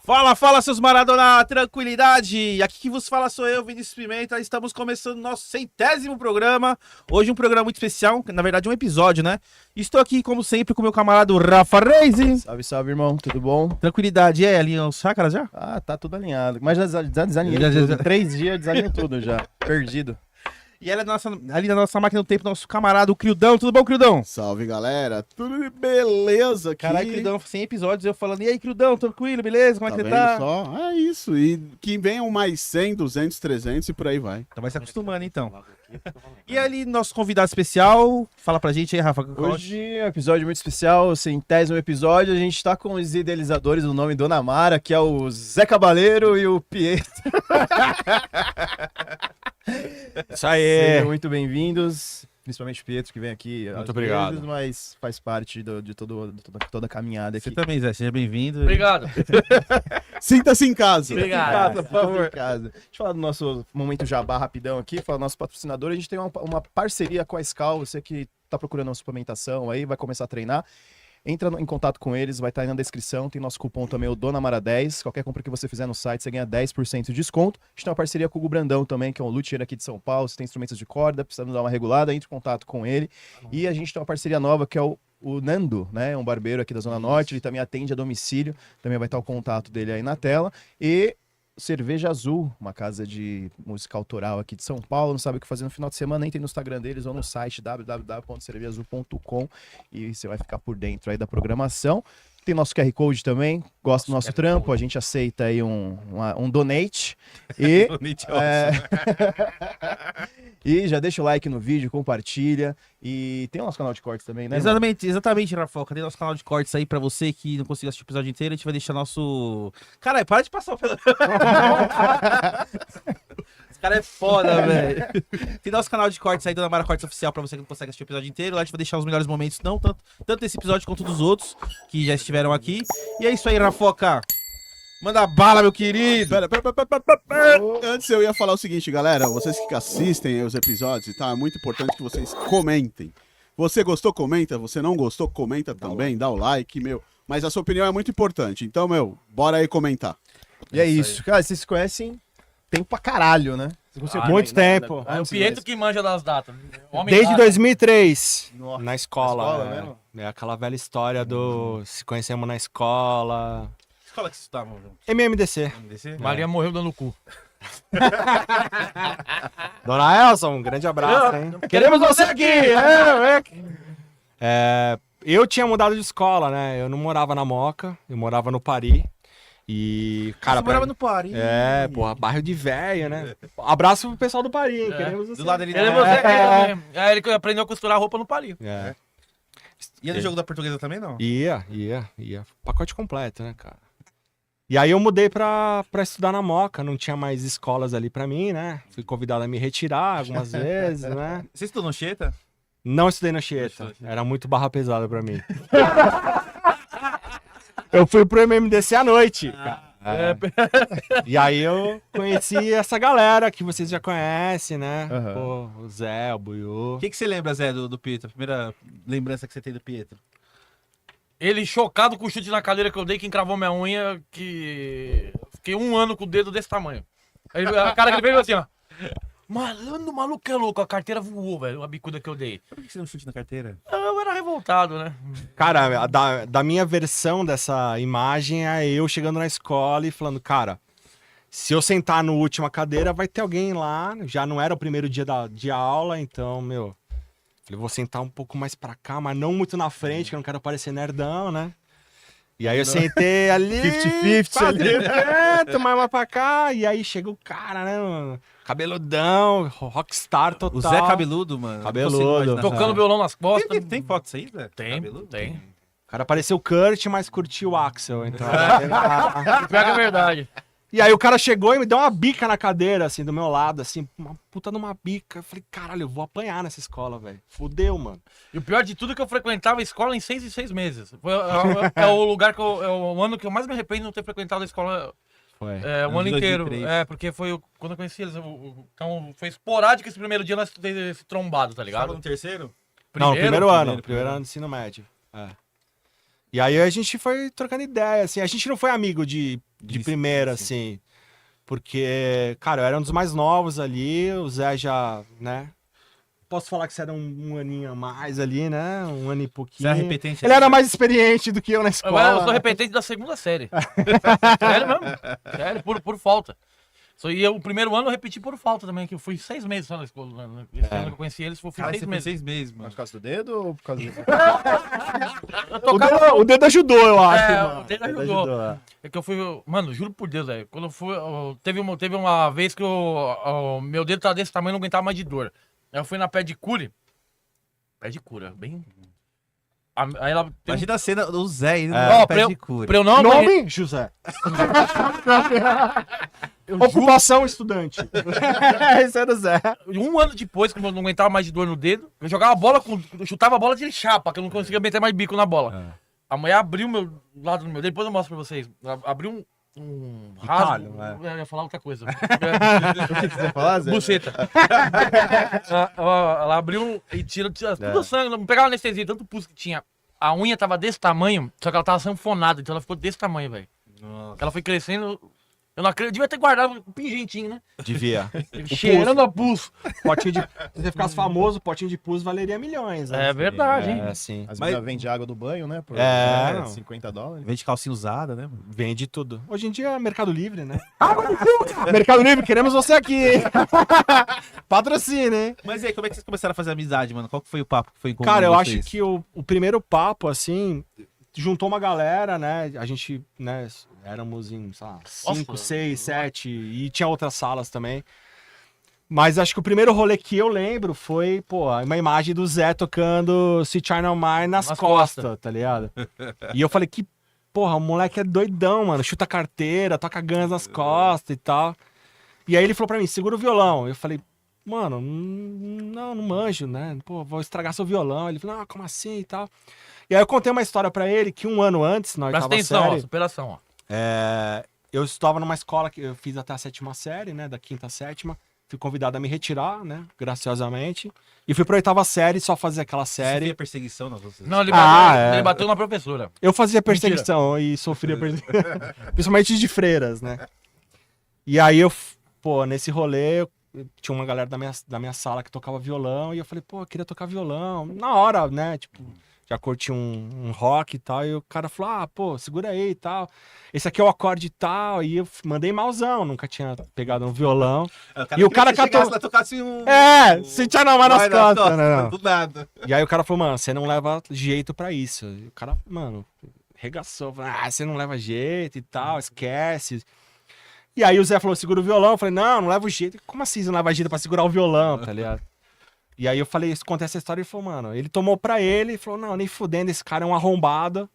Fala, seus Maradona, tranquilidade! Aqui que vos fala sou eu, Vinícius Pimenta. Estamos começando o nosso 100º programa. Hoje um programa muito especial, na verdade um episódio, né? Estou aqui, como sempre, com meu camarada Rafa Reis. Salve, salve, irmão. Tudo bom? Tranquilidade, ali os chácaras já? Ah, tá tudo alinhado. Mas já desalinhei tudo. 3 dias desalinho tudo já. Perdido. E ela é ali na nossa máquina do tempo, nosso camarada, o Crildão. Tudo bom, Crildão? Salve, galera. Tudo beleza aqui. Caralho, Crildão, 100 episódios eu falando, e aí, Crildão, tranquilo, beleza? Como é que você vendo tá? só? É isso. E que venham mais 100, 200, 300 e por aí vai. Então vai se acostumando, então. E ali, nosso convidado especial, fala pra gente aí, Rafa. Hoje é um episódio muito especial, o 100º episódio. A gente tá com os idealizadores do nome Dona Mara, que é o Zé Cabaleiro e o Pietro. Isso aí. Sejam muito bem-vindos. Principalmente o Pietro, que vem aqui Muito às obrigado. vezes, mas faz parte de toda a caminhada aqui. Você também, Zé, seja bem-vindo. Obrigado. Sinta-se em casa. Obrigado. Por favor. Casa. Deixa eu falar do nosso momento jabá rapidão aqui, falar do nosso patrocinador. A gente tem uma parceria com a Skol, você que tá procurando uma suplementação aí, vai começar a treinar. Entra em contato com eles, vai estar aí na descrição, tem nosso cupom também, o DonaMara10. Qualquer compra que você fizer no site, você ganha 10% de desconto. A gente tem uma parceria com o Hugo Brandão também, que é um luthier aqui de São Paulo. Você tem instrumentos de corda, precisa dar uma regulada, entre em contato com ele. E a gente tem uma parceria nova, que é o Nando, né? Um barbeiro aqui da Zona Norte, ele também atende a domicílio. Também vai estar o contato dele aí na tela. E Cerveja Azul, uma casa de música autoral aqui de São Paulo, não sabe o que fazer no final de semana, entre no Instagram deles ou no site www.cervejaazul.com e você vai ficar por dentro aí da programação. Tem nosso QR Code também, gosta do nosso trampo, a gente aceita aí um donate. E, e já deixa o like no vídeo, compartilha. E tem o nosso canal de cortes também, né? Exatamente, Rafa. Cadê nosso canal de cortes aí pra você que não conseguiu assistir o episódio inteiro? A gente vai deixar nosso... Caralho, para de passar o... Esse cara é foda, velho. Tem nosso canal de cortes aí, Dona Mara Cortes Oficial, pra você que não consegue assistir o episódio inteiro. Lá a gente vai deixar os melhores momentos, não tanto desse episódio quanto dos outros que já estiveram aqui. E é isso aí, Rafoca. Manda bala, meu querido. Pera. Antes eu ia falar o seguinte, galera. Vocês que assistem os episódios e tal, é muito importante que vocês comentem. Você gostou, comenta. Você não gostou, comenta também. Dá o like, meu. Mas a sua opinião é muito importante. Então, meu, bora aí comentar. E é isso. Cara, vocês se conhecem tempo pra caralho, né? Muito tempo. É o Pietro que manja das datas. Desde data. 2003, Nossa, na escola. mesmo? É aquela velha história do se conhecemos na escola. Que escola que você estava, mano? MMDC. MDC? Maria morreu dando cu. Dona Elsa, um grande abraço, hein? Queremos você aqui! Eu tinha mudado de escola, né? Eu não morava na Moca, eu morava no Pari. E, cara, Você morava no Paris. É, porra, bairro de velho, né? Abraço pro pessoal do Pari, hein? Queremos você. Do lado ali. Queremos você aqui. Aí ele aprendeu a costurar roupa no palio. É. Ia no jogo da Portuguesa também, não? Ia. Pacote completo, né, cara? E aí eu mudei pra estudar na Moca, não tinha mais escolas ali pra mim, né? Fui convidado a me retirar algumas vezes, né? Você estudou no Cheta? Não estudei na Chieta, era muito barra pesada pra mim. Eu fui pro MMDC à noite, cara. E aí eu conheci essa galera que vocês já conhecem, né? Uhum. Pô, o Zé, o Buiú. O que você lembra, Zé, do Pietro? A primeira lembrança que você tem do Pietro? Ele chocado com o chute na cadeira que eu dei, que encravou minha unha, que fiquei 1 ano com o dedo desse tamanho. Aí, a cara que ele veio assim, ó. Malandro, o maluco é louco, a carteira voou, velho, a bicuda que eu dei. Por que você deu um chute na carteira? Eu era revoltado, né? Cara, da minha versão dessa imagem é eu chegando na escola e falando, cara, se eu sentar no última cadeira, vai ter alguém lá. Já não era o primeiro dia de aula, então, meu... Falei, vou sentar um pouco mais pra cá, mas não muito na frente, que eu não quero parecer nerdão, né? E aí eu sentei ali... 50-50 ali. Mais pra cá, e aí chega o cara, né, mano? Cabeludão, rockstar total. O Zé Cabeludo, mano. Cabeludo. Não consigo imaginar. Tocando violão nas costas. Tem foto disso aí, Zé? Tem, Cabeludo? tem. O cara pareceu o Kurt, mas curtiu o Axel, então... Pior que é verdade. E aí o cara chegou e me deu uma bica na cadeira, assim, do meu lado, assim, uma puta numa bica. Eu falei, caralho, eu vou apanhar nessa escola, velho. Fudeu, mano. E o pior de tudo é que eu frequentava a escola em 6 e 6 meses. É o lugar que é o ano que eu mais me arrependo de não ter frequentado a escola Foi. o ano inteiro. 2003. Porque foi quando eu conheci eles. Então foi esporádico esse primeiro dia nós ter se trombado, tá ligado? Estava no terceiro? Não, no primeiro ano Primeiro do ensino médio. É. E aí a gente foi trocando ideia, assim. A gente não foi amigo de primeira, assim. Porque, cara, eu era um dos mais novos ali, o Zé já, né? Posso falar que você era um aninho a mais ali, né? Um ano e pouquinho. Você é repetente? Ele era mais experiente do que eu na Eu escola. sou repetente da segunda série. Sério mesmo? Sério, por falta. E o primeiro ano eu repeti por falta também, que eu fui 6 meses só na escola. Esse ano que eu conheci eles, fui Cara, 6 você foi meses. 6 meses, Mas mano. por causa do dedo ou por causa do... Eu tocava... O dedo ajudou, eu acho. É, mano. o dedo ajudou. É que eu fui. Mano, juro por Deus, velho. Quando eu fui. Teve uma vez que o meu dedo tava desse tamanho e não aguentava mais de dor. Aí eu fui na pedicure. Pedicura, bem. Aí ela. Imagina a cena do Zé indo Ó, no pra pé eu, de cura. pra eu não aguentar. Nome, José. Ocupação, estudante. Esse era o Zé. Um ano depois, que eu não aguentava mais de dor no dedo, eu jogava bola com. Eu chutava a bola de chapa, que eu não conseguia meter mais bico na bola. A mulher abriu meu lado do meu dedo, depois eu mostro pra vocês. Ela abriu um rasgo. talho, Eu ia falar outra coisa. O que você falar, Zé? Buceta. Ela abriu e tirou tudo sangue, não pegava anestesia, tanto pus que tinha. A unha tava desse tamanho, só que ela tava sanfonada, então ela ficou desse tamanho, velho. Ela foi crescendo. Eu não acredito, devia ter guardado um pingentinho, né? Devia. Cheirando a pus. Potinho de... Se você ficasse famoso, potinho de pus valeria milhões, né? É verdade, hein? É, sim. As Mas- meninas vendem água do banho, né? Por É. $50. Vende calcinha usada, né, mano? Vende tudo. Hoje em dia é Mercado Livre, né? Mercado Livre, queremos você aqui. Patrocina, hein? Mas e aí, como é que vocês começaram a fazer amizade, mano? Qual que foi o papo que foi em comum Cara, de eu vocês? acho que o primeiro papo, assim, juntou uma galera, né? A gente, né, éramos em, sei lá, 5, Nossa. 6, 7, e tinha outras salas também. Mas acho que o primeiro rolê que eu lembro foi, pô, uma imagem do Zé tocando See China Mine nas Nas costas, costas. tá ligado? E eu falei que, porra, o moleque é doidão, mano. Chuta carteira, toca Guns nas costas e tal. E aí ele falou pra mim, segura o violão. Eu falei, mano, não manjo, né? Pô, vou estragar seu violão. Ele falou, não, como assim e tal. E aí eu contei uma história pra ele que um ano antes, na Presta oitava atenção, ó, série, superação, ó. eu estava numa escola que eu fiz até a 7ª série, né? Da 5ª à 7ª. Fui convidado a me retirar, né? Graciosamente. E fui pra 8ª série, só fazer aquela Você série. fez perseguição nas outras? Não, ele é. bateu na professora. Eu fazia perseguição e sofria perseguição. Principalmente de freiras, né? E aí pô, nesse rolê, tinha uma galera da minha sala que tocava violão. E eu falei, pô, eu queria tocar violão. Na hora, né? Tipo, já curti um rock e tal. E o cara falou, ah, pô, segura aí e tal. Esse aqui é o acorde e tal. E eu mandei malzão, nunca tinha pegado um violão. E o cara catou. Lá, tocasse um... Se tinha não, mas nas Vai costas, né? Não. Do nada. E aí o cara falou, mano, você não leva jeito pra isso. E o cara, mano, regaçou. Falou, ah, você não leva jeito e tal, esquece. E aí o Zé falou, segura o violão. Eu falei, não levo jeito. Como assim você não leva jeito pra segurar o violão, tá ligado? E aí eu falei, contei essa história e ele falou, mano, ele tomou pra ele e falou, não, nem fudendo, esse cara é um arrombado.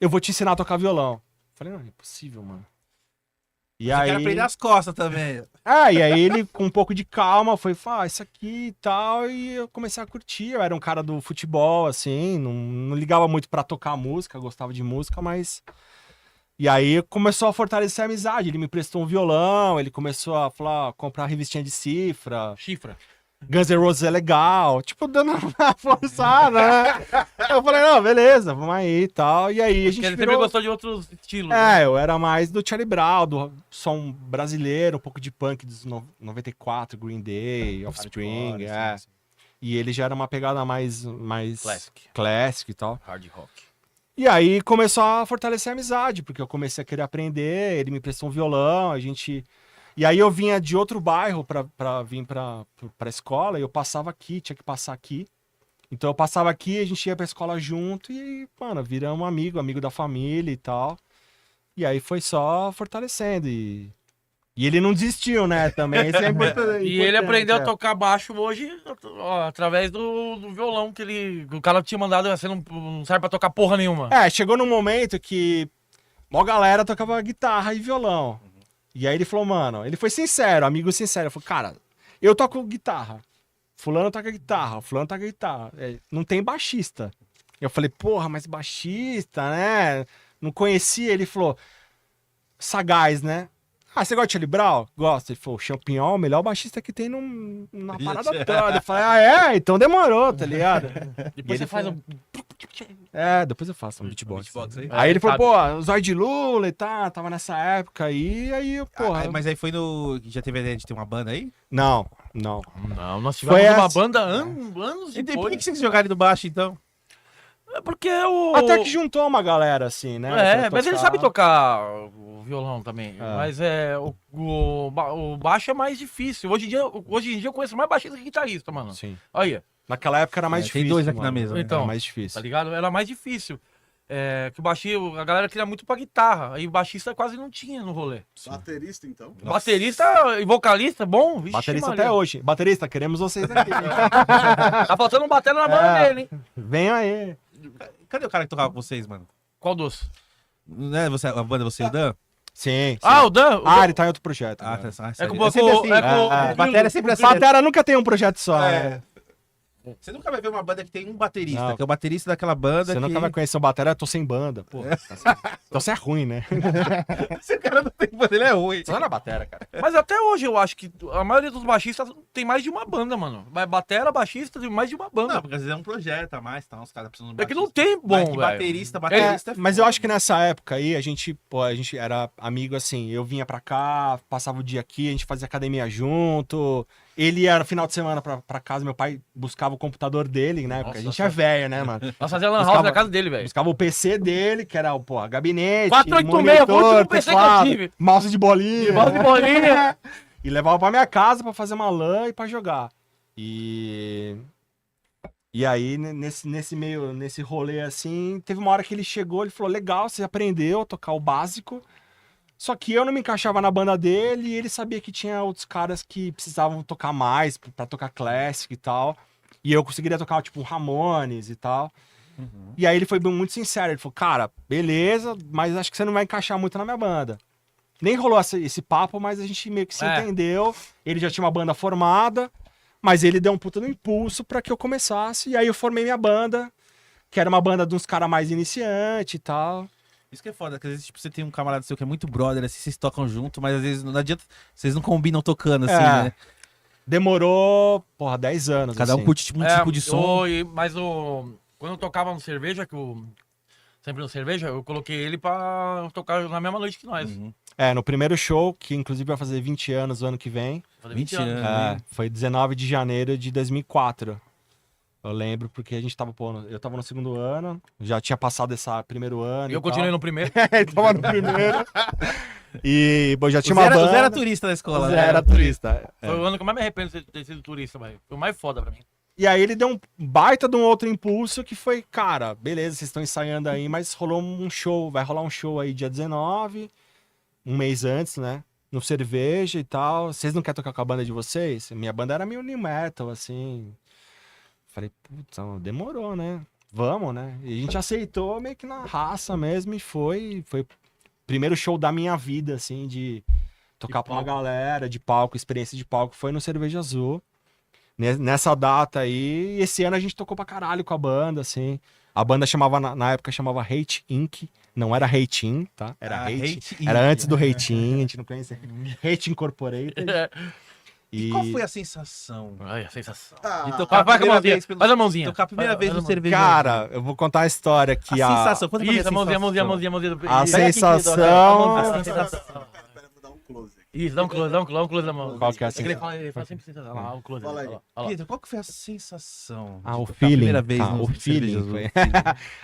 Eu vou te ensinar a tocar violão. Eu falei, não, é impossível, mano. E Você aí... quer aprender as costas também. E aí ele, com um pouco de calma, foi, isso aqui e tal, e eu comecei a curtir. Eu era um cara do futebol, assim, não ligava muito pra tocar música, gostava de música, mas... E aí começou a fortalecer a amizade. Ele me prestou um violão, ele começou a falar, comprar revistinha de cifra. Chifra. Guns N' Roses é legal, tipo, dando uma forçada, né? Eu falei, não, beleza, vamos aí e tal. E aí a Porque gente ele sempre virou... gostou de outros estilos. né? Eu era mais do Charlie Brown, do som brasileiro, um pouco de punk dos 94, Green Day, Offspring, E ele já era uma pegada mais classic e tal. Hard rock. E aí começou a fortalecer a amizade, porque eu comecei a querer aprender, ele me prestou um violão, a gente... E aí eu vinha de outro bairro pra vir pra escola, e eu passava aqui, tinha que passar aqui. Então eu passava aqui, a gente ia pra escola junto e, mano, viramos amigo da família e tal. E aí foi só fortalecendo e ele não desistiu, né, também. Isso é importante. E ele aprendeu a tocar baixo hoje ó, através do violão que o cara tinha mandado, você não serve pra tocar porra nenhuma. Chegou num momento que mó galera tocava guitarra e violão. E aí ele falou, mano, ele foi sincero, amigo sincero. Ele falou, cara, eu toco guitarra. Fulano toca guitarra, fulano toca guitarra. Não tem baixista. Eu falei, porra, mas baixista, né? Não conhecia. Ele falou, sagaz, né? Ah, você gosta de Charlie Brown? Gosto. Ele falou, Champignon, o melhor baixista que tem na parada toda. Eu falei, então demorou, tá ligado? Depois ele você faz falou- um... Depois eu faço um beatbox. Beatbox aí? Aí ele falou, sabe. pô, Zóio de Lula e tal, tava nessa época aí, porra. Mas aí foi no. Já teve a ideia de ter uma banda aí? Não. Não, nós tivemos Foi uma essa. banda anos E por depois. que vocês jogaram no baixo então? É porque o... Até que juntou uma galera, assim, né? pra mas ele tocar. sabe tocar o violão também. É. Mas o baixo é mais difícil. Hoje em dia eu conheço mais baixista que guitarrista, mano. Sim. Olha, Naquela época era mais Tem difícil. dois aqui na mano. mesa, né? Então, Era mais tá difícil. ligado? Era mais difícil. Que o baixista, a galera queria muito pra guitarra. Aí o baixista quase não tinha no rolê. Baterista, então. Baterista e vocalista, bom. Vixe, Baterista Maria. até hoje. Baterista, queremos vocês aqui. Tá faltando um batera na banda dele, hein? Venham aí. Cadê o cara que tocava com vocês, mano? Qual doce? Não é você, a banda você e o Dan? Sim. Ah, o Dan? Ele tá em outro projeto. Ah, né? tá. É com é sempre assim. Bateria é sempre assim. né? Batera nunca tem um projeto só. né? Você nunca vai ver uma banda que tem um baterista, Não. que é o baterista daquela banda. Você que... nunca vai conhecer o Batera, eu tô sem banda. Pô, então você é ruim, né? Esse cara não tem banda, ele é ruim. Você não é Batera, cara. Mas até hoje eu acho que a maioria dos baixistas tem mais de uma banda, mano. Vai batera, baixista, tem mais de uma banda. Não, porque às vezes é um projeto a mais, tá? Os caras precisam de É que não baixista. tem bom, Mas que velho. baterista é Mas foda. eu acho que nessa época aí, a gente era amigo assim. Eu vinha pra cá, passava o dia aqui, a gente fazia academia junto. Ele ia no final de semana pra casa, meu pai buscava o computador dele, né? Porque a gente é velho, né, mano? Nós fazíamos lan house Buscava- na casa dele, velho. Buscava o PC dele, que era o, gabinete, 486, foi o último PC que eu teclado, tive. mouse de bolinha. Bola de bolinha. E levava pra minha casa pra fazer uma LAN e pra jogar. E aí, nesse rolê assim, teve uma hora que ele chegou, ele falou, legal, você aprendeu a tocar o básico. Só que eu não me encaixava na banda dele e ele sabia que tinha outros caras que precisavam tocar mais pra tocar classic e tal. E eu conseguiria tocar, tipo, Ramones e tal. E aí ele foi muito sincero, ele falou, cara, beleza, mas acho que você não vai encaixar muito na minha banda. Nem rolou esse papo, mas a gente meio que se entendeu. Ele já tinha uma banda formada, mas ele deu um puta no impulso pra que eu começasse. E aí eu formei minha banda, que era uma banda de uns caras mais iniciantes e tal. Isso que é foda, que às vezes tipo, você tem um camarada seu que é muito brother, assim, vocês tocam junto, mas às vezes não adianta, vocês não combinam tocando, assim, né? Demorou, 10 anos. Cada um assim. curte tipo, um tipo de som. Quando eu tocava no cerveja, sempre no cerveja, eu coloquei ele pra tocar na mesma noite que nós. No primeiro show, que inclusive vai fazer 20 anos o ano que vem. Fazer 20 anos. Foi 19 de janeiro de 2004. Eu lembro porque a gente tava, eu tava no segundo ano, já tinha passado esse primeiro ano. E eu continuei no primeiro. Tava no primeiro. E, já tinha O Zé uma era- o banda. Zé era turista da escola, Zé né? era turista. Foi o ano que eu mais me arrependo de ter sido turista, velho. Foi o mais foda pra mim. E aí ele deu um baita de um outro impulso que foi, cara, beleza, vocês estão ensaiando aí, mas rolou um show, vai rolar um show aí dia 19, um mês antes, né? No Cerveja e tal. Vocês não querem tocar com a banda de vocês? Minha banda era meio new metal, assim. Falei, putz, demorou, né? Vamos, né? E a gente aceitou meio que na raça mesmo e foi o primeiro show da minha vida, assim, de tocar pra uma galera, de palco, experiência de palco, foi no Cerveja Azul. Nessa data aí, e esse ano a gente tocou pra caralho com a banda, assim. A banda chamava, na época chamava Hate Inc. Não era Hatein, tá? Era Hate. Inc. Era antes do Hatein, a gente não conhecia. Hate Incorporated. E qual foi a sensação Ai, a sensação. de tocar Vai a com a primeira mãozinha. vez pelo... Faz a mãozinha. Tocar a primeira vez no Faz a cerveja? Cara, eu vou contar a história que a sensação, quando Isso, a mãozinha do... A Isso. sensação... A sensação. Pera, vou dar um close aqui. Isso, dá um close da mão. Qual que é a Ele sensação? fala sempre sensação. Olha lá, o close. Fala aí. Olha lá, olha lá. Pedro, qual que foi a sensação? Ah, de o tocar a feeling. primeira vez Tá, no o Cerveja feeling. Azul? Foi...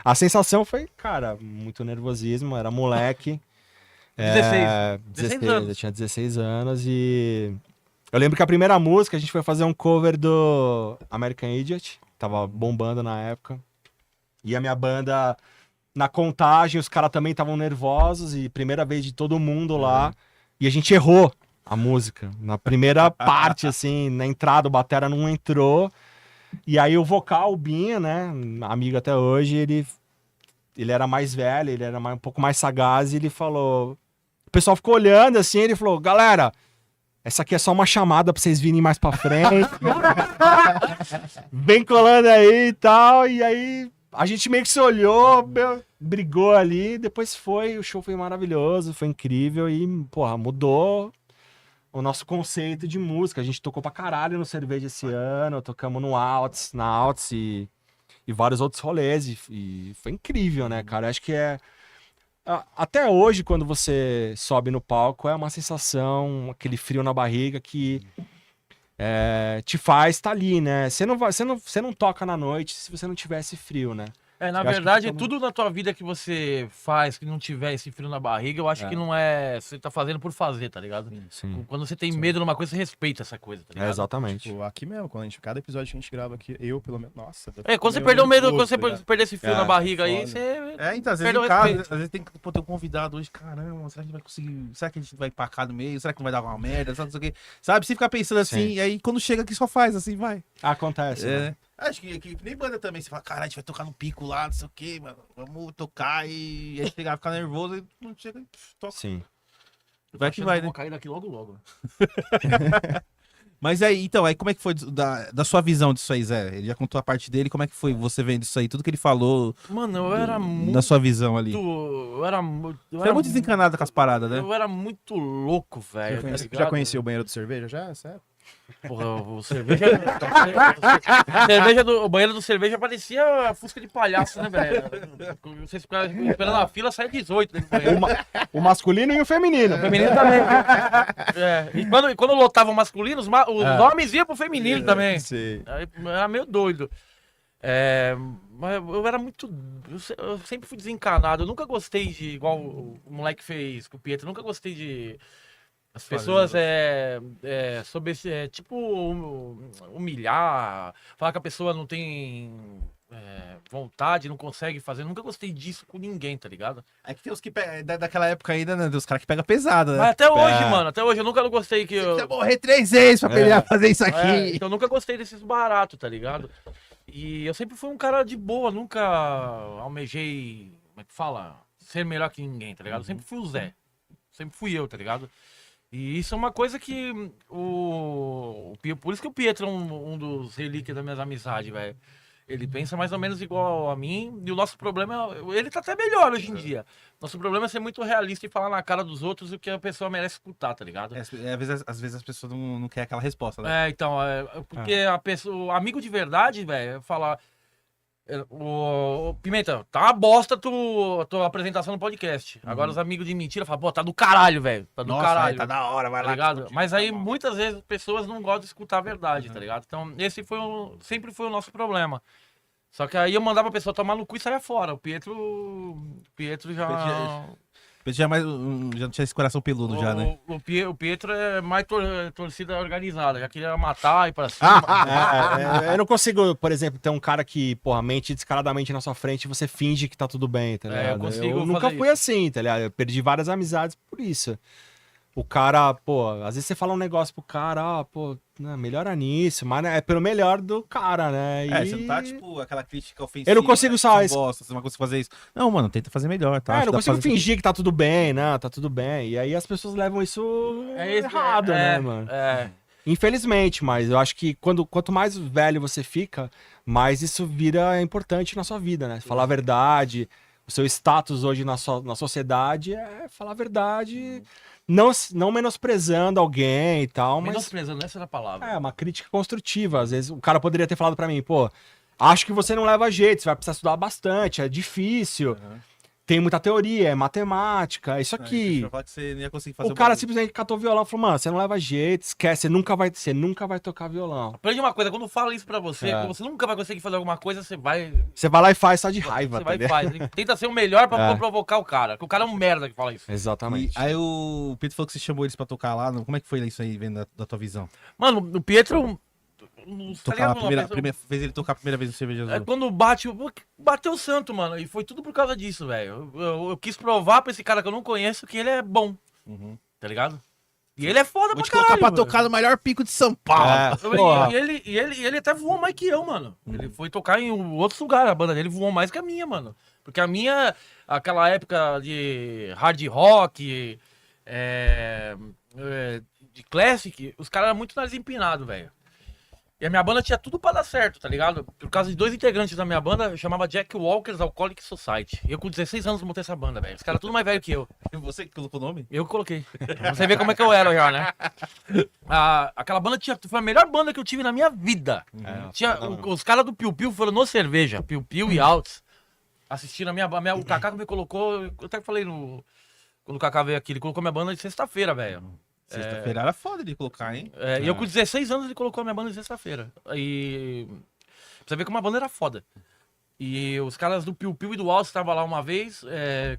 A sensação foi, cara, muito nervosismo. Era moleque. 16 16 anos. Eu tinha 16 anos e... Eu lembro que a primeira música a gente foi fazer um cover do American Idiot. Tava bombando na época. E a minha banda, na contagem, os caras também estavam nervosos. E primeira vez de todo mundo lá. E a gente errou a música. Na primeira parte, assim, na entrada, o batera não entrou. E aí o vocal, o Binha, né, amigo até hoje, ele era mais velho, ele era um pouco mais sagaz. E ele falou... O pessoal ficou olhando, assim, ele falou, galera... Essa aqui é só uma chamada pra vocês virem mais pra frente. Vem colando aí e tal. E aí a gente meio que se olhou, brigou ali. Depois o show foi maravilhoso, foi incrível. E, porra, mudou o nosso conceito de música. A gente tocou pra caralho no Cerveja esse ano. Tocamos na Alts. E e vários outros rolês. E foi incrível, né, cara? Acho que até hoje, quando você sobe no palco, é uma sensação, aquele frio na barriga que te faz estar ali, né? Você não toca na noite se você não tivesse frio, né? Na Eu acho que verdade, fica tudo na tua vida que você faz que não tiver esse frio na barriga, eu acho que não é. Você tá fazendo por fazer, tá ligado? Sim. Quando você tem medo numa coisa, você respeita essa coisa, tá ligado? Exatamente. Tipo, aqui mesmo, cada episódio que a gente grava aqui, eu pelo menos. Nossa. Quando você meio perdeu o medo, nervoso, quando você tá ligado? perder esse frio na barriga aí, foda. você. Então, às vezes Perdeu em o casa, respeito. às vezes tem que ter um convidado hoje, caramba, será que a gente vai conseguir, será que a gente vai empacar no meio, será que não vai dar uma merda, sabe, não sei o quê. Sabe, você fica pensando assim, Sim. e aí quando chega aqui só faz, assim, vai. Acontece, né? Acho que nem banda também, você fala, caralho, a gente vai tocar no pico lá, não sei o quê, mano, vamos tocar e aí chegar, ficar nervoso e não chega e toca. Sim. Vai que vai, né? Vou cair daqui logo, logo. Mas aí, então, aí como é que foi da sua visão disso aí, Zé? Ele já contou a parte dele, como é que foi você vendo isso aí, tudo que ele falou Mano, eu era muito. na sua visão ali? Eu era muito. Você era muito desencanado com as paradas, né? Eu era muito louco, velho. Já conheceu o banheiro do cerveja? Já? Sério? Porra, o cerveja. O banheiro do cerveja parecia a fusca de palhaço, né, velho? Vocês ficaram esperando a fila, sai 18 dentro do banheiro. O masculino e o feminino. O feminino também. E quando lotava o masculino, os homens iam pro feminino também. Sei. Aí, era meio doido. Mas eu era muito. Eu sempre fui desencanado. Eu nunca gostei de. Igual o moleque fez com o Pietro. Eu nunca gostei de. As pessoas tipo, humilhar, falar que a pessoa não tem vontade, não consegue fazer. Eu nunca gostei disso com ninguém, tá ligado? É que tem os que daquela época ainda, né? Tem os caras que pegam pesado, né? Mas até hoje, mano, até hoje eu nunca gostei que Você eu. precisa morrer 3 vezes pra aprender a fazer isso aqui. Então eu nunca gostei desses baratos, tá ligado? E eu sempre fui um cara de boa, nunca almejei, como é que fala? Ser melhor que ninguém, tá ligado? Eu sempre fui o Zé. Sempre fui eu, tá ligado? E isso é uma coisa que por isso que o Pietro é um dos relíquias das minhas amizades, velho. Ele pensa mais ou menos igual a mim, e o nosso problema ele tá até melhor hoje em dia. Nosso problema é ser muito realista e falar na cara dos outros o que a pessoa merece escutar, tá ligado? Às vezes as pessoas não querem aquela resposta, né? Porque a pessoa, o amigo de verdade, velho, fala. Pimenta, tá uma bosta tua apresentação no podcast. Agora os amigos de mentira falam, pô, tá do caralho, velho. Tá do caralho. Tá da hora, vai Tá lá. ligado? Mas aí muitas vezes as pessoas não gostam de escutar a verdade, tá ligado? Então esse sempre foi o nosso problema. Só que aí eu mandava a pessoa tomar no cu e saia fora. O Pietro já. Já não tinha esse coração peludo já, né? O Pietro é mais torcida organizada, já queria matar e ir pra cima. Eu não consigo, por exemplo, ter um cara que, porra, mente descaradamente na sua frente e você finge que tá tudo bem, tá ligado? Eu consigo nunca fazer fui assim, tá ligado? Eu perdi várias amizades por isso. O cara, pô, às vezes você fala um negócio pro cara, pô, melhora nisso, mas é pelo melhor do cara, né? Você não tá, tipo, aquela crítica ofensiva. Eu não consigo só você não consegue fazer isso. Não, mano, tenta fazer melhor, tá? Eu não consigo fingir que tá tudo bem, né? Tá tudo bem. E aí as pessoas levam isso errado, né, mano? Infelizmente, mas eu acho que quanto mais velho você fica, mais isso vira importante na sua vida, né? Falar a verdade, o seu status hoje na sociedade é falar a verdade, não menosprezando alguém e tal, mas... Menosprezando, essa era a palavra. É, uma crítica construtiva. Às vezes o cara poderia ter falado pra mim, pô, acho que você não leva jeito, você vai precisar estudar bastante, é difícil, tem muita teoria, é matemática, isso aqui... Eu falar que você não ia conseguir fazer O cara simplesmente catou o violão e falou, mano, você não leva jeito, esquece, você nunca vai tocar violão. Aprende uma coisa, quando fala isso pra você, que você nunca vai conseguir fazer alguma coisa, você vai lá e faz, tá de raiva, Você tá vai e ligado? faz. Tenta ser o melhor pra provocar o cara. Que o cara é um merda que fala isso. Exatamente. Aí o Pedro falou que você chamou eles pra tocar lá. Como é que foi isso aí, vendo da tua visão? Mano, o Pietro. Tocar fez ele tocar a primeira vez no Cerveja Azul. Quando bateu o santo, mano. E foi tudo por causa disso, velho. Eu quis provar pra esse cara que eu não conheço que ele é bom. Tá ligado? E ele é foda Vou te pra colocar caralho. pra tocar no melhor pico de São Paulo. E ele até voou mais que eu, mano. Ele foi tocar em outros lugares. A banda dele voou mais que a minha, mano. Porque a minha, aquela época de hard rock, de classic, os caras eram muito nariz empinado, velho. E a minha banda tinha tudo pra dar certo, tá ligado? Por causa de 2 integrantes da minha banda, chamava Jack Walker's Alcoholic Society. E eu com 16 anos montei essa banda, velho. Os caras tudo mais velho que eu. Você que colocou o nome? Eu que coloquei. Pra você ver como é que eu era já, né? Aquela banda foi a melhor banda que eu tive na minha vida. Tinha, os caras do Piu Piu foram no Cerveja, Piu Piu e Alts. Assistiram o Kaká que me colocou, eu até falei quando o Kaká veio aqui, ele colocou minha banda de sexta-feira, velho. Sexta-feira era foda de colocar, hein? E eu com 16 anos ele colocou a minha banda de sexta-feira. E pra você ver como a banda era foda. E os caras do Piu Piu e do Alto estavam lá uma vez.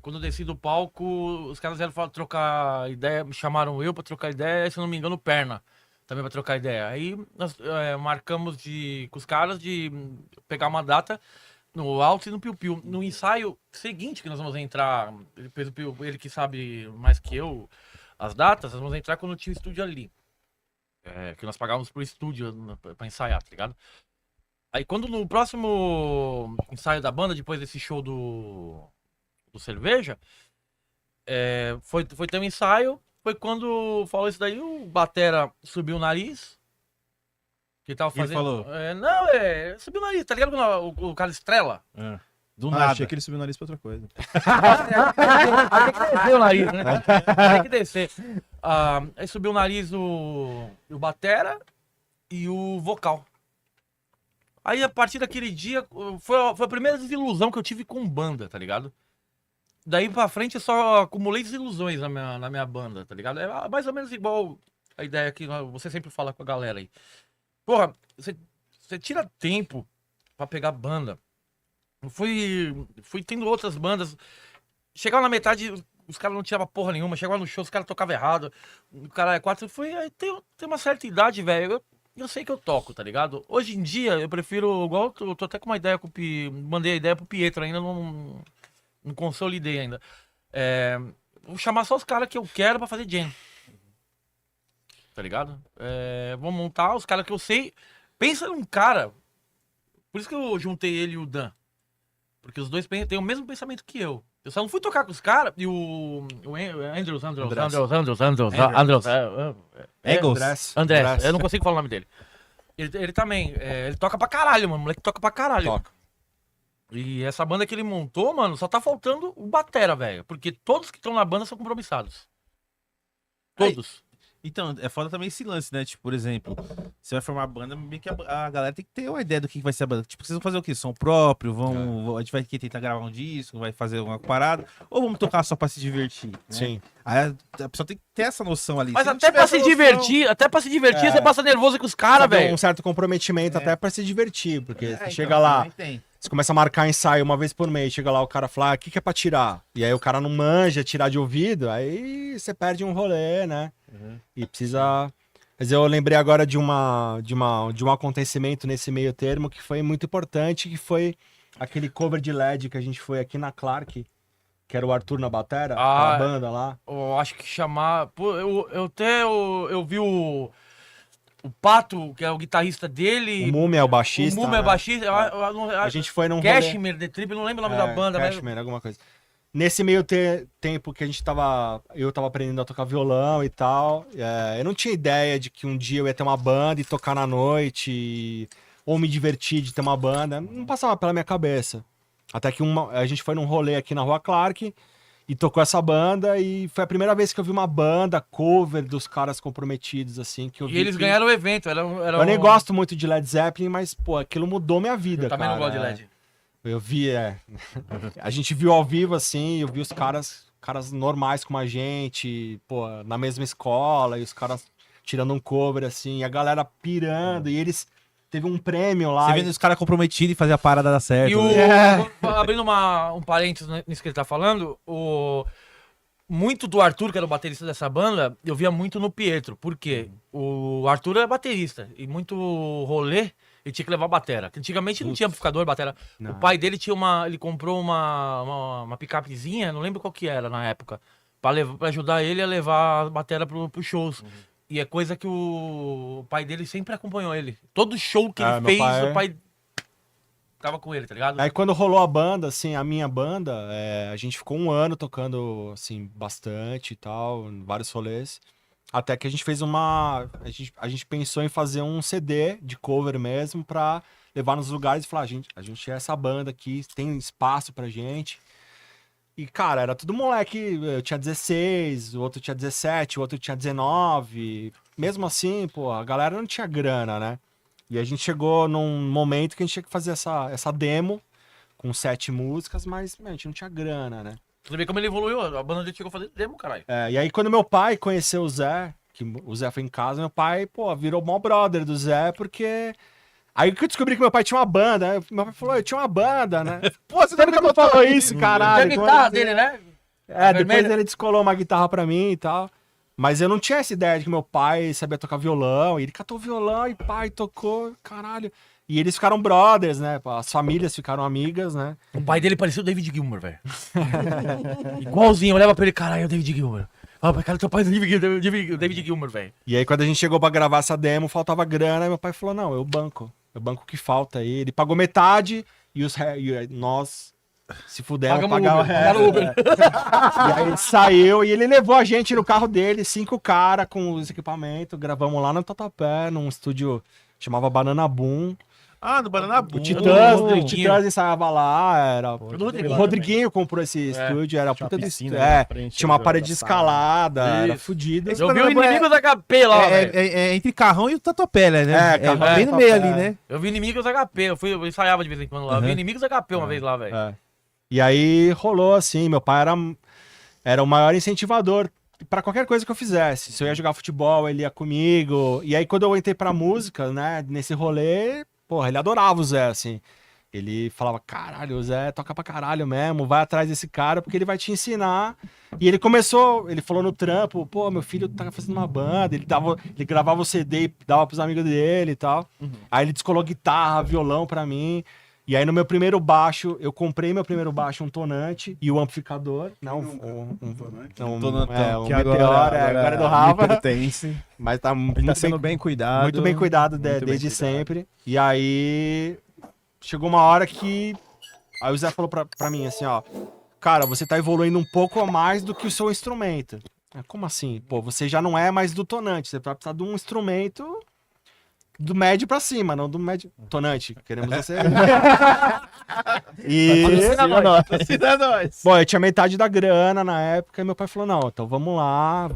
Quando eu desci do palco, os caras vieram trocar ideia, me chamaram eu pra trocar ideia, se eu não me engano, o Perna também pra trocar ideia. Aí nós marcamos com os caras de pegar uma data no Alto e no Piu Piu. No ensaio seguinte que nós vamos entrar, depois ele que sabe mais que eu as datas, nós vamos entrar quando tinha o estúdio ali. Que nós pagávamos pro estúdio pra ensaiar, tá ligado? Aí quando no próximo ensaio da banda, depois desse show do Cerveja, foi ter um ensaio, foi quando falou isso daí, o batera subiu o nariz. Que tava E ele fazendo. falou? Subiu o nariz, tá ligado quando o cara estrela? Do nada. Achei que ele subiu o nariz pra outra coisa. Tem que descer o nariz, né? Tem que descer. Aí subiu o nariz o batera e o vocal. Aí a partir daquele dia, foi a primeira desilusão que eu tive com banda, tá ligado? Daí pra frente eu só acumulei desilusões na minha banda, tá ligado? É mais ou menos igual a ideia que você sempre fala com a galera aí. Porra, você tira tempo pra pegar banda. Eu fui tendo outras bandas. Chegava na metade, os caras não tiravam porra nenhuma. Chegava no show, os caras tocavam errado. O cara é 4. Aí tem uma certa idade, velho. Eu sei que eu toco, tá ligado? Hoje em dia, eu prefiro. Igual eu tô até com uma ideia com o mandei a ideia pro Pietro, ainda não consolidei ainda. Vou chamar só os caras que eu quero pra fazer jam. Tá ligado? Vou montar os caras que eu sei. Pensa num cara. Por isso que eu juntei ele e o Dan. Porque os dois têm o mesmo pensamento que eu. Eu só não fui tocar com os caras. E o Andrews. Andrés. Eu não consigo falar o nome dele. Ele também. Ele toca pra caralho, mano. O moleque toca pra caralho. Toca. E essa banda que ele montou, mano, só tá faltando o batera, velho. Porque todos que estão na banda são compromissados. Todos. Então, é foda também esse lance, né? Tipo, por exemplo, você vai formar a banda, meio que a galera tem que ter uma ideia do que vai ser a banda. Tipo, vocês vão fazer o quê? Som próprio? A gente vai tentar gravar um disco, vai fazer alguma parada? Ou vamos tocar só pra se divertir? Né? Sim. Aí a pessoa tem que ter essa noção ali. Mas Se não até tiver pra se essa noção- divertir, você passa nervoso com os caras, Sabe, velho. um certo comprometimento até pra se divertir, porque você então, chega lá, também tem. você começa a marcar ensaio uma vez por mês, chega lá o cara fala, o que é pra tirar? E aí o cara não manja tirar de ouvido, aí você perde um rolê, né? E precisa... Mas eu lembrei agora de um acontecimento nesse meio termo que foi muito importante, que foi aquele cover de LED que a gente foi aqui na Clark, que era o Arthur na batera, Ah, a banda lá. Eu acho que chamar... Pô, eu vi o Pato, que é o guitarrista dele. O Múmia é o baixista. O Múmia é né? baixista. A gente foi num rolê... Cashmere, The Trip, não lembro o nome da banda, mas... Cashmere, alguma coisa. Nesse meio tempo que eu tava aprendendo a tocar violão e tal, eu não tinha ideia de que um dia eu ia ter uma banda e tocar na noite, ou me divertir de ter uma banda. Não passava pela minha cabeça. Até que a gente foi num rolê aqui na Rua Clark e tocou essa banda, e foi a primeira vez que eu vi uma banda cover dos caras comprometidos, assim, que eu vi. E eles que... ganharam o evento. Eu nem gosto muito de Led Zeppelin, mas, pô, aquilo mudou minha vida, Eu também cara. não gosto de LED. Eu vi, a gente viu ao vivo, assim, eu vi os caras normais como a gente, pô, na mesma escola, e os caras tirando um cover, assim, e a galera pirando, e eles... Teve um prêmio lá. Você vendo os caras comprometidos e fazer a parada dar certo. E né? abrindo um parênteses nisso que ele tá falando, muito do Arthur, que era o baterista dessa banda, eu via muito no Pietro. Por quê? O Arthur é baterista, e muito rolê, ele tinha que levar batera. Antigamente não tinha amplificador, batera. Não. O pai dele ele comprou uma picapezinha, não lembro qual que era na época, pra ajudar ele a levar a batera pros shows. E é coisa que o pai dele sempre acompanhou ele. Todo show que ele meu fez, pai- o pai tava com ele, tá ligado? Aí quando rolou a banda, assim, a minha banda, a gente ficou um ano tocando, assim, bastante e tal, em vários rolês. Até que a gente fez a gente pensou em fazer um CD de cover mesmo pra levar nos lugares e falar, a gente é essa banda aqui, tem espaço pra gente. E, cara, era tudo moleque. Eu tinha 16, o outro tinha 17, o outro tinha 19. Mesmo assim, pô, a galera não tinha grana, né? E a gente chegou num momento que a gente tinha que fazer essa demo com 7 músicas, mas a gente não tinha grana, né? Você vê como ele evoluiu, a banda dele chegou a fazer demo, caralho. E aí quando meu pai conheceu o Zé, que o Zé foi em casa, meu pai, pô, virou mó brother do Zé, porque... Aí que eu descobri que meu pai tinha uma banda, né? Meu pai falou, eu tinha uma banda, né? Pô, você Você nunca me falou isso, Tem caralho. a guitarra dele, né? Depois vermelha. ele descolou uma guitarra pra mim e tal. Mas eu não tinha essa ideia de que meu pai sabia tocar violão. E ele catou violão e pai tocou, caralho. E eles ficaram brothers, né? As famílias ficaram amigas, né? O pai dele parecia o David Gilmour, velho. Igualzinho, eu olhava pra ele, caralho, é o David Gilmour. Ah, cara, teu pai é o David Gilmour, velho. E aí quando a gente chegou pra gravar essa demo, faltava grana. E meu pai falou, não, eu banco. Eu banco o que falta aí. Ele pagou metade e nós se fudemos Pagamos pagar o Uber, resto. pagaram Uber. E aí ele saiu e ele levou a gente no carro dele, 5 caras com os equipamentos. Gravamos lá no Tatuapé, num estúdio chamava Banana Boom. Ah, no Banana Boom. O Titãs, Rodriguinho. o Titãs ensaiava lá, era... O Rodriguinho. Rodriguinho comprou esse estúdio, era Tinha puta uma do piscina estúdio. ali na frente, Tinha uma da parede de sala. escalada, era Isso. fudido. Esse Eu vi o Banana Boom Inimigos HP lá, velho. É entre Carrão e o Tatuapé, né? Carrão bem e no meio Tatuapé. ali, né? Eu vi Inimigos HP, eu ensaiava de vez em quando lá. Eu vi Inimigos HP uma vez lá, velho. É. E aí rolou assim, meu pai era o maior incentivador pra qualquer coisa que eu fizesse. Se eu ia jogar futebol, ele ia comigo. E aí quando eu entrei pra música, né, nesse rolê, porra, ele adorava o Zé, assim. Ele falava, caralho, o Zé toca pra caralho mesmo, vai atrás desse cara porque ele vai te ensinar. E ele falou no trampo, pô, meu filho tá fazendo uma banda, ele gravava o CD e dava pros amigos dele e tal. Aí ele descolou guitarra, violão pra mim. E aí no meu primeiro baixo, eu comprei meu primeiro baixo, um tonante e o amplificador. Não, Tonantão, Que Meteor, agora é do Rafa. me pertence. Mas tá Ele muito tá sendo bem cuidado. muito bem cuidado Muito bem desde cuidado. sempre. E aí chegou uma hora que aí o Zé falou pra mim assim, ó, cara, você tá evoluindo um pouco a mais do que o seu instrumento. Como assim? Pô, você já não é mais do tonante, você vai precisar de um instrumento do médio pra cima, não do médio tonante. Queremos você. E Patrocina nós. bom, eu tinha metade da grana na época e meu pai falou, não, então vamos lá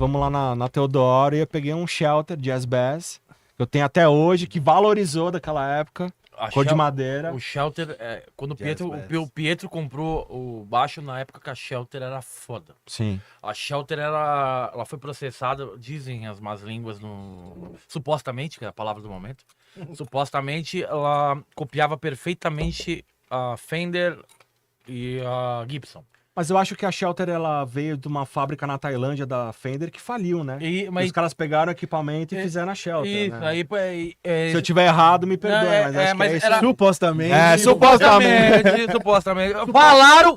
na Teodoro. E eu peguei um Shelter Jazz Bass, que eu tenho até hoje, que valorizou daquela época, cor de madeira. O Shelter, quando o Pietro comprou o baixo, na época que a Shelter era foda. Sim. A Shelter ela foi processada, dizem as más línguas, supostamente, que é a palavra do momento, supostamente ela copiava perfeitamente a Fender e a Gibson. Mas eu acho que a Shelter, ela veio de uma fábrica na Tailândia da Fender que faliu, né? E os caras pegaram o equipamento e fizeram a Shelter, Isso, né? aí... Se eu tiver errado, me perdoe, Não, mas acho que é isso. era- Supostamente. supostamente. Falaram.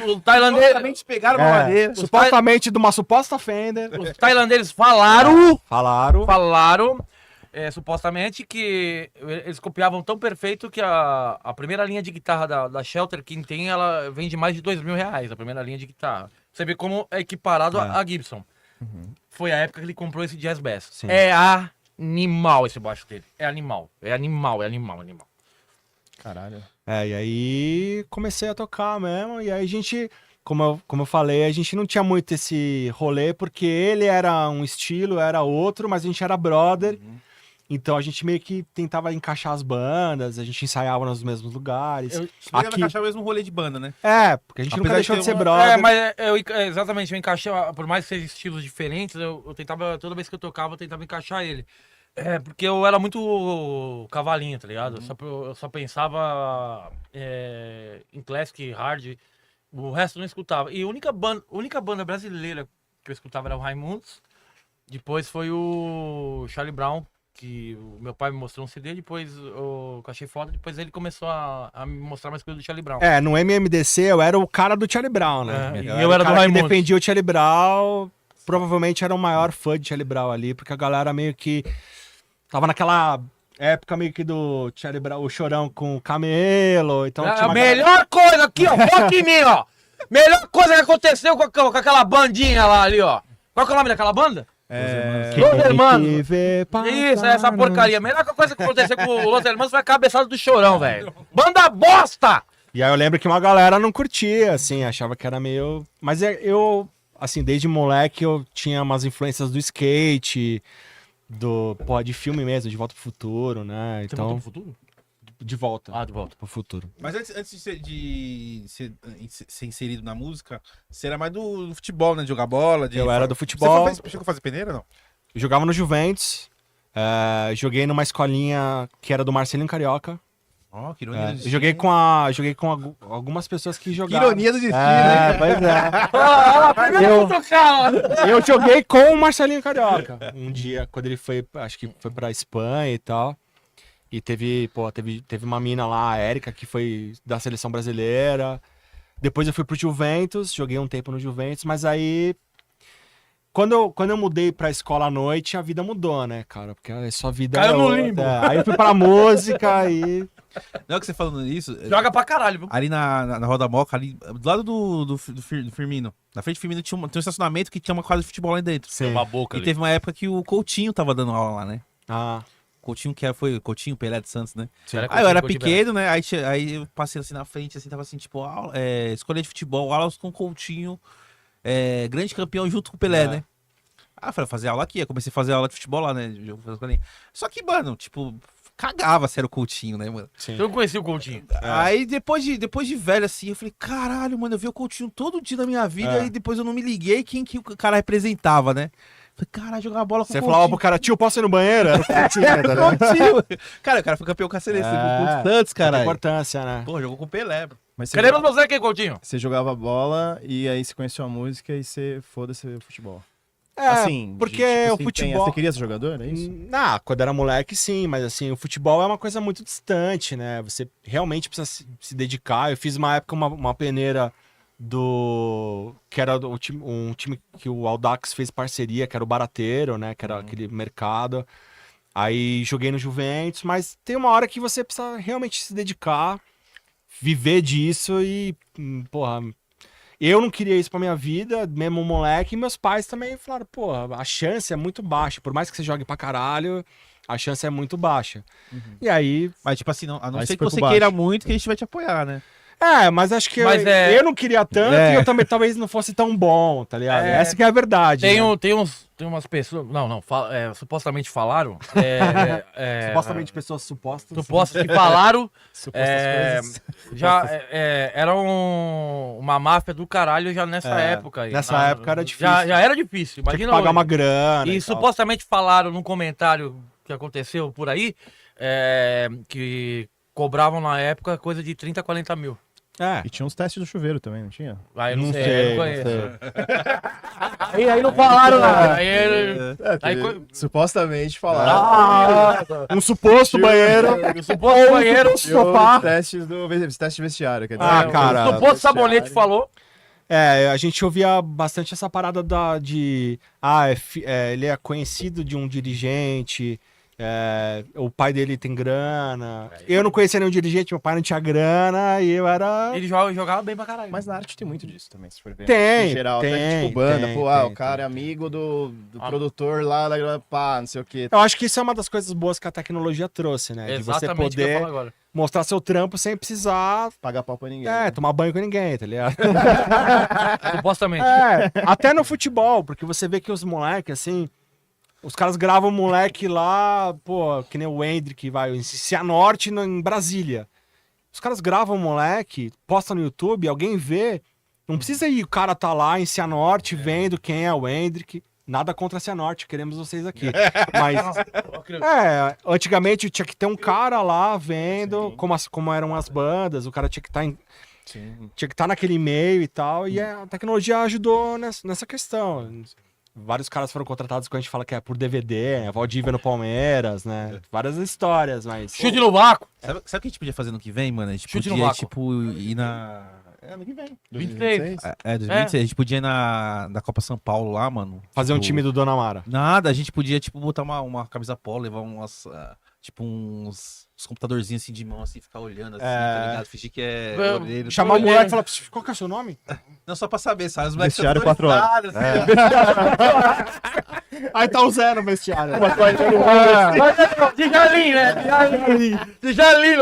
O tailandês, Exatamente, pegaram uma madeira. Supostamente de uma suposta Fender. os tailandeses falaram, Falaram. supostamente, que eles copiavam tão perfeito que a primeira linha de guitarra da Shelter, quem tem, ela vende mais de R$2.000, a primeira linha de guitarra. Você vê como é equiparado a Gibson. Foi a época que ele comprou esse Jazz Bass. Sim. É animal esse baixo dele. É animal. Caralho. E aí comecei a tocar mesmo, e aí a gente, como eu falei, a gente não tinha muito esse rolê, porque ele era um estilo, era outro, mas a gente era brother, então a gente meio que tentava encaixar as bandas, a gente ensaiava nos mesmos lugares. Vai Aqui, encaixar o mesmo rolê de banda, né? porque a gente nunca Apesar de deixou ter de ser uma- brother. mas exatamente, eu encaixei, por mais que sejam estilos diferentes, eu tentava, toda vez que eu tocava, eu tentava encaixar ele. Porque eu era muito cavalinho, tá ligado? Eu só pensava em classic, hard, o resto eu não escutava. E a única banda brasileira que eu escutava era o Raimundos, depois foi o Charlie Brown, que o meu pai me mostrou um CD, depois eu achei foda, depois ele começou a me mostrar mais coisas do Charlie Brown. No MMDC eu era o cara do Charlie Brown, né? E eu era o do cara que Raimundos. defendia o Charlie Brown, provavelmente era o maior fã de Charlie Brown ali, porque a galera meio que tava naquela época meio que do Charlie Brown, o Chorão com o Camelo, então tinha A uma melhor coisa aqui, ó, foca em mim, ó. Melhor coisa que aconteceu com aquela bandinha lá ali, ó. Qual que é o nome daquela banda? Los Hermanos. Isso, essa porcaria. Melhor coisa que aconteceu com o Los Hermanos foi a cabeçada do Chorão, velho. Banda bosta! E aí eu lembro que uma galera não curtia, assim, achava que era meio... Mas eu, assim, desde moleque eu tinha umas influências do skate, de filme mesmo, De Volta pro Futuro, né? Você Então, voltou pro futuro? de volta. De volta. Pro futuro. Mas antes de ser inserido na música, você era mais do futebol, né? De jogar bola. Eu era do futebol. Você chegou a fazer peneira, não? Eu jogava no Juventus, joguei numa escolinha que era do Marcelinho Carioca. Ó, que ironia do Eu destino, joguei hein? com algumas pessoas que Que jogaram. ironia do destino, né? Pois é. Eu tocar, Eu joguei com o Marcelinho Carioca. Um dia, quando ele foi, acho que foi pra Espanha e tal. E teve uma mina lá, a Érica, que foi da seleção brasileira. Depois eu fui pro Juventus, joguei um tempo no Juventus, mas aí... Quando eu mudei pra escola à noite, a vida mudou, né, cara? Porque a sua vida Caiu é no outra. limbo. Aí eu fui pra música e... Não, que você falando isso. Joga pra caralho, viu? Ali na Roda Moca, ali do lado do Firmino. Na frente do Firmino tinha um estacionamento que tinha uma quadra de futebol lá dentro. Sim. Uma boca E ali. teve uma época que o Coutinho tava dando aula lá, né? Ah, Coutinho, foi o Coutinho, Pelé de Santos, né? Era Aí eu era Coutinho, pequeno, né? Aí eu passei assim na frente, assim, tava assim, tipo, escolha de futebol, aulas com Coutinho, grande campeão junto com o Pelé, né? Ah, eu falei, fazer aula aqui. Eu comecei a fazer aula de futebol lá, né? Só que, mano, tipo, cagava se era o Coutinho, né, mano? sim. Eu não conhecia o Coutinho. Aí depois de velho, assim, eu falei, caralho, mano, eu vi o Coutinho todo dia na minha vida, e depois eu não me liguei quem que o cara representava, né? Falei, caralho, jogava bola com Você o falava pro cara, tio, posso ir no banheiro? Era o Coutinho, tá ligado? Coutinho. Cara, o cara foi campeão com a seleção, com o Santos, Tem caralho. importância, né? Pô, jogou com o Pelé, bro. Mas você, Queremos você aqui, Coutinho. você jogava bola e aí você conheceu a música e você foda-se o futebol. É, Assim, porque tipo, o você futebol... Você queria ser jogador, é isso? Quando era moleque, sim, mas assim, o futebol é uma coisa muito distante, né? Você realmente precisa se dedicar. Eu fiz uma época uma peneira que era um time que o Audax fez parceria, que era o Barateiro, né? Que era aquele mercado. Aí joguei no Juventus, mas tem uma hora que você precisa realmente se dedicar, viver disso e, porra... Eu não queria isso pra minha vida, mesmo moleque, e meus pais também falaram, pô, a chance é muito baixa. Por mais que você jogue pra caralho, a chance é muito baixa. E aí... Mas, tipo assim, a não Aí ser você que foi você por queira baixo. muito, que a gente vai te apoiar, né? Mas acho que Mas eu não queria tanto É. e eu também talvez não fosse tão bom, tá ligado? Essa que é a verdade. Tem, né? tem umas pessoas. Não, supostamente falaram. Supostamente pessoas supostas. Supostas que falaram. Supostas Era uma máfia do caralho já nessa época aí. Nessa época era difícil. Já era difícil. Tinha que Imagina pagar hoje. uma grana. E e tal. supostamente falaram num comentário que aconteceu por aí que cobravam na época coisa de 30, 40 mil. E tinha uns testes do chuveiro também, não tinha? Aí eu não, Não sei, sei, eu não não conheço. Aí não falaram nada. Aí Supostamente falaram. Um suposto banheiro. o suposto banheiro. Os testes de vestiário, quer dizer. Cara. O suposto sabonete falou. A gente ouvia bastante essa parada ele é conhecido de um dirigente, o pai dele tem grana. Eu não conhecia nenhum dirigente, meu pai não tinha grana e eu era... Ele jogava bem pra caralho. Mas na arte tem muito disso também, se for ver. Tem, Em geral, até tem, tipo banda, tem, o tem, cara é amigo do produtor lá, pá, não sei o quê. Eu acho que isso é uma das coisas boas que a tecnologia trouxe, né? De você Exatamente o que eu ia poder falar agora. mostrar seu trampo sem precisar Pagar pau pra ninguém. né? tomar banho com ninguém, tá ligado? Supostamente. Até no futebol, porque você vê que os moleques, assim, os caras gravam moleque lá, pô, que nem o Hendrick, vai, em Cianorte, em Brasília. Os caras gravam moleque, postam no YouTube, alguém vê, não precisa ir, o cara tá lá em Cianorte vendo quem é o Hendrick. Nada contra a Cianorte, queremos vocês aqui. Mas, antigamente tinha que ter um cara lá vendo como eram as bandas, o cara tinha que estar naquele meio e tal, e a tecnologia ajudou nessa questão. Vários caras foram contratados que a gente fala que é por DVD, né? Valdívia no Palmeiras, né? Várias histórias, mas... Chute no vácuo. Sabe o que a gente podia fazer no que vem, mano? A gente Chute no podia, vácuo. tipo, ir ano que vem. 26. 2026. A gente podia ir na Copa São Paulo lá, mano. Fazer um Tipo, time do Dona Mara. Nada, a gente podia, tipo, botar uma camisa polo, levar umas, tipo, uns computadorzinhos assim de mão, assim, ficar olhando assim, tá ligado? Fingir que é Eu- orelha. Chamar o moleque e falar, qual que é o seu nome? Não, só pra saber, sabe? Os moleques Vestiário são 4 horas. organizados, assim, Aí tá o Zé no vestiário. De Jalim, né? De Jalim.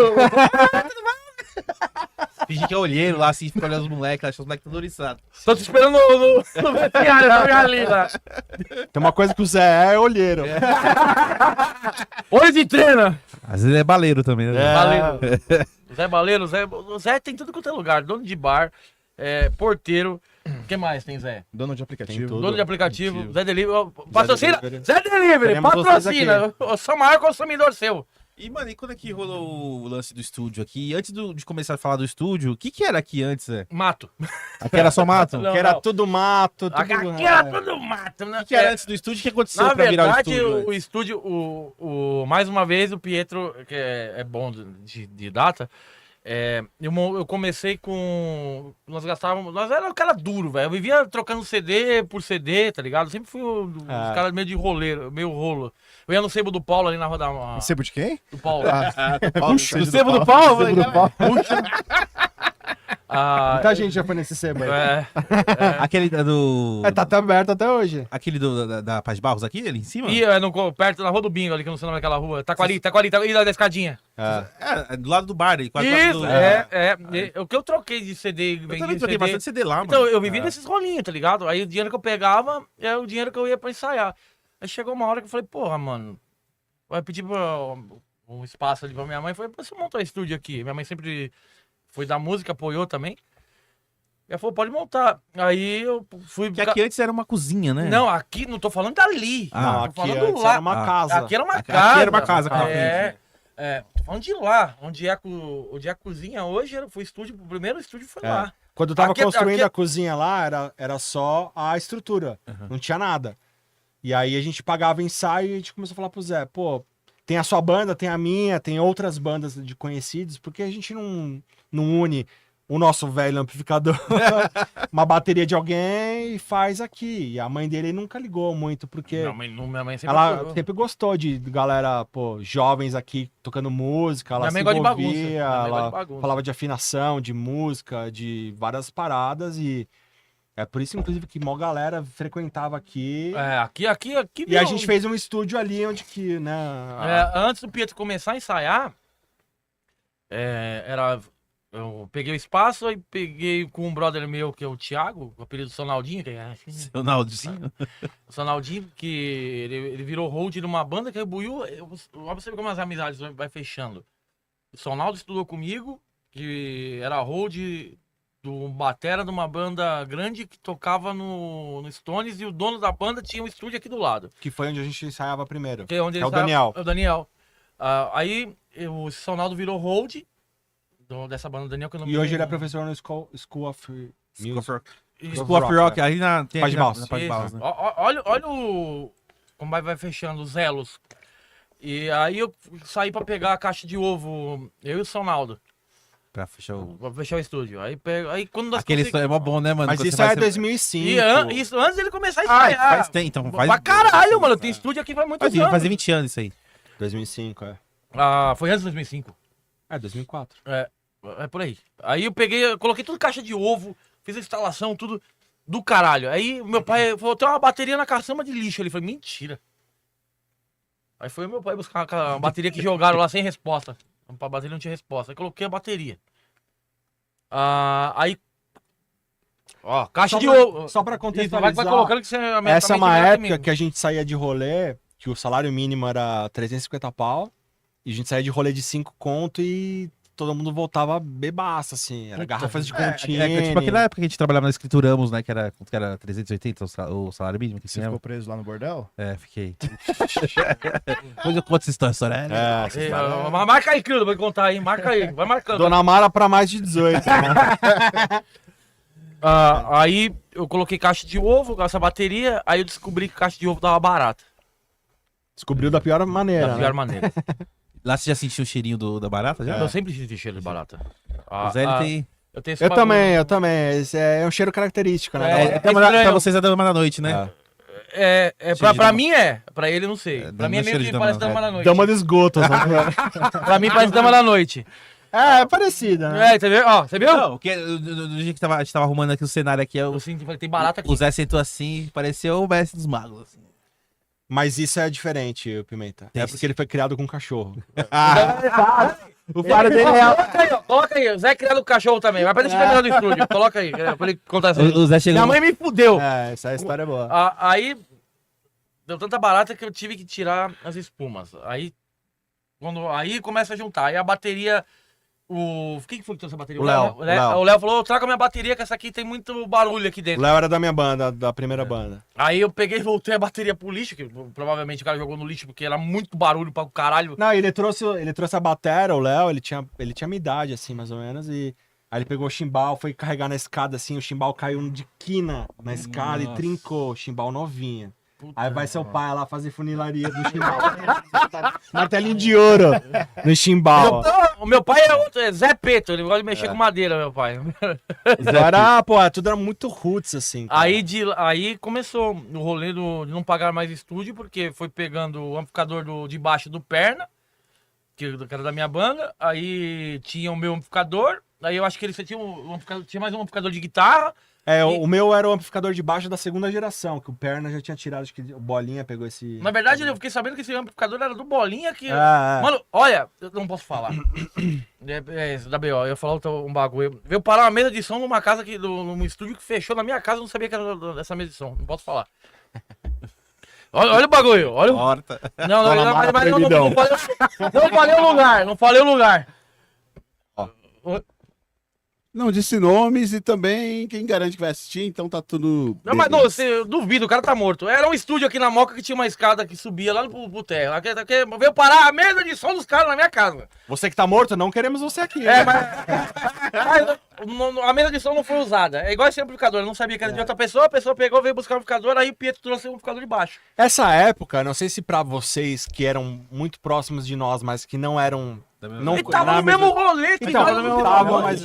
Fingir que é olheiro lá, assim, fica olhando os moleques, acha os moleques tudo oriçados. Tô te esperando no vestiário, de Jalim lá. Tem uma coisa que o Zé é olheiro. Hoje treina. Às vezes é baleiro também, né? Baleiro. Zé Baleiro, o Zé tem tudo quanto é lugar. Dono de bar, porteiro. O que mais tem, Zé? Dono de aplicativo. Tem tudo. Dono de aplicativo, Zé Delivery. Patrocina! Delivery. Zé Delivery, Queremos vocês patrocina! Eu sou o maior consumidor seu. E, mano, e quando é que rolou o lance do estúdio aqui? Antes de começar a falar do estúdio, o que era aqui antes, Zé? Mato. Aqui era só mato? Não, Que era não. tudo mato, tudo... Aqui era tudo mato, né? O que era antes do estúdio? O que aconteceu Na pra virar o verdade, estúdio? o estúdio, mais uma vez, o Pietro, que é bom de data, eu comecei com. Nós gastávamos. Nós era um cara duro, velho. Eu vivia trocando CD por CD, tá ligado? Eu sempre fui os caras meio de roleiro, meio rolo. Eu ia no sebo do Paulo ali na roda. Sebo de quem? Do Paulo. Puxa, Do sebo do Paulo? Sebo do Paulo. Muita gente já foi nesse sebo aí. Aquele do. Tá até aberto até hoje. Aquele da Paz de Barros aqui, ali em cima? E perto da Rua do Bingo, ali que eu não sei o nome daquela rua. Taquari, e da escadinha. É, do lado do bar, ali, quase do lado Isso, do... o que eu troquei de CD, Eu vendi também troquei CD. bastante CD lá, mano. Então, eu vivia nesses rolinhos, tá ligado? Aí o dinheiro que eu pegava é o dinheiro que eu ia pra ensaiar. Aí chegou uma hora que eu falei, porra, mano, vai pedir um espaço ali pra minha mãe. Falei, você montar um estúdio aqui. Minha mãe sempre foi da música, apoiou também. Ela falou, pode montar. Aí eu fui... Que aqui antes era uma cozinha, né? Não, aqui, não tô falando dali. Ah, tô aqui falando antes lá. era uma casa. Aqui era uma Aqui casa. era uma casa, aqui na tô falando de lá, onde é a cozinha hoje, foi estúdio, o primeiro estúdio foi lá. Quando eu tava Aqui- construindo aqui- a cozinha lá, era só a estrutura. Não tinha nada. E aí a gente pagava ensaio e a gente começou a falar pro Zé, pô, tem a sua banda, tem a minha, tem outras bandas de conhecidos, porque a gente não une o nosso velho amplificador, uma bateria de alguém e faz aqui. E a mãe dele nunca ligou muito, porque Minha mãe sempre ela apoiou. sempre gostou de galera, pô, jovens aqui tocando música, ela Minha se mãe gosta de bagunça. envolvia, Minha mãe gosta de ela bagunça. falava de afinação, de música, de várias paradas e é por isso, inclusive, que mó galera frequentava aqui. Aqui E a virou- gente fez um estúdio ali onde que, né? Antes do Pietro começar a ensaiar, eu peguei o espaço e peguei com um brother meu, que é o Thiago, o apelido Sonaldinho, que é Seu Naldinho. o Sonaldinho, que ele virou hold numa banda que é o Buiu. Olha você ver como as amizades vai fechando. O Sonaldo estudou comigo, que era hold do batera de uma banda grande que tocava no Stones, e o dono da banda tinha um estúdio aqui do lado. Que foi onde a gente ensaiava primeiro. Que é onde É o ele tava- Daniel. É o Daniel. Aí o Sonaldo virou hold dessa banda do Daniel, que eu não E me hoje ele é lembro. professor no School of Music. Isso. School of Rock, aí tem Paz de na Barros. Paz de Isso. Barros, né? Olha como vai fechando os elos. E aí eu saí pra pegar a caixa de ovo, eu e o Sonaldo, Pra fechar o... pra fechar o estúdio. Aí quando nós Aquele consegui- é mó bom, né, mano? Mas Quando isso você vai é ser- 2005. isso antes dele começar a Ah, ensaiar. faz tempo, então faz... Pra caralho, mano. Tem estúdio aqui faz muito Vai tempo. fazer 20 anos isso aí. 2005, é. Foi antes de 2005. É, 2004. É por aí. Aí eu coloquei tudo caixa de ovo, fiz a instalação, tudo do caralho. Aí meu pai falou, tem uma bateria na caçamba de lixo. Ele falou, mentira. Aí foi meu pai buscar uma bateria que jogaram lá sem resposta. A bateria não tinha resposta. Aí coloquei a bateria. Aí... Ó, caixa de ovo. Só pra Isso, contextualizar. vai colocando que você... Essa é uma época que a gente saía de rolê, que o salário mínimo era 350 pau, e a gente saía de rolê de 5 conto e todo mundo voltava bebaço, assim. Era garrafas de continha. Tipo aquela época que a gente trabalhava na Escrituramos, né? Que era 380 o salário mínimo que Você tinha. ficou preso lá no bordel? É, fiquei. Depois eu conto essa história. Marca aí, Crilo, vai contar aí. Marca aí, vai marcando. Dona Mara pra mais de 18. né? Aí eu coloquei caixa de ovo com essa bateria, aí eu descobri que caixa de ovo tava barata. Descobriu da pior maneira. Da né? pior maneira. Lá você já sentiu o cheirinho da barata? Já? Eu sempre senti cheiro de barata. O Zé ele tem. Eu tenho esse Eu bagulho. também. Esse é um cheiro característico, né? É, Pra estranho. vocês é Dama da Noite, né? Pra dama. mim é. Pra ele não sei. É, Pra mim não é meio cheiro de que dama, parece não. Dama da Noite. Dama do esgoto. Pra mim parece Dama da Noite. É parecida, né? Entendeu? Ó, você viu? Não, porque no dia que a gente tava arrumando aqui o cenário aqui, Eu sinto, tem barata aqui. o Zé sentou assim, pareceu o mestre dos magos. Assim. Mas isso é diferente, o Pimenta. Tem É porque ele foi criado com um cachorro. O faro dele é... Coloca aí, ó. Coloca aí. O Zé criado com cachorro também. Vai pra deixar melhor do estúdio. Coloca aí, pra ele contar essa O Zé chegou. Minha mãe me fudeu. É, essa história é boa. Aí deu tanta barata que eu tive que tirar as espumas. Aí começa a juntar. Aí a bateria. Quem que foi que trouxe a bateria? O Léo. O Léo falou: traga minha bateria, que essa aqui tem muito barulho aqui O dentro. Léo era da minha banda, da primeira banda. Aí eu peguei e voltei a bateria pro lixo, que provavelmente o cara jogou no lixo porque era muito barulho pra caralho. Não, ele trouxe a bateria, o Léo, ele tinha minha idade, assim, mais ou menos, e aí ele pegou o chimbal, foi carregar na escada, assim, o chimbal caiu de quina na escada e trincou, o chimbal novinha. Aí vai seu pai lá fazer funilaria do chimbal. Martelinho de ouro no chimbal. O meu pai é outro, é Zé Peto, ele gosta de mexer com madeira, meu pai. Tudo era muito roots, assim. cara. Aí começou o rolê de não pagar mais estúdio, porque foi pegando o amplificador de baixo do Perna, que era da minha banda, aí tinha o meu amplificador, aí eu acho que ele só tinha tinha mais um amplificador de guitarra. O meu era o amplificador de baixo da segunda geração, que o Perna já tinha tirado, acho que o Bolinha pegou esse... Na verdade, eu fiquei sabendo que esse amplificador era do Bolinha, que... É. Mano, olha, eu não posso falar. É da BO, eu ia falar um bagulho. Veio parar uma mesa de som numa casa, num estúdio que fechou na minha casa, eu não sabia que era dessa mesa de som, não posso falar. Olha o bagulho, olha o... Horta. Não, Dona Mara mas Proibidão. não falei o lugar, não falei o lugar. Não disse nomes e também quem garante que vai assistir, então tá tudo. Não, mas beleza. eu duvido, o cara tá morto. Era um estúdio aqui na Moca que tinha uma escada que subia lá pro terra. Veio parar a mesa de som dos caras na minha casa. Você que tá morto, não queremos você aqui. A mesa de som não foi usada. É igual esse amplificador, eu não sabia que era de outra pessoa, a pessoa pegou, veio buscar o amplificador, aí o Pietro trouxe o amplificador de baixo. Essa época, não sei se pra vocês que eram muito próximos de nós, mas que não eram... Não, Ele tava na no mesmo mesma- rolê, Então, tava no mesmo tava, rolê.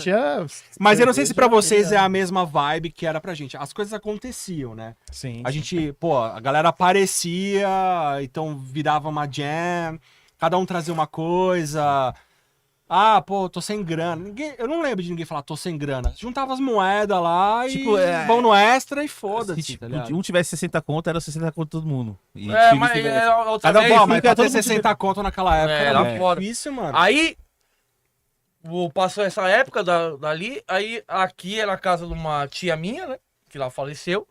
mas eu não sei se pra vocês é a mesma vibe que era pra gente. As coisas aconteciam, né? Sim. A gente, a galera aparecia, então virava uma jam, cada um trazia uma coisa. Ah, tô sem grana. Eu não lembro de ninguém falar, tô sem grana. Juntava as moedas lá Tipo, e vão no extra e foda-se, Se tá ligado? um tivesse 60 conto, era 60 conto todo mundo. E É, filho mas fica- outra Cada vez, mas fica pra ter todo mundo 60 conto naquela época Era era foda. difícil, mano. Aí, passou essa época dali, aí aqui era a casa de uma tia minha, né? Que lá faleceu.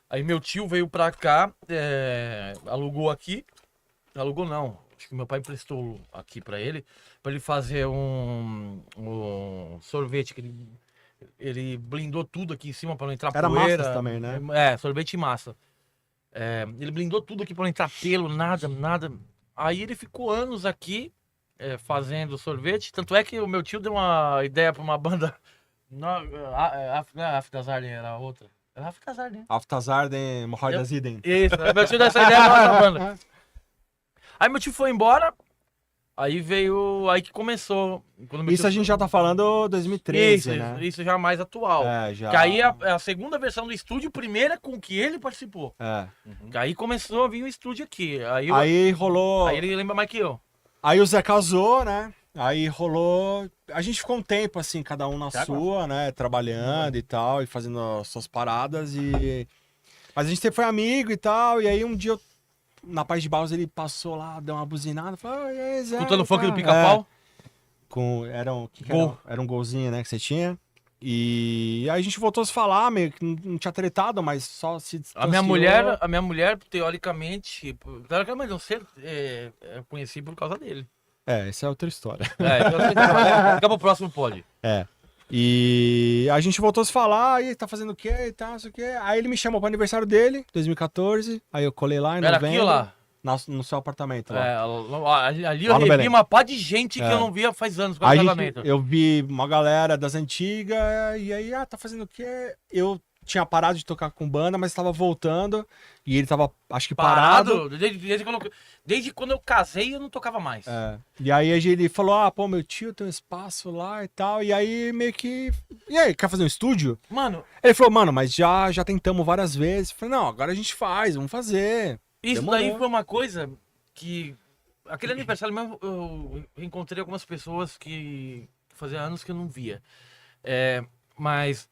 Aí meu tio veio pra cá, alugou aqui. Alugou não, acho que meu pai emprestou aqui pra ele fazer um sorvete, que ele blindou tudo aqui em cima pra não entrar Era poeira. massas também, né? Sorvete e massa. Ele blindou tudo aqui pra não entrar pelo, nada. Aí ele ficou anos aqui fazendo sorvete. Tanto é que o meu tio deu uma ideia pra uma banda. Não é After Zarden, era outra. Era After Zarden. Aftazarden, Morroidas Idem. Isso, meu tio deu essa ideia pra outra banda. Aí meu tio foi embora. Aí veio. Aí que começou. Quando meu Isso tio- a gente já tá falando 2013, Isso, né? isso já mais atual. Já. Que aí a segunda versão do estúdio, primeira com que ele participou. Que aí começou a vir o estúdio aqui. Aí rolou. Aí ele lembra mais que eu. Aí o Zé casou, né? Aí rolou. A gente ficou um tempo, assim, cada um na sua, né? Trabalhando e tal, e fazendo as suas paradas. Mas a gente sempre foi amigo e tal. E aí um dia, na Paz de Barros, ele passou lá, deu uma buzinada, falou: e aí, Zé? Escutando o funk do pá?" Pica-Pau. Era um, Gol. era um golzinho, né, que você tinha. E aí a gente voltou a se falar, meio que não tinha tretado, mas só se A minha distanciou. mulher, teoricamente não sei, eu conheci por causa dele. Essa é outra história. Fica pro próximo pod. E a gente voltou a se falar, aí tá fazendo o quê e tal, não sei o quê. Aí ele me chamou pro aniversário dele, 2014. Aí eu colei lá em Era novembro. aqui ou lá? No seu apartamento lá. Ali Lá eu no revi Belém. uma pá de gente que É. eu não via faz anos com Aí casamento. eu vi uma galera das antigas, e aí, tá fazendo o quê? Eu tinha parado de tocar com banda, mas tava voltando. E ele tava, acho que parado. Desde quando eu casei, eu não tocava mais. É. E aí ele falou, ah, pô, meu tio tem um espaço lá e tal. E aí meio que... E aí, quer fazer um estúdio? Mano, Ele falou, mano, mas já tentamos várias vezes. Eu falei, não, agora a gente faz, vamos fazer. isso Demorou. daí foi uma coisa que... Aquele aniversário mesmo, eu encontrei algumas pessoas que fazia anos que eu não via. Mas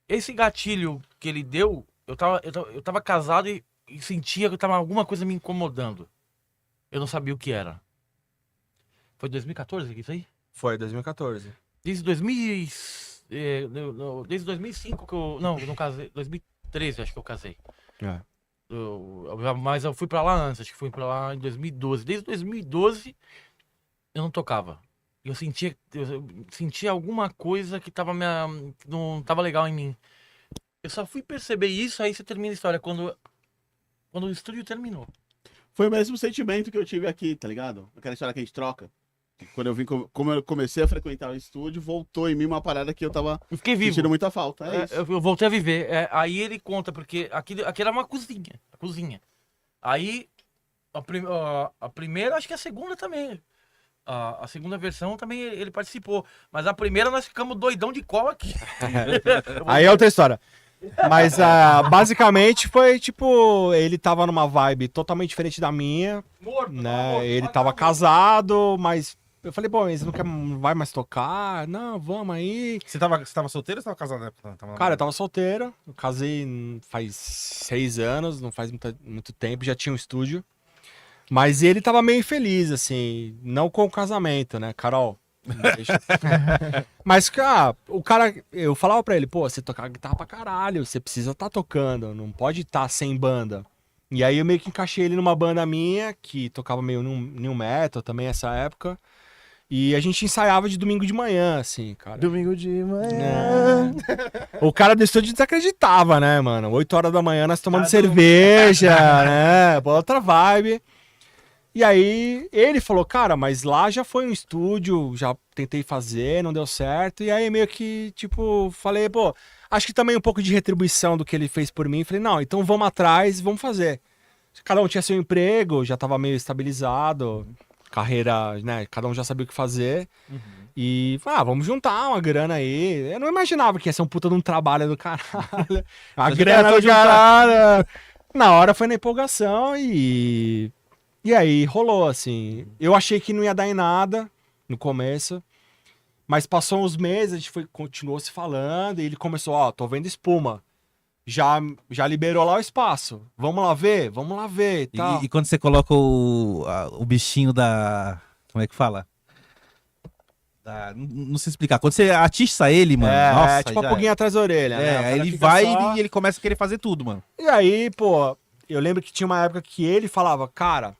esse gatilho que ele deu, eu tava casado e sentia que tava alguma coisa me incomodando. Eu não sabia o que era. Foi 2014 isso aí? Foi, 2014. Desde 2005 que eu... Não, eu não casei. 2013 acho que eu casei. É. Mas eu fui pra lá antes, acho que fui pra lá em 2012. Desde 2012 eu não tocava. Eu sentia alguma coisa que não tava legal em mim. Eu só fui perceber isso, aí você termina a história, quando o estúdio terminou. Foi o mesmo sentimento que eu tive aqui, tá ligado? Aquela história que a gente troca. Quando eu vim, como eu comecei a frequentar o estúdio, voltou em mim uma parada que eu tava Eu fiquei vivo. sentindo muita falta. É isso. Eu voltei a viver. Aí ele conta, porque aqui era uma cozinha. Aí, a primeira, acho que a segunda também. A segunda versão também ele participou. Mas a primeira nós ficamos doidão de cola aqui. Aí é outra história. Mas basicamente foi tipo, ele tava numa vibe totalmente diferente da minha, Morto, né? Ele tava casado, mas eu falei, bom, eles não vai mais tocar? Não, vamos aí. Você tava solteiro ou você tava casado na época? Cara, eu tava solteiro, eu casei faz 6 anos, não faz muito tempo, já tinha um estúdio. Mas ele tava meio infeliz, assim, não com o casamento, né, Carol? Deixa. Mas, cara, eu falava pra ele, pô, você tocar guitarra pra caralho, você precisa estar tocando, não pode estar sem banda. E aí eu meio que encaixei ele numa banda minha, que tocava meio new metal também nessa época. E a gente ensaiava de domingo de manhã, assim, cara. Domingo de manhã. O cara do estúdio desacreditava, né, mano? 8 horas da manhã nós tomando cerveja, né? Outra vibe. E aí ele falou, cara, mas lá já foi um estúdio, já tentei fazer, não deu certo. E aí meio que, tipo, falei, pô, acho que também um pouco de retribuição do que ele fez por mim. Falei, não, então vamos atrás e vamos fazer. Cada um tinha seu emprego, já tava meio estabilizado, carreira, né, cada um já sabia o que fazer. E, vamos juntar uma grana aí. Eu não imaginava que ia ser um puta de um trabalho do caralho. A grana do caralho. Na hora foi na empolgação E aí rolou, assim. Eu achei que não ia dar em nada no começo. Mas passou uns meses, a gente continuou se falando. E ele começou, ó, tô vendo espuma. Já liberou lá o espaço. Vamos lá ver e tal. E quando você coloca o bichinho da... Como é que fala? Não sei explicar. Quando você atiça ele, mano. Nossa, tipo a pulguinha atrás da orelha, né? O aí cara ele fica vai só- e ele começa a querer fazer tudo, mano. E aí, pô, eu lembro que tinha uma época que ele falava, cara,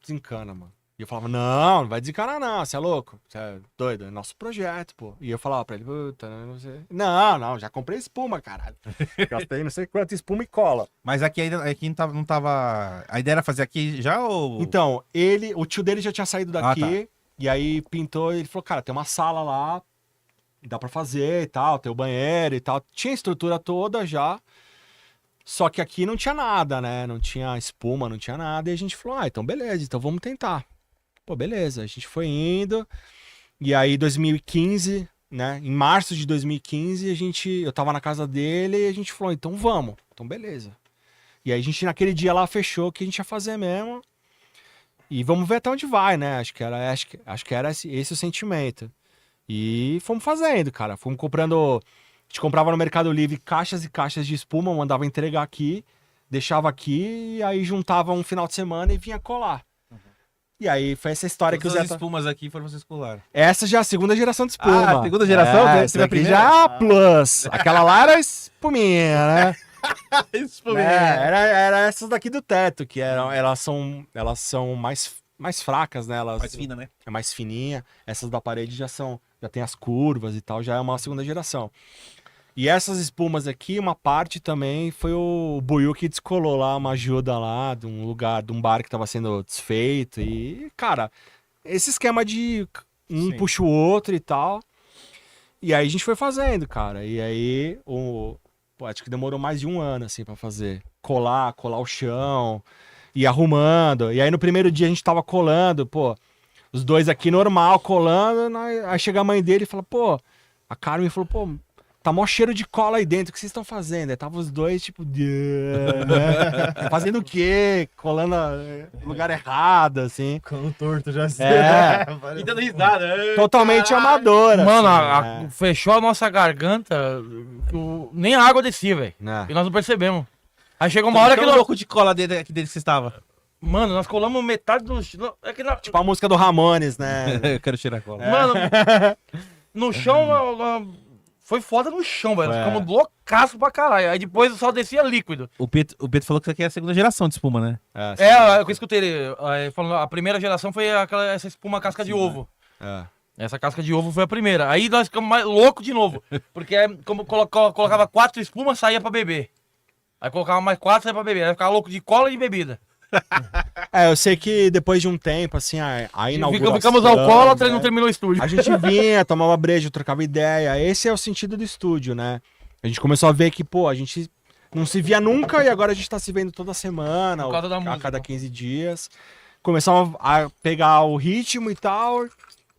desencana, mano. E eu falava, não vai desencanar não, você é louco? Você é doido, é nosso projeto, pô. E eu falava pra ele, puta, não sei. Não, já comprei espuma, caralho. Gastei não sei quanto espuma e cola. Mas aqui ainda não tava... A ideia era fazer aqui já ou... Então, o tio dele já tinha saído daqui, tá. e aí pintou, ele falou, cara, tem uma sala lá, dá pra fazer e tal, tem o banheiro e tal. Tinha a estrutura toda já, só que aqui não tinha nada, né? Não tinha espuma, não tinha nada. E a gente falou, então beleza, então vamos tentar. Pô, beleza, a gente foi indo, e aí 2015, né? Em março de 2015, eu tava na casa dele e a gente falou, então vamos, então beleza. E aí a gente naquele dia lá fechou que a gente ia fazer mesmo. E vamos ver até onde vai, né? Acho que era esse o sentimento. E fomos fazendo, cara. Fomos comprando. A gente comprava no Mercado Livre caixas e caixas de espuma, mandava entregar aqui, deixava aqui, e aí juntava um final de semana e vinha colar. E aí foi essa história que Todas o as Zé. espumas aqui foram vocês colaram. Essa já é a segunda geração de espuma. Ah, segunda geração? Você Essa é a aqui primeira? já é a Plus. Aquela lá era espuminha, né? Era essas daqui do teto, que elas são mais fracas, né? Mais fina, né? É mais fininha. Essas da parede já tem as curvas e tal, já é uma segunda geração. E essas espumas aqui, uma parte também foi o Buiu que descolou lá uma ajuda lá de um bar que tava sendo desfeito. E, cara, esse esquema de um Sim. puxa o outro e tal. E aí a gente foi fazendo, cara. E aí pô, acho que demorou mais de um ano, assim, pra fazer. Colar o chão, ir arrumando. E aí no primeiro dia a gente tava colando, pô, os dois aqui normal, colando, né? Aí chega a mãe dele e fala, pô, a Carmen falou, pô, tá mó cheiro de cola aí dentro, o que vocês estão fazendo? Aí tava os dois, tipo, né? Fazendo o quê? Colando no lugar errado, assim. Ficando torto já. É. E dando risada. Totalmente amadora. Mano, assim, fechou a nossa garganta, nem a água descia, velho. né? E nós não percebemos. Aí chegou uma hora que que nós... louco de cola dentro aqui dentro que você estava. Mano, nós colamos metade do... É que Tipo a música do Ramones, né? Eu quero tirar a cola. Mano, no chão, foi foda no chão, velho. Nós É. ficamos loucaço pra caralho. Aí depois só descia líquido. O Pedro falou que isso aqui é a segunda geração de espuma, né? É, eu escutei ele falando, a primeira geração foi essa espuma casca de ovo. É. Essa casca de ovo foi a primeira. Aí nós ficamos mais loucos de novo. Porque é como colocava 4 espumas, saía pra beber. Aí colocava mais 4, saía pra beber. Aí ficava louco de cola e de bebida. É, eu sei que depois de um tempo, assim, a inauguração... Ficamos alcoólatras e não né? terminou o estúdio. A gente vinha, tomava breja, trocava ideia. Esse é o sentido do estúdio, né? A gente começou a ver que, pô, a gente não se via nunca e agora a gente tá se vendo toda semana, Por causa da a música. cada 15 dias. Começamos a pegar o ritmo e tal.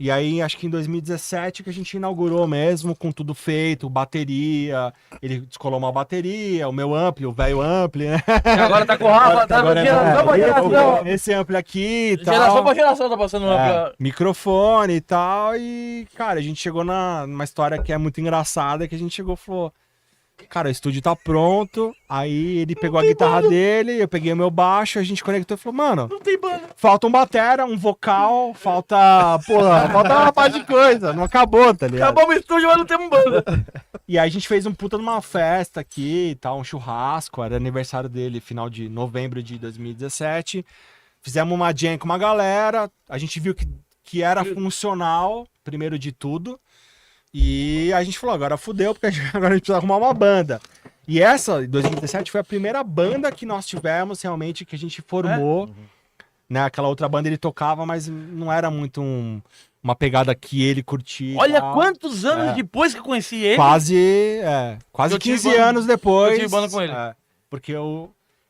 E aí, acho que em 2017 que a gente inaugurou mesmo, com tudo feito, bateria. Ele descolou uma bateria, o meu ampli, o velho ampli, né? E agora tá com o Rafa, tá Agora geração pra geração. Esse ampli aqui e tal. Geração pra geração tá passando uma É, microfone e tal, e, cara, a gente chegou numa história que é muito engraçada, que a gente chegou e falou, cara, o estúdio tá pronto, aí ele pegou a guitarra dele, eu peguei o meu baixo, a gente conectou e falou, mano, Não tem banda. falta um batera, um vocal, falta uma parte de coisa, não acabou, tá ligado? Acabou o estúdio, mas não temos banda. E aí a gente fez um puta numa festa aqui e tal, um churrasco, era aniversário dele, final de novembro de 2017. Fizemos uma jam com uma galera, a gente viu que era funcional, primeiro de tudo. E a gente falou, agora fudeu, porque agora a gente precisa arrumar uma banda. E essa, em 2017, foi a primeira banda que nós tivemos, realmente, que a gente formou. Né? Aquela outra banda ele tocava, mas não era muito uma pegada que ele curtia. e Olha tal. quantos anos É. depois que eu conheci ele. Quase Eu tive 15 banda- anos depois. eu tive banda com ele. Porque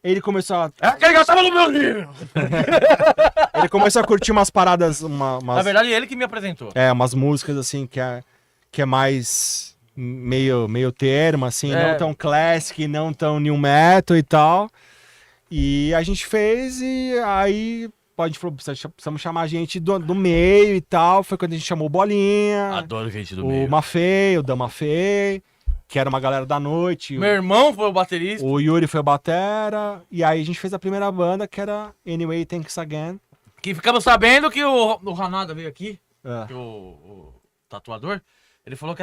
ele começou a. É aquele que tava no meu livro. Ele começou a curtir umas paradas, Na umas, verdade, ele que me apresentou. umas músicas assim que é mais meio termo, assim, É. não tão classic, não tão new metal e tal. E a gente fez e aí a gente falou, precisamos chamar a gente do meio e tal. Foi quando a gente chamou o Bolinha, Adoro gente do o meio. Mafei, o Damafei, que era uma galera da noite. Meu irmão foi o baterista. O Yuri foi o batera. E aí a gente fez a primeira banda, que era Anyway, Thanks Again. Que ficamos sabendo que o Hanada veio aqui, É. que o tatuador, ele falou que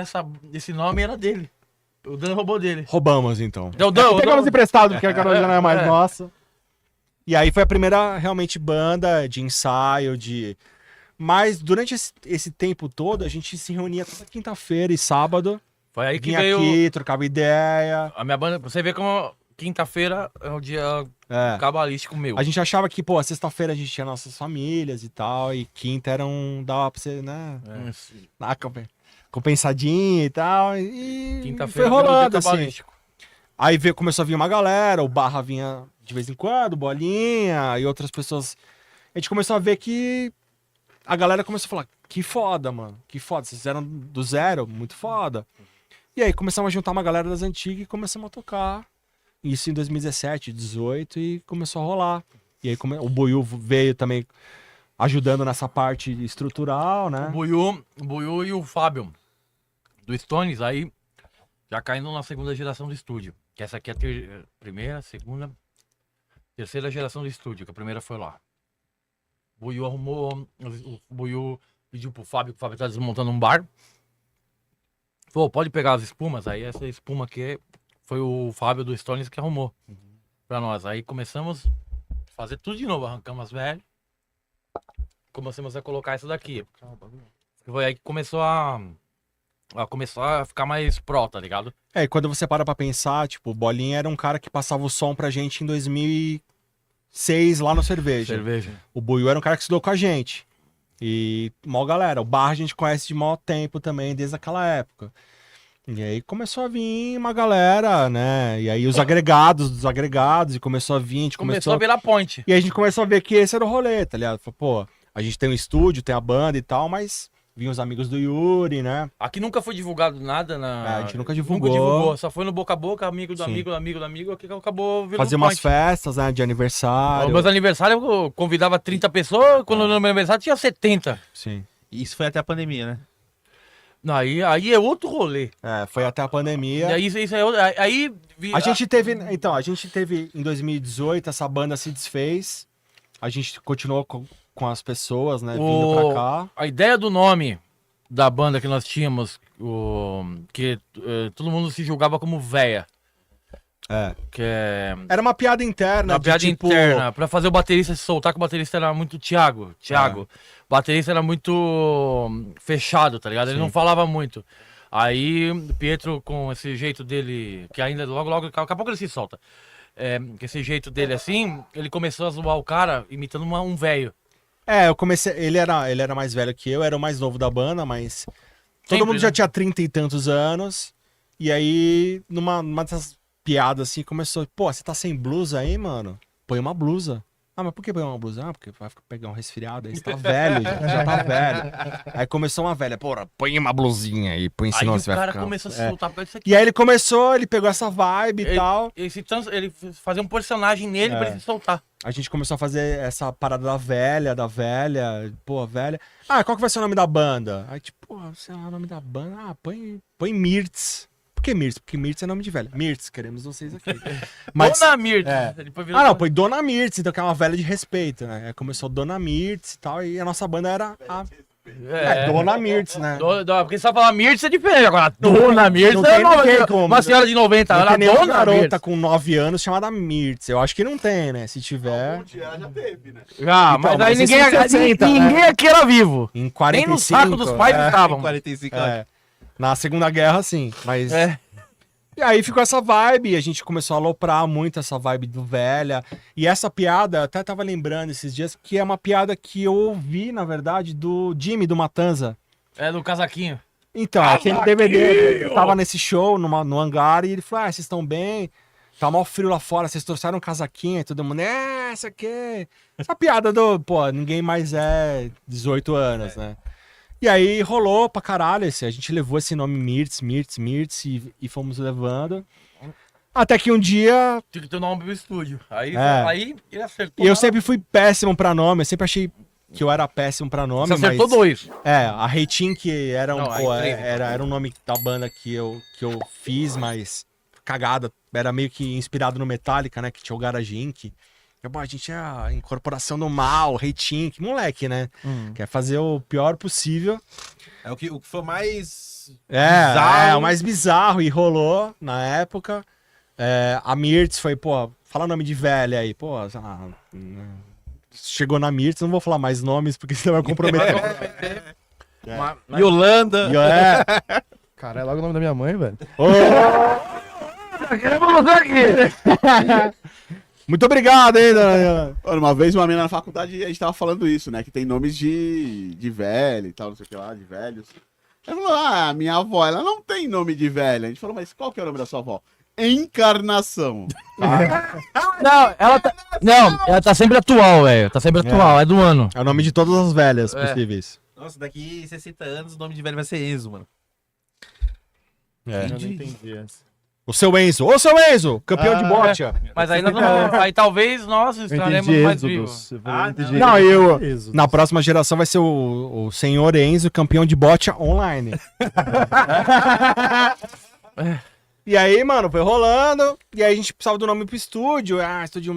esse nome era dele. O Dan roubou dele. Roubamos, então. Deu Dan, Pegamos emprestado, porque a Carol já não é mais É. nossa. E aí foi a primeira, realmente, banda de ensaio, Mas durante esse tempo todo, a gente se reunia toda quinta-feira e sábado. Foi aí que Vinha veio aqui, trocava ideia. a minha banda. Pra você ver como quinta-feira é um dia É. cabalístico meu. A gente achava que, pô, sexta-feira a gente tinha nossas famílias e tal, e quinta dava pra você, né, dar uma compensadinha e tal, e Quinta-feira foi é um dia rolando, assim. cabalístico. Aí começou a vir uma galera, o Barra vinha de vez em quando, Bolinha e outras pessoas. A gente começou a ver que a galera começou a falar, que foda, mano, que foda, vocês fizeram do zero, muito foda. E aí começamos a juntar uma galera das antigas e começamos a tocar. Isso em 2017, 2018 e começou a rolar. E aí o Buiu veio também ajudando nessa parte estrutural, né? O Buiu e o Fábio do Stones, aí já caindo na segunda geração do estúdio. Que essa aqui é a primeira, segunda, terceira geração do estúdio, que a primeira foi lá. O Buiu arrumou, o Buiu pediu pro Fábio, que o Fábio tá desmontando um bar. Falou, pode pegar as espumas, aí essa espuma aqui foi o Fábio do Stones que arrumou pra nós. Aí começamos a fazer tudo de novo, arrancamos as velhas. Começamos a colocar essa daqui. Foi aí que começou a ficar mais pro, tá ligado? É, e quando você para pra pensar, tipo, o Bolinha era um cara que passava o som pra gente em 2006 lá no Cerveja. Cerveja. O Buiu era um cara que estudou com a gente. E mó galera. O Barra a gente conhece de maior tempo também, desde aquela época. E aí começou a vir uma galera, né? E aí os agregados dos agregados, e começou a vir, a gente Começou a virar ponte. E aí a gente começou a ver que esse era o rolê, tá ligado? Falou, pô, a gente tem um estúdio, tem a banda e tal, mas vinham os amigos do Yuri, né? Aqui nunca foi divulgado nada A gente nunca divulgou. Só foi no boca a boca, amigo do Sim. amigo do amigo, aqui que acabou virando Fazia umas ponte. festas, né, de aniversário. Meus aniversários eu convidava 30 pessoas, quando no meu aniversário tinha 70. Sim. Isso foi até a pandemia, né? Não, aí é outro rolê. Foi até a pandemia. E aí, isso é outro, A gente teve em 2018, essa banda se desfez. A gente continuou com as pessoas, né, vindo pra cá. A ideia do nome da banda que nós tínhamos, que todo mundo se julgava como véia. Que é Era uma piada interna. uma de, piada tipo, interna, pra fazer o baterista se soltar, que o baterista era muito Thiago. O baterista era muito fechado, tá ligado? Ele não falava muito. Aí o Pietro, com esse jeito dele, que ainda logo, daqui a pouco ele se solta. Com esse jeito dele assim, ele começou a zoar o cara imitando um velho. eu comecei. Ele era mais velho que eu, era o mais novo da banda, mas. Todo Sempre, mundo já né? tinha 30 e tantos anos. E aí, numa dessas piadas assim, começou. Pô, você tá sem blusa aí, mano? Põe uma blusa. Ah, mas por que põe uma blusa? Ah, porque vai pegar um resfriado aí, você tá velho, já tá velho. Aí começou uma velha, porra, põe uma blusinha aí, põe Aí senão o você vai cara ficar... começou a se soltar por causa disso aqui. E aí ele pegou essa vibe e tal. Ele fazia um personagem nele pra ele se soltar. A gente começou a fazer essa parada da velha, pô, velha. Ah, qual que vai ser o nome da banda? Aí tipo, pô, sei lá, o nome da banda, põe Mirtz. Por que Mirtz? Porque Mirtz é nome de velha. Mirtz, queremos vocês aqui. Dona Mirtz. Depois virou Não, põe Dona Mirtz, então que é uma velha de respeito, né? Aí começou Dona Mirtz e tal, e a nossa banda era Dona Mirtz, né? Porque só falar Mirtz é diferente. Agora, Dona Mirtz Não é tem ninguém como, uma né? senhora de 90 Não anos. tem nenhuma Dona garota Mirtz. com 9 anos chamada Mirtz. Eu acho que não tem, né? Se tiver... Ela já teve, né? Ah, Então, mas aí mas isso ninguém, em 60, ninguém aqui era vivo. Em Nem 45... no saco dos pais estavam. 45 anos. Na Segunda Guerra, sim. Mas... É. E aí ficou essa vibe, e a gente começou a aloprar muito essa vibe do velha. E essa piada, eu até tava lembrando esses dias, que é uma piada que eu ouvi, na verdade, do Jimmy, do Matanza. É do casaquinho. Então, aquele DVD, eu tava nesse show, no hangar, e ele falou, vocês estão bem? Tá mó frio lá fora, vocês trouxeram um casaquinho, e todo mundo, essa aqui. Essa piada do, pô, ninguém mais é 18 anos, né? E aí rolou pra caralho, a gente levou esse nome Mirtz, e fomos levando. Até que um dia... Tinha que ter o nome do estúdio. Aí ele acertou. E eu sempre fui péssimo pra nome, eu sempre achei que eu era péssimo pra nome, Você acertou mas... dois. a Reitin, que era Não, aí três, então. era um nome da banda que eu fiz, mas cagada, era meio que inspirado no Metallica, né, que tinha o Garage Inc. A gente é a incorporação do mal, Reitin, que moleque, né? Quer fazer o pior possível. É o que foi mais O mais bizarro, e rolou na época. A Mirtz foi, pô, fala nome de velha aí, pô, chegou na Mirtz, não vou falar mais nomes, porque senão vai comprometer. Yolanda. Cara, é logo o nome da minha mãe, velho. Queremos você aqui. Muito obrigado, hein, dona... Olha, uma vez uma menina na faculdade, a gente tava falando isso, né? Que tem nomes de velho e tal, não sei o que lá, de velhos. Ela falou, minha avó, ela não tem nome de velha. A gente falou, mas qual que é o nome da sua avó? Encarnação. Ela tá sempre atual, velho. Tá sempre atual, é do ano. É o nome de todas as velhas possíveis. Nossa, daqui 60 anos o nome de velho vai ser Enzo, mano. Eu não entendi essa. O seu Enzo, campeão de bocha. Mas aí, aí talvez nós estaremos mais vivos. Não, na próxima geração vai ser o senhor Enzo, campeão de bocha online. E aí, mano, foi rolando, e aí a gente precisava do nome pro estúdio, estúdio,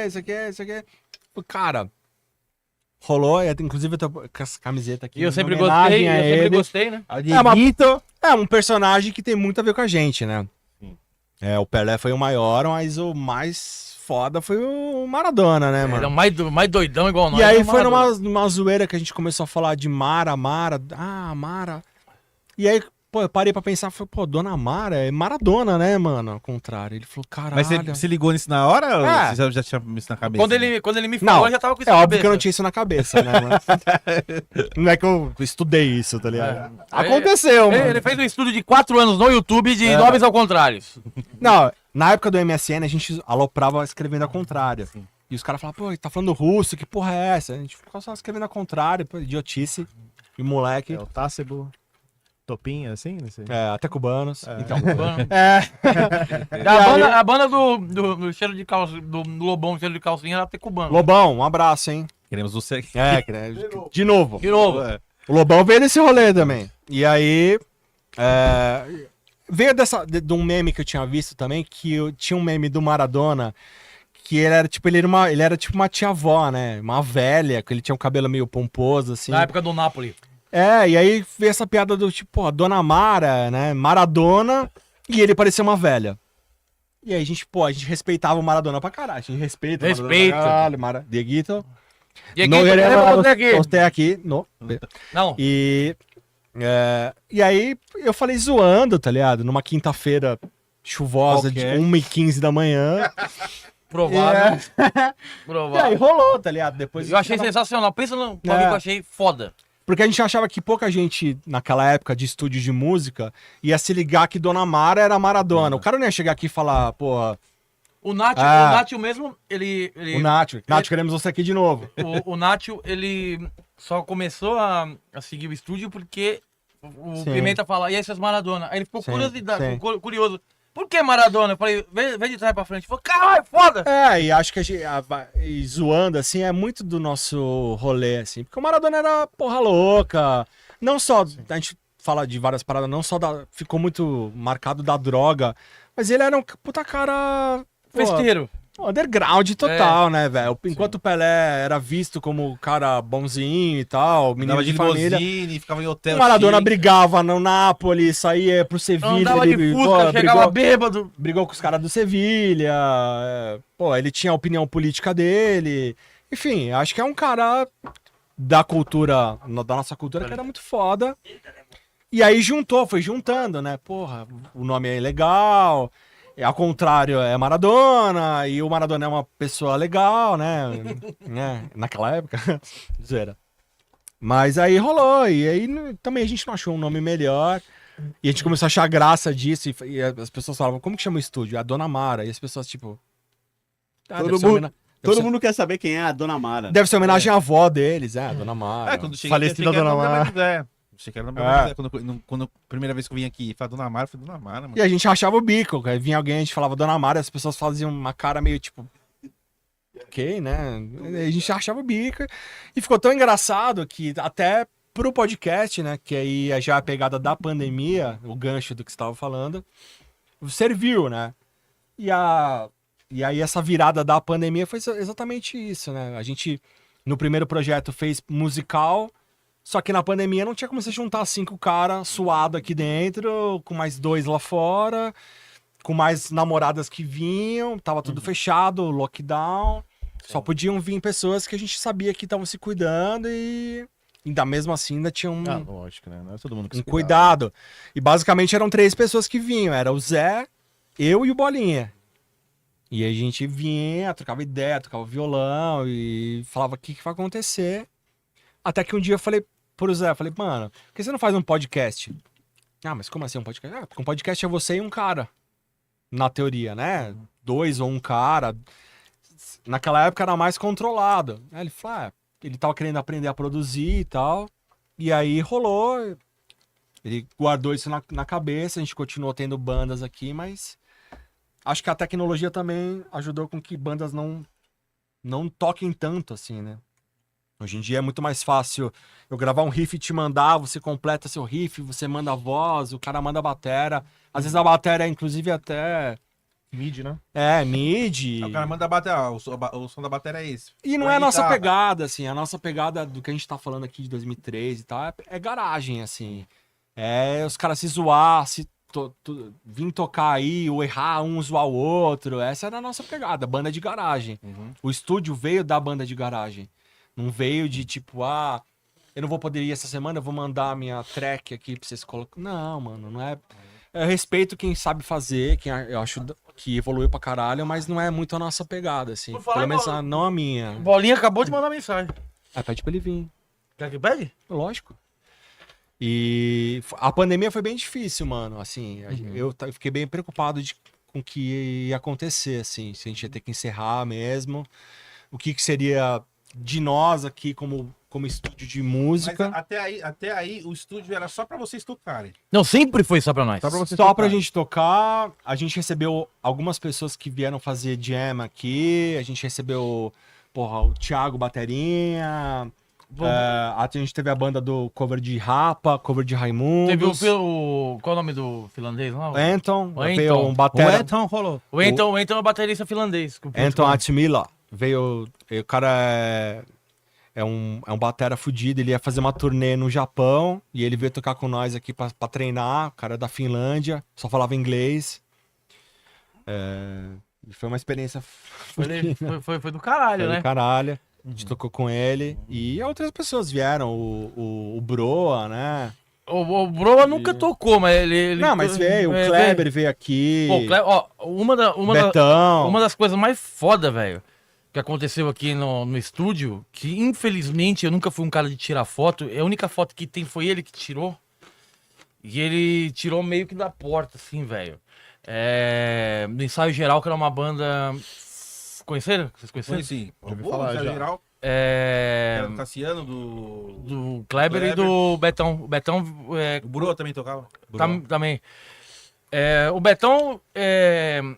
isso aqui. Cara, rolou, inclusive eu tô com essa camiseta aqui. E eu sempre em homenagem a gostei, né? É um personagem que tem muito a ver com a gente, né? O Pelé foi o maior, mas o mais foda foi o Maradona, né, mano? Ele é o mais doidão igual nós. E aí é o foi Maradona. numa zoeira que a gente começou a falar de Mara. E aí Pô, eu parei pra pensar, falei, pô, Dona Mara é Maradona, né, mano? Ao contrário. Ele falou, caralho. Mas você se ligou nisso na hora ou É. você já tinha isso na cabeça? Quando ele me falou, Não, eu já tava com isso é na óbvio cabeça. que eu não tinha isso na cabeça, né? Não é que eu estudei isso, tá ligado? Aconteceu, mano. Ele fez um estudo de 4 anos no YouTube de nomes ao contrário. Não, na época do MSN a gente aloprava escrevendo ao contrário. E os caras falavam, pô, tá falando russo, que porra é essa? A gente ficava só escrevendo ao contrário, pô, idiotice. E moleque. É o Tácebo, Topinha, assim? Não sei. Até cubanos. Então. A banda do cheiro de calcinha, do Lobão, cheiro de calcinha, era até cubano. Lobão, um abraço, hein? Queremos você. De novo. De novo. O Lobão veio desse rolê também. E aí. Veio de um meme que eu tinha visto também, que tinha um meme do Maradona, que ele era tipo uma tia-avó, né? Uma velha, que ele tinha um cabelo meio pomposo, assim. Na época do Napoli. E aí veio essa piada do tipo, pô, a Dona Mara, né? Maradona, e ele parecia uma velha. E aí a gente respeitava o Maradona pra caralho. A gente respeita o Maradona Respeita. pra caralho, Dieguito. E aqui, Não lembra você aqui? Postei aqui. Não. E aí eu falei zoando, tá ligado? Numa quinta-feira chuvosa de Qualquer. 1h15 da manhã. Provável. E aí Provável. rolou, tá ligado? Depois Eu achei sensacional. Pensa no bagulho que eu achei foda. Porque a gente achava que pouca gente, naquela época de estúdio de música, ia se ligar que Dona Mara era Maradona. O cara não ia chegar aqui e falar, porra, O Nacho, Ah. o Nacho mesmo, ele o Nacho, queremos você aqui de novo. o Nacho, ele só começou a seguir o estúdio porque o Sim. Pimenta fala, e aí, seus Maradona? Aí ele ficou Sim, curiosidade, sim. ficou curioso. Por que Maradona? Eu falei, vem de trás pra frente. Ele falou, caralho, foda! E acho que e zoando, assim, é muito do nosso rolê, assim. Porque o Maradona era porra louca. Não só, a gente fala de várias paradas, não só ficou muito marcado da droga, mas ele era um puta cara... pô, Festeiro. underground total, né, velho? Enquanto o Pelé era visto como cara bonzinho e tal, menino Andava de de família, limousine, ficava em hotel. o Maradona chique. brigava no Napoli, saía pro Sevilha, Andava de ele, Fusca, pô, chegava bêbado. brigou com os caras do Sevilha, pô, ele tinha a opinião política dele, enfim, acho que é um cara da cultura, da nossa cultura, que era muito foda. E aí foi juntando, né, porra, o nome é legal, ao contrário, é Maradona, e o Maradona é uma pessoa legal, né, naquela época, zoeira. Mas aí rolou, e aí também a gente não achou um nome melhor. E a gente começou a achar graça disso, e as pessoas falavam, como que chama o estúdio? A Dona Mara. E as pessoas, tipo... Todo mundo quer saber quem é a Dona Mara. Deve ser homenagem à avó deles, a Dona Mara. Quando cheguei Falecida aqui, achei que Dona era o nome da Mara. Maria José. Achei que era o nome da Maria José. Quando a primeira vez que eu vim aqui, falei Dona Mara, eu falei Dona Mara, mano. E a gente achava o bico, aí vinha alguém, a gente falava Dona Mara, e as pessoas faziam uma cara meio tipo... Ok, né? E a gente achava o bico. E ficou tão engraçado que até pro podcast, né? Que aí já a pegada da pandemia, o gancho do que você estava falando, serviu, né? E aí essa virada da pandemia foi exatamente isso, né? A gente, no primeiro projeto, fez musical, só que na pandemia não tinha como você juntar 5 caras suado aqui dentro, com mais 2 lá fora, com mais namoradas que vinham, tava tudo fechado, lockdown. Só podiam vir pessoas que a gente sabia que estavam se cuidando e ainda mesmo assim ainda tinha um, Lógico, né? Não é todo mundo que um se cuidava. cuidado. E basicamente eram 3 pessoas que vinham. Era o Zé, eu e o Bolinha. E aí a gente vinha, trocava ideia, tocava violão e falava o que vai acontecer. Até que um dia eu falei pro Zé, falei, mano, por que você não faz um podcast? Ah, mas como assim um podcast? Ah, porque um podcast é você e um cara. Na teoria, né? 2 ou um cara. Naquela época era mais controlado. Aí ele falou, ele tava querendo aprender a produzir e tal. E aí rolou. Ele guardou isso na cabeça, a gente continuou tendo bandas aqui, mas acho que a tecnologia também ajudou com que bandas não toquem tanto assim, né? Hoje em dia é muito mais fácil eu gravar um riff e te mandar, você completa seu riff, você manda a voz, o cara manda a batera. Às vezes a batera é inclusive até... Mid, né? mid. O cara manda bater, o som da bateria é esse. E não Põe é a nossa guitarra. pegada, assim. A nossa pegada do que a gente tá falando aqui de 2003 e tal é garagem, assim. É os caras se zoar, vir tocar aí, ou errar um zoar o outro. Essa era a nossa pegada, banda de garagem. O estúdio veio da banda de garagem. Não veio de tipo, eu não vou poder ir essa semana, eu vou mandar a minha track aqui pra vocês colocarem. Não, mano, não é. Eu respeito quem sabe fazer, quem eu acho que evoluiu pra caralho, mas não é muito a nossa pegada, assim. Por falar Pelo em menos bola- não a minha. Bolinha acabou de mandar mensagem. Ah, pede pra ele vir. Quer que pede? Lógico. E a pandemia foi bem difícil, mano. Assim, eu fiquei bem preocupado com o que ia acontecer, assim. Se a gente ia ter que encerrar mesmo. O que seria de nós aqui como estúdio de Mas música. até aí o estúdio era só pra vocês tocarem. Não, sempre foi só pra nós. Só pra vocês Só pra tocarem. gente tocar, a gente recebeu algumas pessoas que vieram fazer jam aqui, a gente recebeu, porra, o Thiago Baterinha, a gente teve a banda do cover de Rapa, cover de Raimundos, Teve qual é o nome do finlandês lá? o Anton, O veio Anton. um batera, Então rolou. O Anton é o baterista finlandês. que o Puto Anton falou. Atmila, veio, o cara é um batera fudido, ele ia fazer uma turnê no Japão, e ele veio tocar com nós aqui pra treinar, o cara é da Finlândia, só falava inglês. Foi uma experiência Foi do caralho, Foi né? do caralho. A gente tocou com ele. E outras pessoas vieram. O Broa, né? O Broa nunca tocou, mas ele Não, mas veio. O Kleber veio aqui. Pô, ó, Betão. uma das coisas mais foda, velho, que aconteceu aqui no estúdio, que infelizmente eu nunca fui um cara de tirar foto, a única foto que tem foi ele que tirou. E ele tirou meio que da porta, assim, velho. No Ensaio Geral, que era uma banda. Conheceram? Vocês conheceram? Conheci. ouvi Pô, falar Zé já. Geral, É, era do Cassiano, do do Kleber e Kleber. do Betão. O Betão o Buru também tocava. também. O Betão,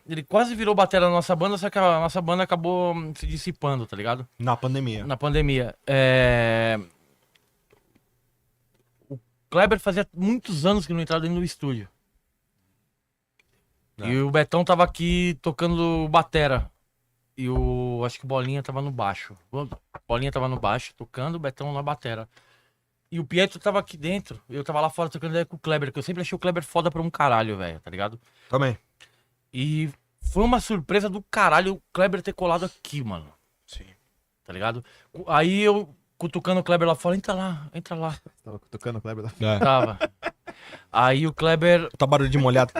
ele quase virou batera na nossa banda, só que a nossa banda acabou se dissipando, tá ligado? Na pandemia. Na pandemia. O Kleber fazia muitos anos que não entrava dentro do estúdio. E o Betão tava aqui tocando batera. E acho que o Bolinha tava no baixo. O Bolinha tava no baixo tocando, o Betão na batera. E o Pietro tava aqui dentro. Eu tava lá fora trocando ideia com o Kleber, que eu sempre achei o Kleber foda pra um caralho, velho, tá ligado? Também. E foi uma surpresa do caralho o Kleber ter colado aqui, mano. Sim. Tá ligado? Aí eu cutucando o Kleber lá fora, entra lá. Tava tocando o Kleber lá. Tava. Aí o Kleber. Tá barulho de molhado.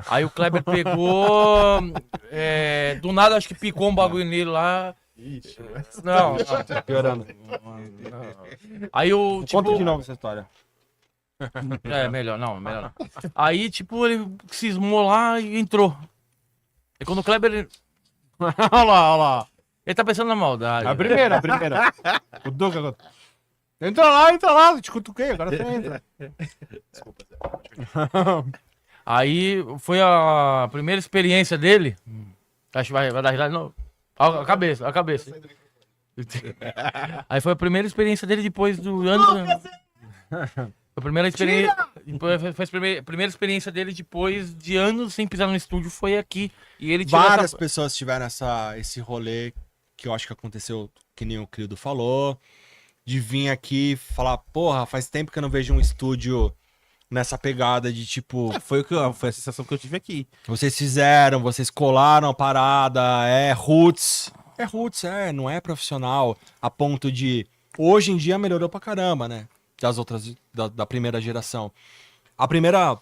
Aí o Kleber pegou. Do nada acho que picou um bagulho nele lá. Ixi, Não. Tá piorando. Aí o. Tipo, Conta de novo essa história. melhor não. Aí, tipo, ele cismou lá e entrou. E quando o Kleber. Olha lá. Ele tá pensando na maldade. A primeira. O Duca. Entra lá, te cutuquei, agora você entra. Aí foi a primeira experiência dele. Acho que vai dar risada de novo. A cabeça. Aí foi a primeira experiência dele depois do ano. A primeira experiência. Foi a primeira experiência dele depois de anos sem pisar no estúdio, foi aqui. E ele tirou Várias pessoas tiveram esse rolê que eu acho que aconteceu, que nem o Crildo falou, de vir aqui e falar, porra, faz tempo que eu não vejo um estúdio nessa pegada de tipo, Foi a sensação que eu tive aqui. vocês fizeram, vocês colaram a parada, roots. É roots, não é profissional, a ponto de, hoje em dia melhorou pra caramba, né, das outras, da primeira geração. A primeira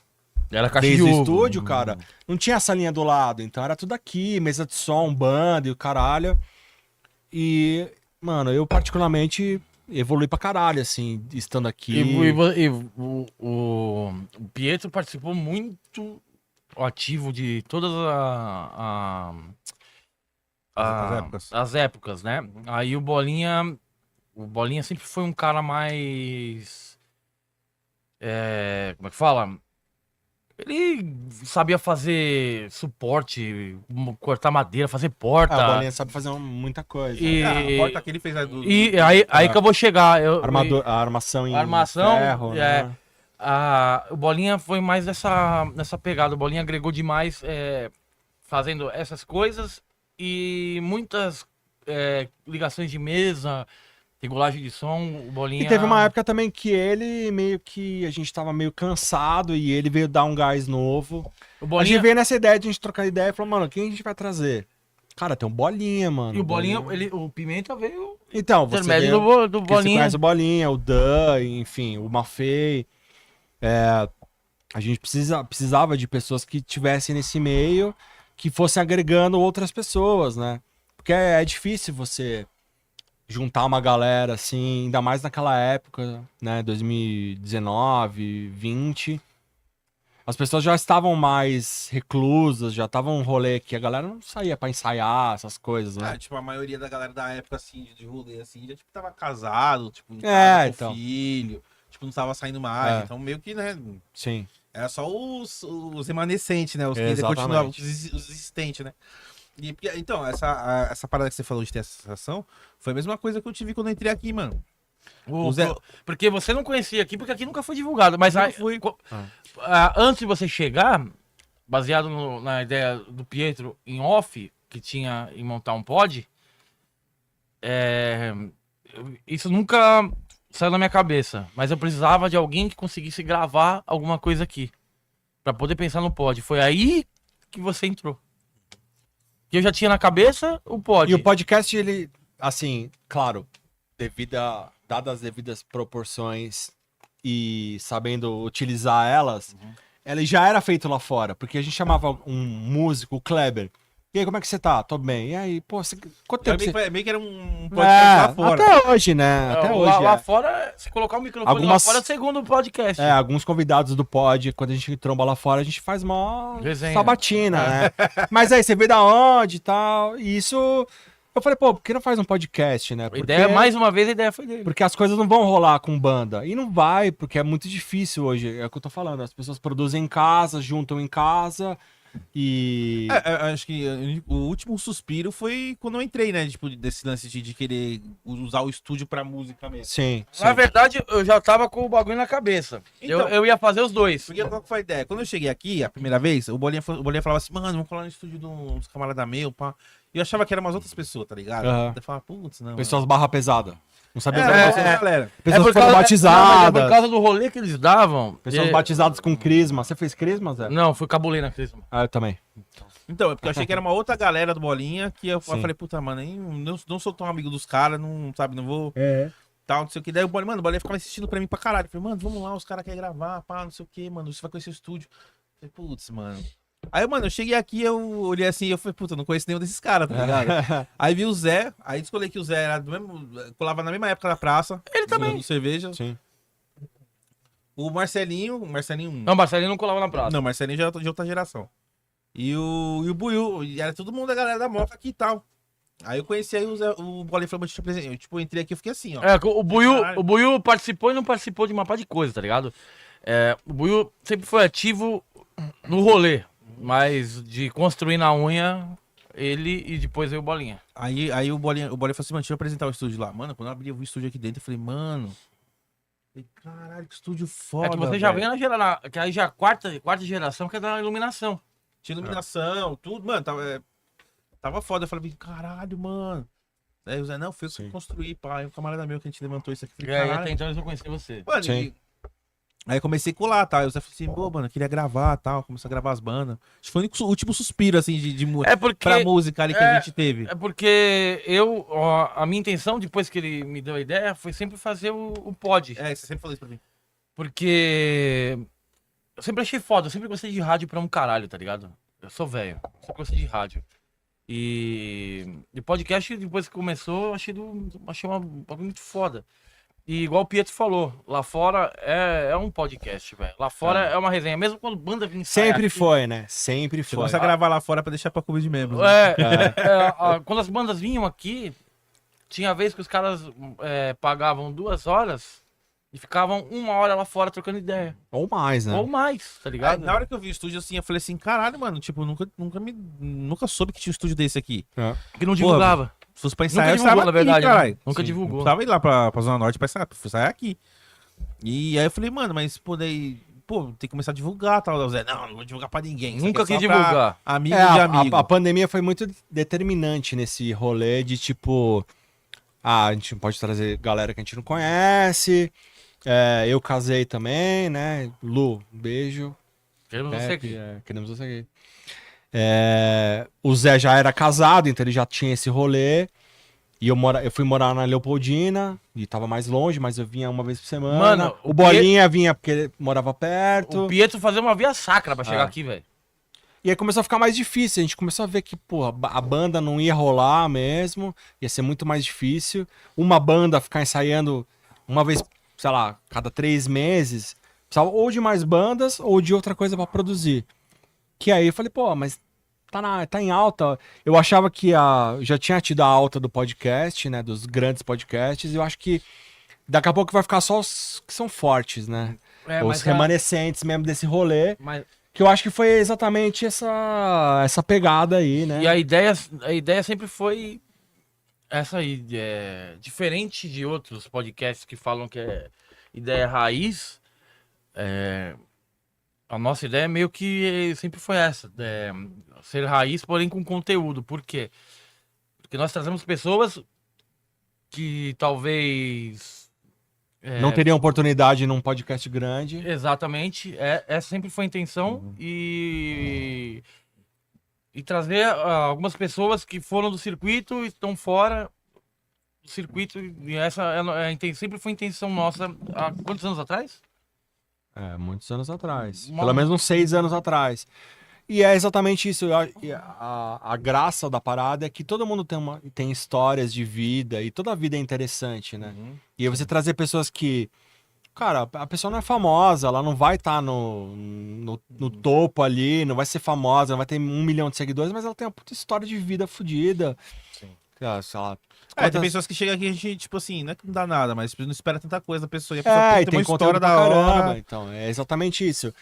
Era caixa vez de do ovo. estúdio, cara, não tinha essa linha do lado, então era tudo aqui, mesa de som, banda e o caralho. E, mano, eu particularmente evolui pra caralho, assim, estando aqui. E o Pietro participou muito ativo de todas As épocas. as épocas, né? Aí o Bolinha sempre foi um cara mais... como é que fala? Ele sabia fazer suporte, cortar madeira, fazer porta. A Bolinha sabe fazer muita coisa. E, A porta que ele fez do... e aí que eu vou chegar. A armação em Armação, ferro, né? O Bolinha foi mais nessa pegada. O Bolinha agregou demais fazendo essas coisas e muitas ligações de mesa, regulagem de som. O Bolinha... E teve uma época também que ele meio que, a gente tava meio cansado e ele veio dar um gás novo. O A Bolinha... gente veio nessa ideia de a gente trocar ideia e falou, mano, quem a gente vai trazer? Cara, tem um Bolinha, mano. E o Bolinha, o Pimenta veio Então, você intermédio vê do que você Bolinha. conhece o Bolinha, o Dan, enfim, o Mafei. A gente precisava de pessoas que tivessem nesse meio, que fossem agregando outras pessoas, né? Porque é difícil você juntar uma galera assim, ainda mais naquela época, né? 2019, 20. As pessoas já estavam mais reclusas, já estavam um rolê que a galera não saía pra ensaiar essas coisas, né? Tipo, a maioria da galera da época, assim, de rolê, assim, já, tipo, tava casado, tipo, em É, casa com então. filho, tipo, não tava saindo mais, É. então meio que, né, Sim. era só os remanescentes, né, os que ainda Exatamente. continuavam, os existentes, né. E, então, essa parada que você falou de ter essa sensação, foi a mesma coisa que eu tive quando eu entrei aqui, mano. O Zé- Porque você não conhecia aqui, porque aqui nunca foi divulgado. Mas Nunca aí, foi. antes de você chegar, baseado na ideia do Pietro em off, que tinha em montar um pod, isso nunca saiu da minha cabeça. Mas eu precisava de alguém que conseguisse gravar alguma coisa aqui. Pra poder pensar no pod. Foi aí que você entrou. Que eu já tinha na cabeça o pod. E o podcast, ele, assim, claro, dadas as devidas proporções e sabendo utilizar elas, ele já era feito lá fora, porque a gente chamava um músico, o Kleber. E aí, como é que você tá? Tô bem. E aí, pô, quanto tempo você... meio que era um podcast lá fora. até hoje, né? Até hoje. Lá fora, se colocar o microfone Algumas- lá fora, é segundo o podcast. Alguns convidados do pod, quando a gente tromba lá fora, a gente faz uma Resenha. sabatina, né? Mas aí, você veio da onde e tal, e isso... Eu falei, pô, por que não faz um podcast, né? A ideia, mais uma vez, a ideia foi dele. Porque as coisas não vão rolar com banda. E não vai, porque é muito difícil hoje. É o que eu tô falando. As pessoas produzem em casa, juntam em casa e... Acho que o último suspiro foi quando eu entrei, né? Tipo, desse lance de querer usar o estúdio pra música mesmo. Sim, sim. Na verdade, eu já tava com o bagulho na cabeça. Então- eu ia fazer os dois. Porque qual que foi a ideia? Quando eu cheguei aqui, a primeira vez, o Bolinha falava assim, mano, vamos colar no estúdio de uns camaradas meus, pá. E eu achava que eram umas outras pessoas, tá ligado? Aham. Eu falava, putz, não. Pessoas barra pesada. Não sabia mano. o que É, acontecia. galera. Pessoas por foram causa- batizadas. Não, mas é por causa do rolê que eles davam. Pessoas batizadas com crisma. Você fez crisma, Zé? Não, fui cabulei na crisma. Ah, eu também. Então, é porque eu achei que era uma outra galera do Bolinha, que eu Sim. falei, puta, mano, não sou tão amigo dos caras, não, sabe, não vou... Tal, não sei o que. Daí o Bolinha ficava insistindo pra mim pra caralho. Eu falei, mano, vamos lá, os caras querem gravar, pá, não sei o que, mano, você vai conhecer o estúdio. Eu falei, putz, mano. Aí, mano, eu cheguei aqui, eu olhei assim, eu falei, puta, não conheço nenhum desses caras, tá ligado? Aí vi o Zé, aí descolei que o Zé era do mesmo, colava na mesma época da praça. Ele também. Do cerveja. Sim. O Marcelinho. Não, Marcelinho não colava na praça. Não, Marcelinho já é de outra geração. E o Buiu, e era todo mundo da galera da Moca aqui e tal. Aí eu conheci aí o Bolinha falou, eu tipo, entrei aqui e fiquei assim, ó. O Buiu participou e não participou de uma par de coisa, tá ligado? O Buiu sempre foi ativo no rolê, mas de construir na unha, ele e depois veio o Bolinha. Aí o Bolinha falou assim, mano, deixa eu apresentar o estúdio lá. Mano, quando eu abri o estúdio aqui dentro, eu falei, mano... Caralho, que estúdio foda, É que você já velho. vem que aí já a quarta geração que é da iluminação. Tinha iluminação, tudo, mano, tava foda. Eu falei, caralho, mano. Aí o Zé, não, foi eu que construí, pá. Aí um camarada meu que a gente levantou isso aqui. Eu E falei, aí caralho. até então eu só conheci você. Mano, Sim. aí eu comecei a colar, tá? Aí o Zé falou assim, pô, mano, eu queria gravar, tal. Começou a gravar as bandas. Acho que foi o último suspiro, assim, É porque... pra música ali que a gente teve. É porque a minha intenção, depois que ele me deu a ideia, foi sempre fazer o pod. Você sempre falou isso pra mim. Porque eu sempre achei foda, eu sempre gostei de rádio pra um caralho, tá ligado? Eu sou velho, sempre gostei de rádio. E podcast, depois que começou, eu achei um bagulho muito foda. E igual o Pietro falou, lá fora é um podcast, velho. Lá fora é uma resenha, mesmo quando banda vem ensaiar Sempre aqui. foi, né? Sempre Você foi. começa a gravar lá fora pra deixar pra clube de membros. Né? Quando as bandas vinham aqui, tinha vez que os caras pagavam 2 horas e ficavam 1 hora lá fora trocando ideia. Ou mais, né? Ou mais, tá ligado? Na hora que eu vi o estúdio assim, eu falei assim, caralho, mano, tipo, nunca soube que tinha um estúdio desse aqui. Que não divulgava. Se fosse pra ensaiar, eu divulgou, estava na aqui, verdade, né? caralho. Nunca Sim, divulgou. Não precisava ir lá pra Zona Norte pra ensaiar aqui. E aí eu falei, mano, mas pô, daí... Pô, tem que começar a divulgar, tal. O Zé, não vou divulgar pra ninguém. isso Nunca aqui é quis só pra divulgar. Amigo de amigo. A pandemia foi muito determinante nesse rolê de tipo... a gente não pode trazer galera que a gente não conhece. Eu casei também, né? Lu, um beijo. Queremos você Pepe, aqui. queremos você aqui. O Zé já era casado, então ele já tinha esse rolê. E eu fui morar na Leopoldina, e tava mais longe, mas eu vinha uma vez por semana. Mano, o Bolinha vinha porque ele morava perto. O Pietro fazia uma via sacra pra chegar aqui, velho. E aí começou a ficar mais difícil. A gente começou a ver que, pô, a banda não ia rolar mesmo. Ia ser muito mais difícil. Uma banda ficar ensaiando uma vez, sei lá, cada 3 meses. Precisava ou de mais bandas ou de outra coisa pra produzir. Que aí eu falei, pô, mas tá em alta. Eu achava que já tinha tido a alta do podcast, né? Dos grandes podcasts. E eu acho que daqui a pouco vai ficar só os que são fortes, né? Os remanescentes mesmo desse rolê. Que eu acho que foi exatamente essa pegada aí, né? E a ideia sempre foi essa aí, diferente de outros podcasts que falam que é ideia raiz, a nossa ideia meio que sempre foi essa, ser raiz, porém com conteúdo. Por quê? Porque nós trazemos pessoas que talvez... Não teriam oportunidade num podcast grande. Exatamente, essa sempre foi a intenção. E trazer algumas pessoas que foram do circuito e estão fora do circuito. E essa sempre foi a intenção nossa há quantos anos atrás? Muitos anos atrás. Pelo menos uns 6 anos atrás. E é exatamente isso. A graça da parada é que todo mundo tem histórias de vida e toda a vida é interessante, né? E aí você trazer pessoas que... Cara, a pessoa não é famosa, ela não vai estar no topo ali, não vai ser famosa, não vai ter 1 milhão de seguidores, mas ela tem uma puta história de vida fodida. Sim. Sei lá, Tem pessoas que chegam aqui e a gente, tipo assim, não é que não dá nada, mas não espera tanta coisa da pessoa. E a pessoa e tem uma conteúdo história pra da caramba. hora. Então, é exatamente isso.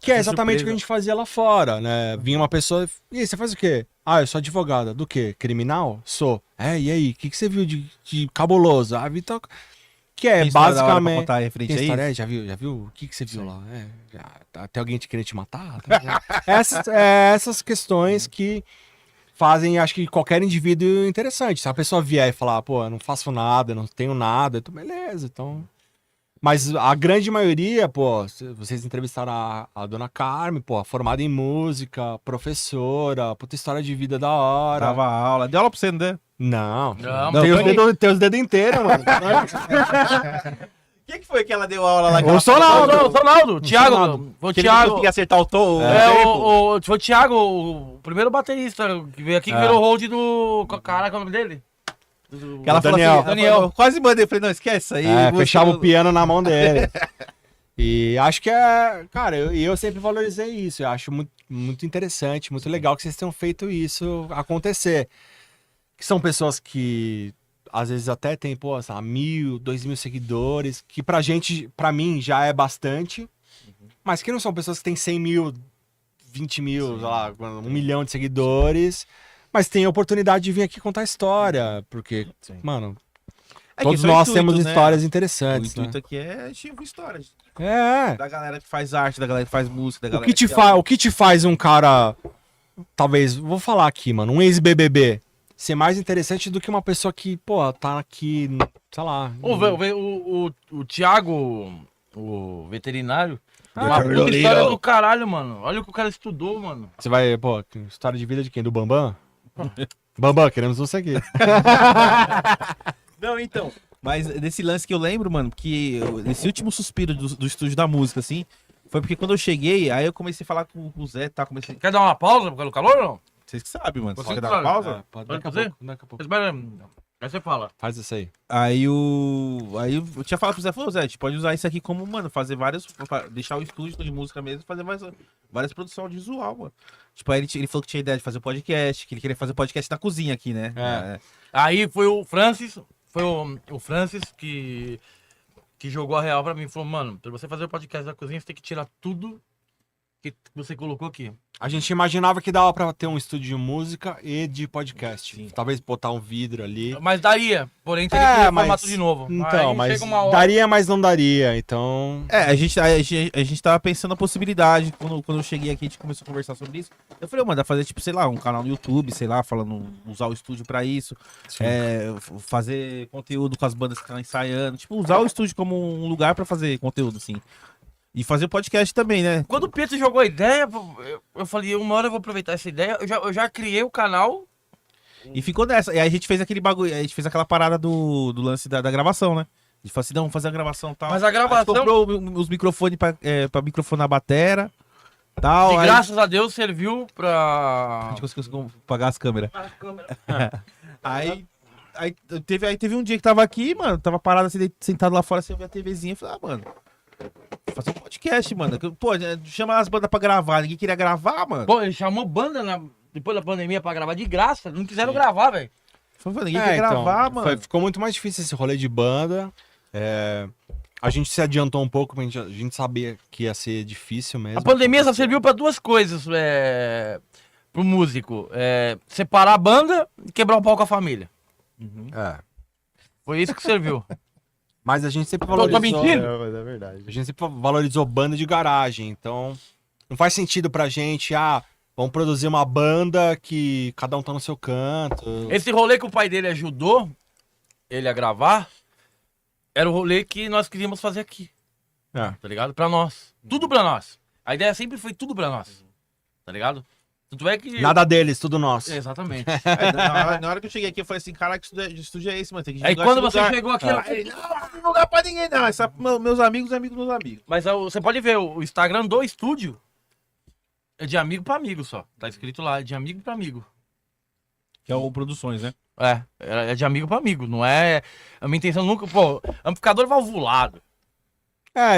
Que é Essa exatamente o surpresa. que a gente fazia lá fora, né? Vinha uma pessoa e aí, você faz o quê? Eu sou advogada. Do quê? Criminal? Sou. E aí? O que você viu de cabuloso? Vitor... Que é Tem história da hora pra basicamente... contar referente Tem a história? isso? Já viu? O que você viu lá? Tem alguém te querendo te matar? Essas questões que fazem, acho que qualquer indivíduo interessante. Se a pessoa vier e falar, pô, eu não faço nada, não tenho nada, então beleza, então... Mas a grande maioria, pô, vocês entrevistaram a dona Carmen, pô, formada em música, professora, puta história de vida da hora. Dava aula. Deu aula pra você, não deu? Não, Não, tem os dedos inteiros, mano. Quem que foi que ela deu aula lá? O Ronaldo, Thiago, Ronaldo. foi o Que ele não Thiago. conseguia acertar o tom. Foi o Thiago, o primeiro baterista que veio aqui, que virou hold do... Caraca, qual é o nome dele? Que ela falou Daniel. assim, Daniel. Eu quase mandei, falei, não, esquece isso aí. Fechava o piano na mão dele. E acho que cara, eu sempre valorizei isso. Eu acho muito, muito interessante, muito legal que vocês tenham feito isso acontecer. Que são pessoas que às vezes até tem, pô, 1.000, 2.000 seguidores, que pra mim já é bastante, mas que não são pessoas que têm 100 mil, 20 mil, sei lá, 1 milhão de seguidores, mas tem a oportunidade de vir aqui contar história, porque, mano, todos isso é o nós intuito, temos né? histórias O interessantes, né? intuito aqui é tipo histórias. É. Da galera que faz arte, da galera que faz música, da O galera que te faz um cara, talvez, vou falar aqui, mano, um ex-BBB ser mais interessante do que uma pessoa que, pô, tá aqui, sei lá. O Thiago, o veterinário, uma puta história do caralho, mano. Olha o que o cara estudou, mano. Você vai, pô, história de vida de quem? Do Bambam? Bambam, queremos você aqui. Não, então. Mas desse lance que eu lembro, mano, que esse último suspiro do estúdio da música, assim, foi porque quando eu cheguei, aí eu comecei a falar com o Zé, tá? Comecei... Quer dar uma pausa pelo calor ou não? Vocês que sabem, mano. Você Você quer dar que uma sabe. pausa? Pode, Pode daqui a fazer? pouco, daqui a pouco. Espera, aí você fala. Faz isso aí. Aí eu tinha falado pro Zé, falou, Zé, a gente pode usar isso aqui como, mano, fazer várias, deixar o estúdio de música mesmo, fazer várias produções audiovisual, mano. Tipo, aí ele falou que tinha ideia de fazer o podcast, que ele queria fazer o podcast na cozinha aqui, né? Aí foi o Francis, que jogou a real pra mim. Falou, mano, pra você fazer o podcast da cozinha, você tem que tirar tudo que você colocou aqui. A gente imaginava que dava pra ter um estúdio de música e de podcast. Sim. Talvez botar um vidro ali. Mas daria, porém teria que reformato mas... de novo. Então, Aí mas chega uma hora... daria, mas não daria, então... A gente tava pensando a possibilidade, quando eu cheguei aqui, a gente começou a conversar sobre isso. Eu falei, mano, dá pra fazer, tipo, sei lá, um canal no YouTube, sei lá, falando, usar o estúdio pra isso. Fazer conteúdo com as bandas que estão ensaiando. Tipo, usar o estúdio como um lugar pra fazer conteúdo, assim. E fazer podcast também, né? Quando o Pietro jogou a ideia, eu falei, uma hora eu vou aproveitar essa ideia. Eu já criei o canal. E ficou nessa. E aí a gente fez aquele bagulho, a gente fez aquela parada do lance da gravação, né? A gente falou assim, não, vamos fazer a gravação e tal. Mas a gravação- Aí comprou os microfones pra microfonar a batera. Tal. Que Aí graças a Deus serviu a pra. gente conseguiu pagar as câmeras. Aí teve um dia que tava aqui, mano, tava parado assim, sentado lá fora, assim, eu vi a TVzinha e falei, mano, vou fazer um podcast, mano. Pô, chama as bandas pra gravar, ninguém queria gravar, mano. Pô, ele chamou banda depois da pandemia pra gravar de graça. Não quiseram gravar, velho. Falei, ninguém quer então, gravar, mano. ficou muito mais difícil esse rolê de banda. A gente se adiantou um pouco, porque a gente sabia que ia ser difícil mesmo. A pandemia só serviu pra duas coisas pro músico. Separar a banda e quebrar o pau com a família. É. Foi isso que serviu. Mas a gente sempre Tô valorizou. mentindo? Mas é verdade. A gente sempre valorizou banda de garagem. Então, não faz sentido pra gente, vamos produzir uma banda que cada um tá no seu canto. Esse rolê que o pai dele ajudou ele a gravar era o rolê que nós queríamos fazer aqui. É. Tá ligado? Pra nós. Tudo pra nós. A ideia sempre foi tudo pra nós. Tá ligado? Tanto é que. Nada deles, tudo nosso. Exatamente. Na hora que eu cheguei aqui, eu falei assim, caraca, que estúdio é esse, mano? Tem que Aí divulgar quando esse você lugar. chegou aqui, Aí ele, não tem lugar pra ninguém, não. É só meus amigos e amigos dos meus amigos. Mas você pode ver, o Instagram do estúdio é de amigo pra amigo só. Tá escrito lá, é de amigo pra amigo. Que é o Produções, né? É de amigo pra amigo. Não é. A minha intenção nunca. Pô, amplificador valvulado.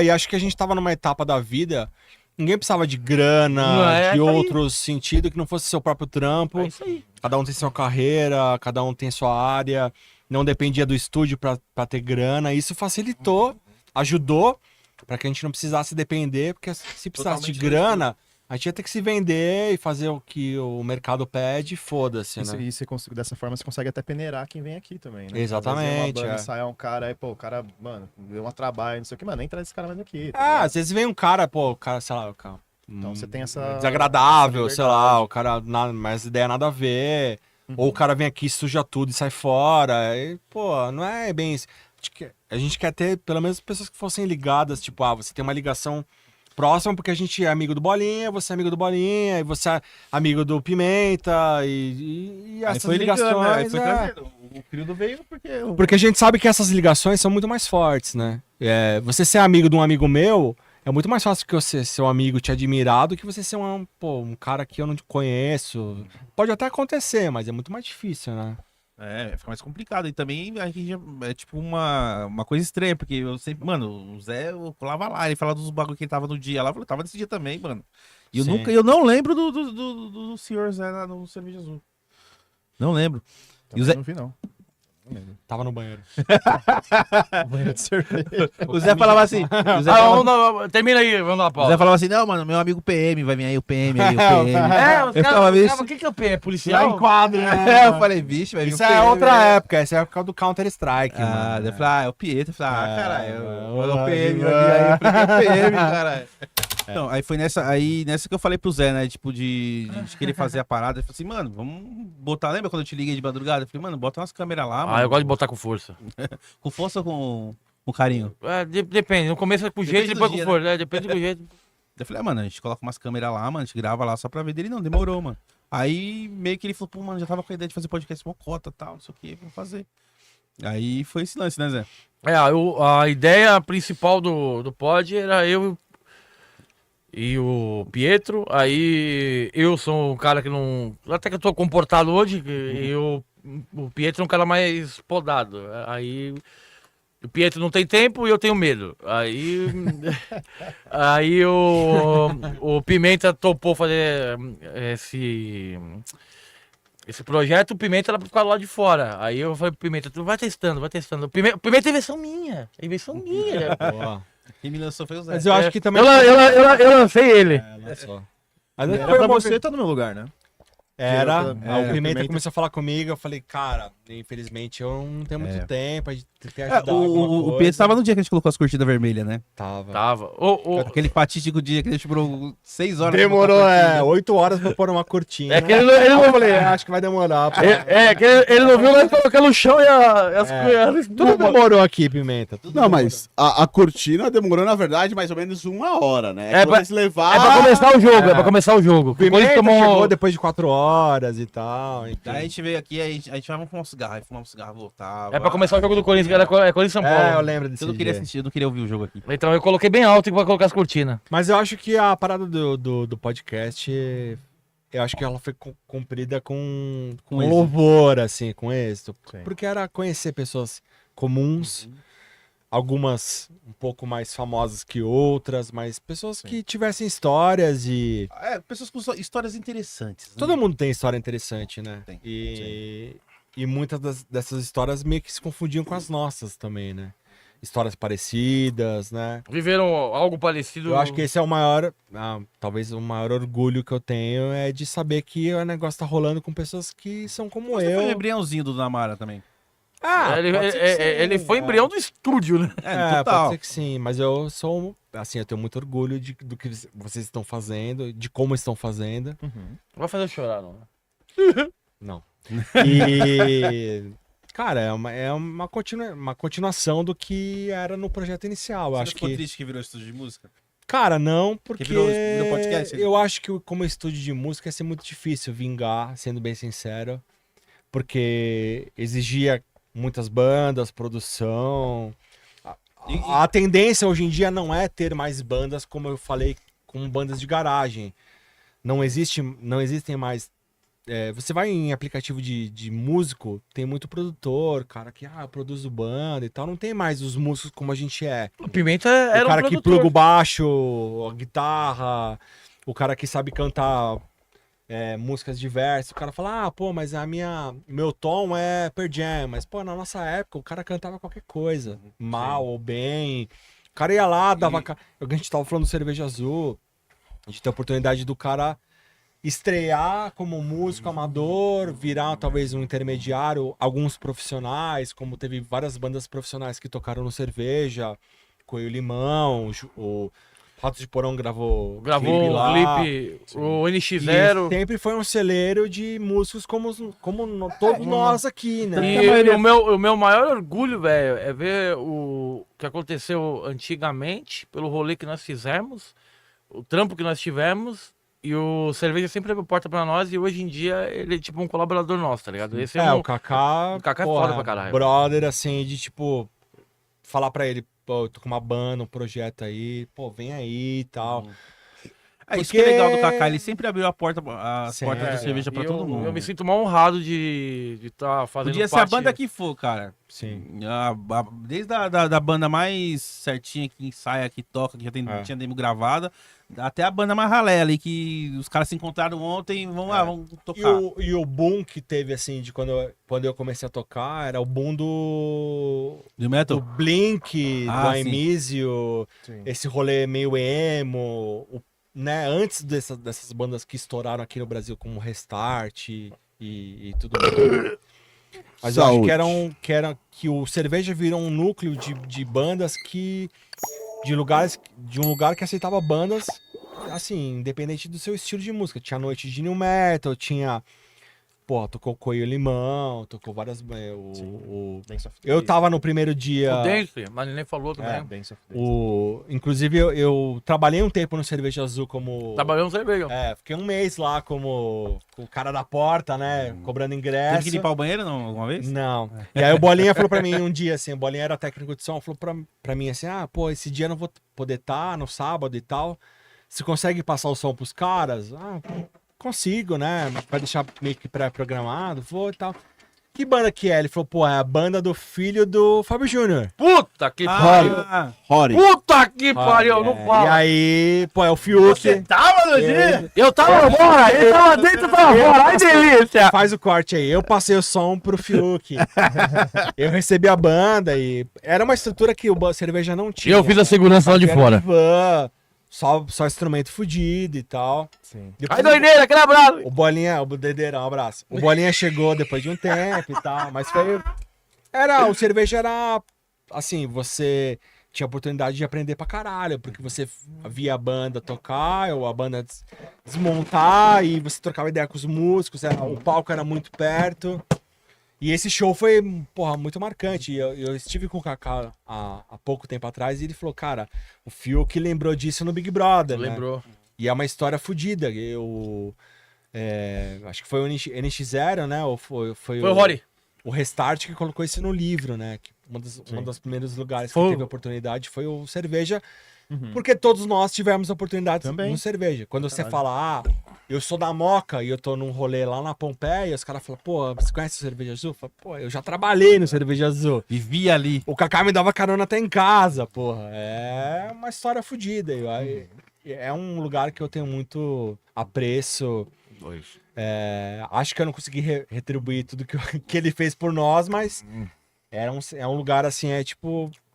E acho que a gente tava numa etapa da vida. Ninguém precisava de grana, Não, é de isso aí. outros sentidos que não fosse seu próprio trampo. É isso aí. Cada um tem sua carreira, cada um tem sua área. Não dependia do estúdio pra ter grana. Isso facilitou, ajudou pra que a gente não precisasse depender, porque se precisasse Totalmente de grana, a gente ia ter que se vender e fazer o que o mercado pede, e foda-se, né? E você dessa forma você consegue até peneirar quem vem aqui também, né? Exatamente, Às vezes uma banda é. ensaiar um cara aí, pô, o cara, mano, deu um trabalho, não sei o que, mano, nem traz esse cara mais aqui. tá Ah, ligado? às vezes vem um cara, o cara, sei lá, Então você tem essa. desagradável, essa sei lá, o cara, mas ideia nada a ver. Ou o cara vem aqui, suja tudo e sai fora. E, pô, não é bem isso. A gente quer ter, pelo menos, pessoas que fossem ligadas. Tipo, você tem uma ligação próxima porque a gente é amigo do Bolinha, você é amigo do Bolinha, e você é amigo do Pimenta, e Aí essas foi ligando, né? Aí ligações. foi é. trazendo. O período veio porque... Porque a gente sabe que essas ligações são muito mais fortes, né? Você ser amigo de um amigo meu é muito mais fácil que você ser um amigo te admirar do que você ser um cara que eu não conheço. Pode até acontecer, mas é muito mais difícil, né? Fica mais complicado. E também aqui é tipo uma coisa estranha, porque eu sempre... Mano, o Zé, eu colava lá, ele falava dos bagulho que ele tava no dia lá, eu falei, tava nesse dia também, mano. E Sim. eu não lembro do senhor Zé lá no Cerveja Azul. Não lembro. E o Zé, Não vi, não. Tava no banheiro. Banheiro de cerveja. o Zé falava assim... O Zé falava, Termina aí, vamos dar uma o pausa. Zé falava assim, não, mano, meu amigo PM, vai vir aí o PM, aí o PM. Os Eu ficava caras, meio- o que é o P? É policial? quadro, né? Eu falei, vixe, vai vir Isso o PM. é outra né? época, essa é a época do Counter-Strike, Ah, mano. daí eu falei, é o Pietro. Eu falei, caralho, mano, o PM, mano. aí eu falei, é o PM, caralho. Não, aí foi nessa que eu falei pro Zé, né, tipo, de querer fazer a parada. Ele falou assim, mano, vamos botar, lembra quando eu te liguei de madrugada? Eu falei, mano, bota umas câmeras lá, mano. Eu gosto de botar com força. Com força ou com carinho? Depende, no começo é com jeito, do depois com dia, força. Depende do jeito. Eu falei, mano, a gente coloca umas câmeras lá, mano, a gente grava lá só pra ver dele. Não, demorou, mano. Aí meio que ele falou, pô, mano, já tava com a ideia de fazer podcast mocota e tal, não sei o que, vamos fazer. Aí foi esse lance, né, Zé? A ideia principal do pod era eu e o Pietro. Aí eu sou um cara que não. Até que eu tô comportado hoje, e o Pietro é um cara mais podado. Aí o Pietro não tem tempo e eu tenho medo. Aí o Pimenta topou fazer esse projeto. O Pimenta era pra ficar lá de fora. Aí eu falei pro Pimenta, tu vai testando. O Pimenta é invenção minha. É invenção minha. Boa. Quem me lançou foi o Zé. Mas eu acho que também... Eu lancei ele. lançou. Mas Era pra você, tá no meu lugar, né? Era, Eu- aí o é, Pimenta Pimenta. começou a falar comigo, eu falei, cara, infelizmente eu não tenho muito tempo, a gente tem que É, ajudar alguma o coisa. Pedro tava no dia que a gente colocou as curtidas vermelhas, né? Tava. Aquele fatídico dia que a gente demorou 6 horas. pra Demorou, botar a cortina. 8 horas pra pôr uma cortina. É que ele não Eu falei, acho que vai demorar. pô. que ele não viu, mas colocou no chão e as coisas. Tudo demorou aqui, Pimenta. tudo Não, demorou. mas a cortina demorou, na verdade, mais ou menos 1 hora, né? É Quando pra- eles levaram... É pra começar o jogo, é pra começar o jogo. O Pimenta Depois tomou chegou depois de 4 horas e tal. enfim. Daí a gente veio aqui, aí a gente vai fumar um cigarro, aí fumar um cigarro, voltava. É pra começar o jogo do Corinthians, que era Corinthians e São Paulo. Eu lembro desse Eu não queria dia. assistir, eu não queria ouvir o jogo aqui. Então eu coloquei bem alto pra colocar as cortinas. Mas eu acho que a parada do podcast, eu acho que ela foi cumprida com êxito. louvor, assim, com êxito. Sim. Porque era conhecer pessoas comuns, algumas um pouco mais famosas que outras, mas pessoas que tivessem histórias e... É, pessoas com histórias interessantes. né? Todo mundo tem história interessante, né? Tem, E muitas dessas histórias meio que se confundiam com as nossas também, né? Histórias parecidas, né? Viveram algo parecido. Eu acho que esse é o maior, talvez o maior orgulho que eu tenho é de saber que o negócio tá rolando com pessoas que são como Você foi um eu. embriãozinho do Namara também. Pode ser que sim, ele foi embrião do estúdio, né? Pode ser que sim, mas eu sou, assim, eu tenho muito orgulho do que vocês estão fazendo, de como estão fazendo. Não vai fazer eu chorar, não. Não. E, cara, é uma continuação do que era no projeto inicial. Eu Você acho ficou que, triste que virou estúdio de música? cara, não, porque virou podcast, né? eu acho que como estúdio de música ia ser muito difícil vingar, sendo bem sincero, porque exigia muitas bandas, produção. A tendência hoje em dia não é ter mais bandas, como eu falei, com bandas de garagem. Não existem mais. Você vai em aplicativo de músico, tem muito produtor, cara que produz banda e tal. Não tem mais os músicos como a gente é. O Pimenta era O cara um que produtor. pluga o baixo, a guitarra, o cara que sabe cantar músicas diversas. O cara fala, pô, mas meu tom é Pearl Jam. Mas, pô, na nossa época, o cara cantava qualquer coisa. Mal ou bem. O cara ia lá, dava... A gente tava falando do Cerveja Azul. A gente tem a oportunidade do cara estrear como músico amador, virar talvez um intermediário, alguns profissionais, como teve várias bandas profissionais que tocaram no Cerveja, Coelho Limão, o Ratos de Porão gravou Gravou lá. um clipe, o E NX0. sempre foi um celeiro de músicos como todos nós aqui, né? E o meu maior orgulho, velho, é ver o que aconteceu antigamente, pelo rolê que nós fizemos, o trampo que nós tivemos, e o Cerveja sempre abriu porta pra nós, e hoje em dia ele é tipo um colaborador nosso, tá ligado? Esse O Kaká, o Kaká é porra, foda pra caralho. brother, assim, de tipo, falar pra ele, pô, eu tô com uma banda, um projeto aí, pô, vem aí e tal. Isso que é legal do Porque- Kaká, ele sempre abriu as portas Sempre. da cerveja pra E todo mundo. Eu me sinto mal honrado de estar fazendo Podia ser a parte... banda que for, cara. Sim. Desde da banda mais certinha, que ensaia, que toca, que já tinha demo gravada, até a banda mais ralé ali, que os caras se encontraram ontem e vamos tocar. E o boom que teve, assim, de quando eu comecei a tocar, era o boom Do do metal? Blink, Ah, do sim. Aimizio, Sim. esse rolê meio emo, né? Antes dessas bandas que estouraram aqui no Brasil, como Restart e tudo mais. Mas eu acho Saúde. que o Cerveja virou um núcleo de bandas de um lugar que aceitava bandas, assim, independente do seu estilo de música. Tinha noite de new metal, tinha... Pô, tocou Coelho Limão, tocou várias... Dance of Eu tava no primeiro dia... O Dance, mas ele nem falou também. Dance of Days. Inclusive, eu trabalhei um tempo no Cerveja Azul como... Trabalhamos cerveja. Fiquei um mês lá como o cara da porta, né? Cobrando ingresso. Teve que limpar o banheiro não, alguma vez? Não. E aí o Bolinha falou pra mim um dia, assim, o Bolinha era técnico de som, falou pra mim assim, pô, esse dia eu não vou poder estar no sábado e tal. Você consegue passar o som pros caras? Consigo, né? Vai deixar meio que pré-programado, vou e tal. Que banda que é? Ele falou, pô, é a banda do filho do Fábio Júnior. Puta que pariu. Rory. Puta que pariu, não E fala. aí, pô, é o Fiuk. tava no dia? Eu tava fora, ele tava dentro, tava fora. Ai, delícia. Faz o corte aí. Eu passei o som pro Fiuk. Eu recebi a banda e era uma estrutura que o Cerveja não E tinha. eu fiz a segurança lá de fora. Van, só instrumento fudido e tal. Sim. Depois Aí, doideira, aquele abraço. o Bolinha, o Dedeirão, um abraço. O Bolinha chegou depois de um tempo e tal, mas foi... O cerveja era, assim, você tinha oportunidade de aprender pra caralho, porque você via a banda tocar, ou a banda desmontar, e você trocava ideia com os músicos, o palco era muito perto. E esse show foi, porra, muito marcante. E eu estive com o Kaká há pouco tempo atrás, e ele falou, cara, o Fiuk lembrou disso no Big Brother, né? Lembrou. E é uma história fodida. Acho que foi o NX0, né? Ou foi Foi o Rory. o Restart que colocou isso no livro, né? Que um dos primeiros lugares Foi. que teve oportunidade foi o Cerveja. Porque todos nós tivemos oportunidade Também. no Cerveja. Quando você fala, eu sou da Moca e eu tô num rolê lá na Pompeia, os caras falam, pô, você conhece o Cerveja Azul? Eu falo, pô, eu já trabalhei no Cerveja Azul. Vivia ali. O Kaká me dava carona até em casa, porra. É uma história fodida. É um lugar que eu tenho muito apreço. Acho que eu não consegui retribuir tudo que ele fez por nós, mas é um lugar assim,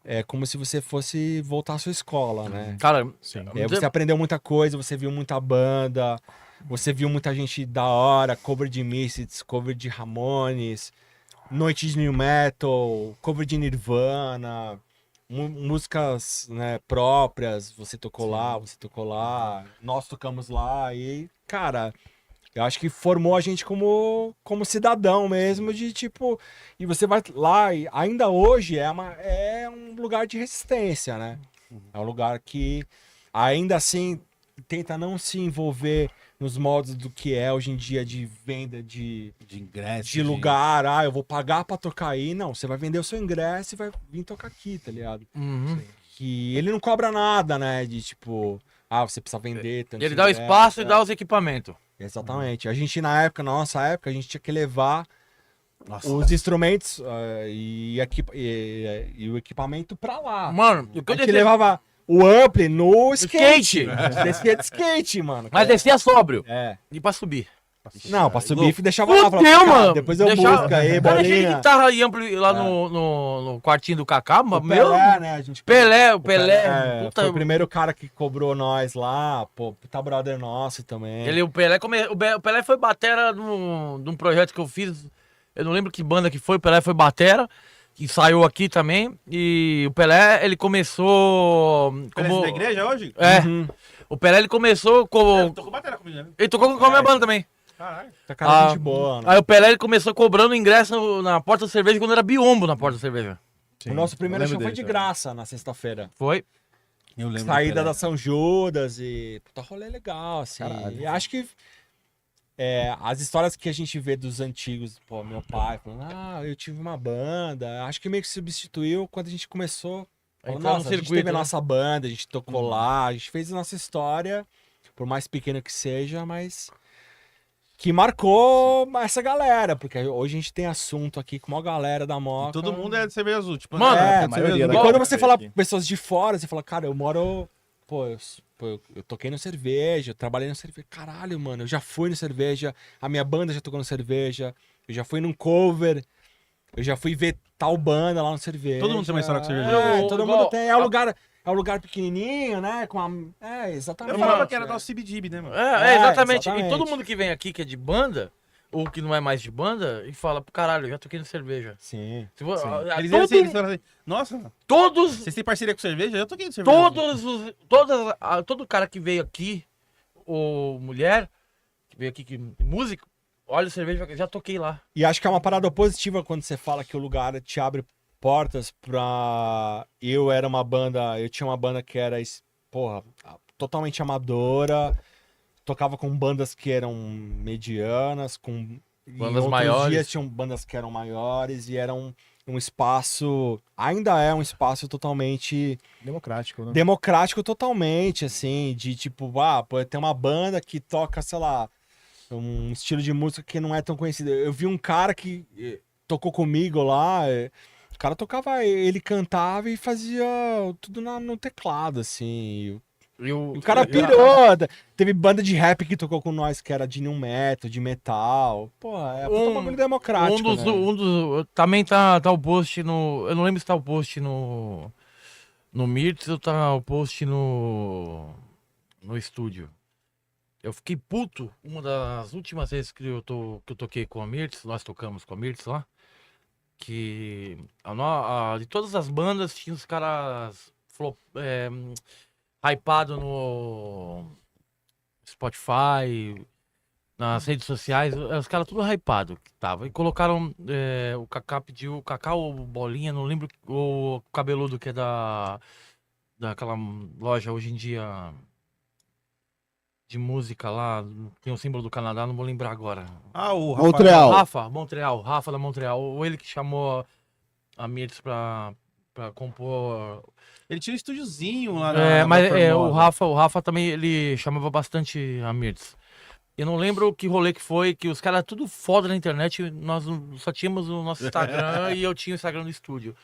é como se você fosse voltar à sua escola, né? Cara, Você aprendeu muita coisa, você viu muita banda, você viu muita gente da hora, cover de Misfits, cover de Ramones, noite de New Metal, cover de Nirvana, músicas, né, próprias, você tocou lá, nós tocamos lá e, cara, eu acho que formou a gente como cidadão mesmo, de tipo, e você vai lá e ainda hoje é um lugar de resistência, né? É um lugar que ainda assim tenta não se envolver nos modos do que é hoje em dia de venda de ingresso. de lugar, eu vou pagar pra tocar aí. Não, você vai vender o seu ingresso e vai vir tocar aqui, tá ligado? Que ele não cobra nada, né? De tipo, você precisa vender tanto ele dá o ingresso, espaço e dá os equipamentos. Exatamente. A gente, na nossa época, a gente tinha que levar os instrumentos e o equipamento pra lá. Mano, o que A eu gente descia... levava o ampli no skate. skate. Descia de skate, mano. Mas descia sóbrio. É. E pra subir. Não, pra subir e deixava lá. Fudeu, Falava, mano. depois eu Deixava- busco aí, Cara, cheio de bolinha. guitarra e ampli lá no quartinho do Kaká, O meu... Pelé, né? A gente... O Pelé. Puta, Foi o primeiro cara que cobrou nós lá, pô, tá brother nosso também. o Pelé foi batera de um projeto que eu fiz. Eu não lembro que banda que foi. O Pelé foi batera, que saiu aqui também. E o Pelé, ele começou. Como... da igreja hoje? É. Uhum. O Pelé, ele começou com. Tocou bateria comigo, né? Ele tocou com a minha banda também. Caralho. Tá cara de gente boa, né? Aí o Pelé, ele começou cobrando ingresso na porta da cerveja quando era biombo na porta da cerveja. O nosso primeiro eu show lembro foi de dele, graça na sexta-feira. Foi. Eu lembro. Saída da São Judas e. Puta, rolê legal, assim. Caralho. E acho que. As histórias que a gente vê dos antigos, pô, meu pai falando, eu tive uma banda. Acho que meio que substituiu quando a gente começou. Falou, Entrar no nossa, a gente circuito, teve a né? nossa banda, a gente tocou lá, a gente fez a nossa história, por mais pequena que seja, mas que marcou essa galera, porque hoje a gente tem assunto aqui com uma galera da Moca. Todo mundo é de cerveja azul. Tipo, Mano, É, a maioria e da quando galera você veio fala aqui. pessoas de fora, você fala, cara, eu moro. Pô, eu toquei no cerveja, eu trabalhei no cerveja. Caralho, mano, eu já fui no cerveja, a minha banda já tocou no cerveja, eu já fui num cover, eu já fui ver tal banda lá no cerveja. Todo mundo tem uma história com cerveja. Todo Igual- mundo tem. É um lugar pequenininho, né? Exatamente. Eu falava que era nosso CBGB, né, mano? Exatamente. E exatamente. todo mundo que vem aqui que é de banda, ou que não é mais de banda, e fala, caralho, eu já toquei no cerveja. Sim. Se for- Eles todo- eles falam assim, nossa, todos, vocês têm parceria com cerveja? Eu toquei de cerveja. todo cara que veio aqui, ou mulher, que veio aqui, músico, olha o cerveja, já toquei lá. E acho que é uma parada positiva quando você fala que o lugar te abre portas pra... Eu tinha uma banda que era, porra, totalmente amadora, tocava com bandas que eram medianas, em Bandas outros maiores. dias tinham bandas que eram maiores e era um espaço, ainda é um espaço totalmente Democrático, né? democrático totalmente, assim, de tipo, pô, tem uma banda que toca, sei lá, um estilo de música que não é tão conhecido. Eu vi um cara que tocou comigo lá, o cara tocava, ele cantava e fazia tudo no teclado, assim. E o cara pirou. Teve banda de rap que tocou com nós, que era de new metal, de metal. Pô, um bagulho democrático, né? Também tá o post no... Eu não lembro se tá o post no Mirtz ou tá o post no no estúdio. Eu fiquei puto uma das últimas vezes que eu toquei com a Mirtz, nós tocamos com a Mirtz lá, que de todas as bandas tinha os caras hypados no Spotify, nas redes sociais, os caras tudo hypado que tava. E colocaram, o Kaká pediu, o Kaká ou Bolinha, não lembro, o cabeludo que é daquela loja hoje em dia de música lá, tem o símbolo do Canadá, não vou lembrar agora. Ah, o Montreal. Rafa da Montreal, ou ele que chamou a Mirtz pra compor. Ele tinha um estúdiozinho lá Mas Formosa. o Rafa também, ele chamava bastante a Mirtz. Eu não lembro que rolê que foi, que os caras tudo foda na internet, nós só tínhamos o nosso Instagram e eu tinha o Instagram do estúdio.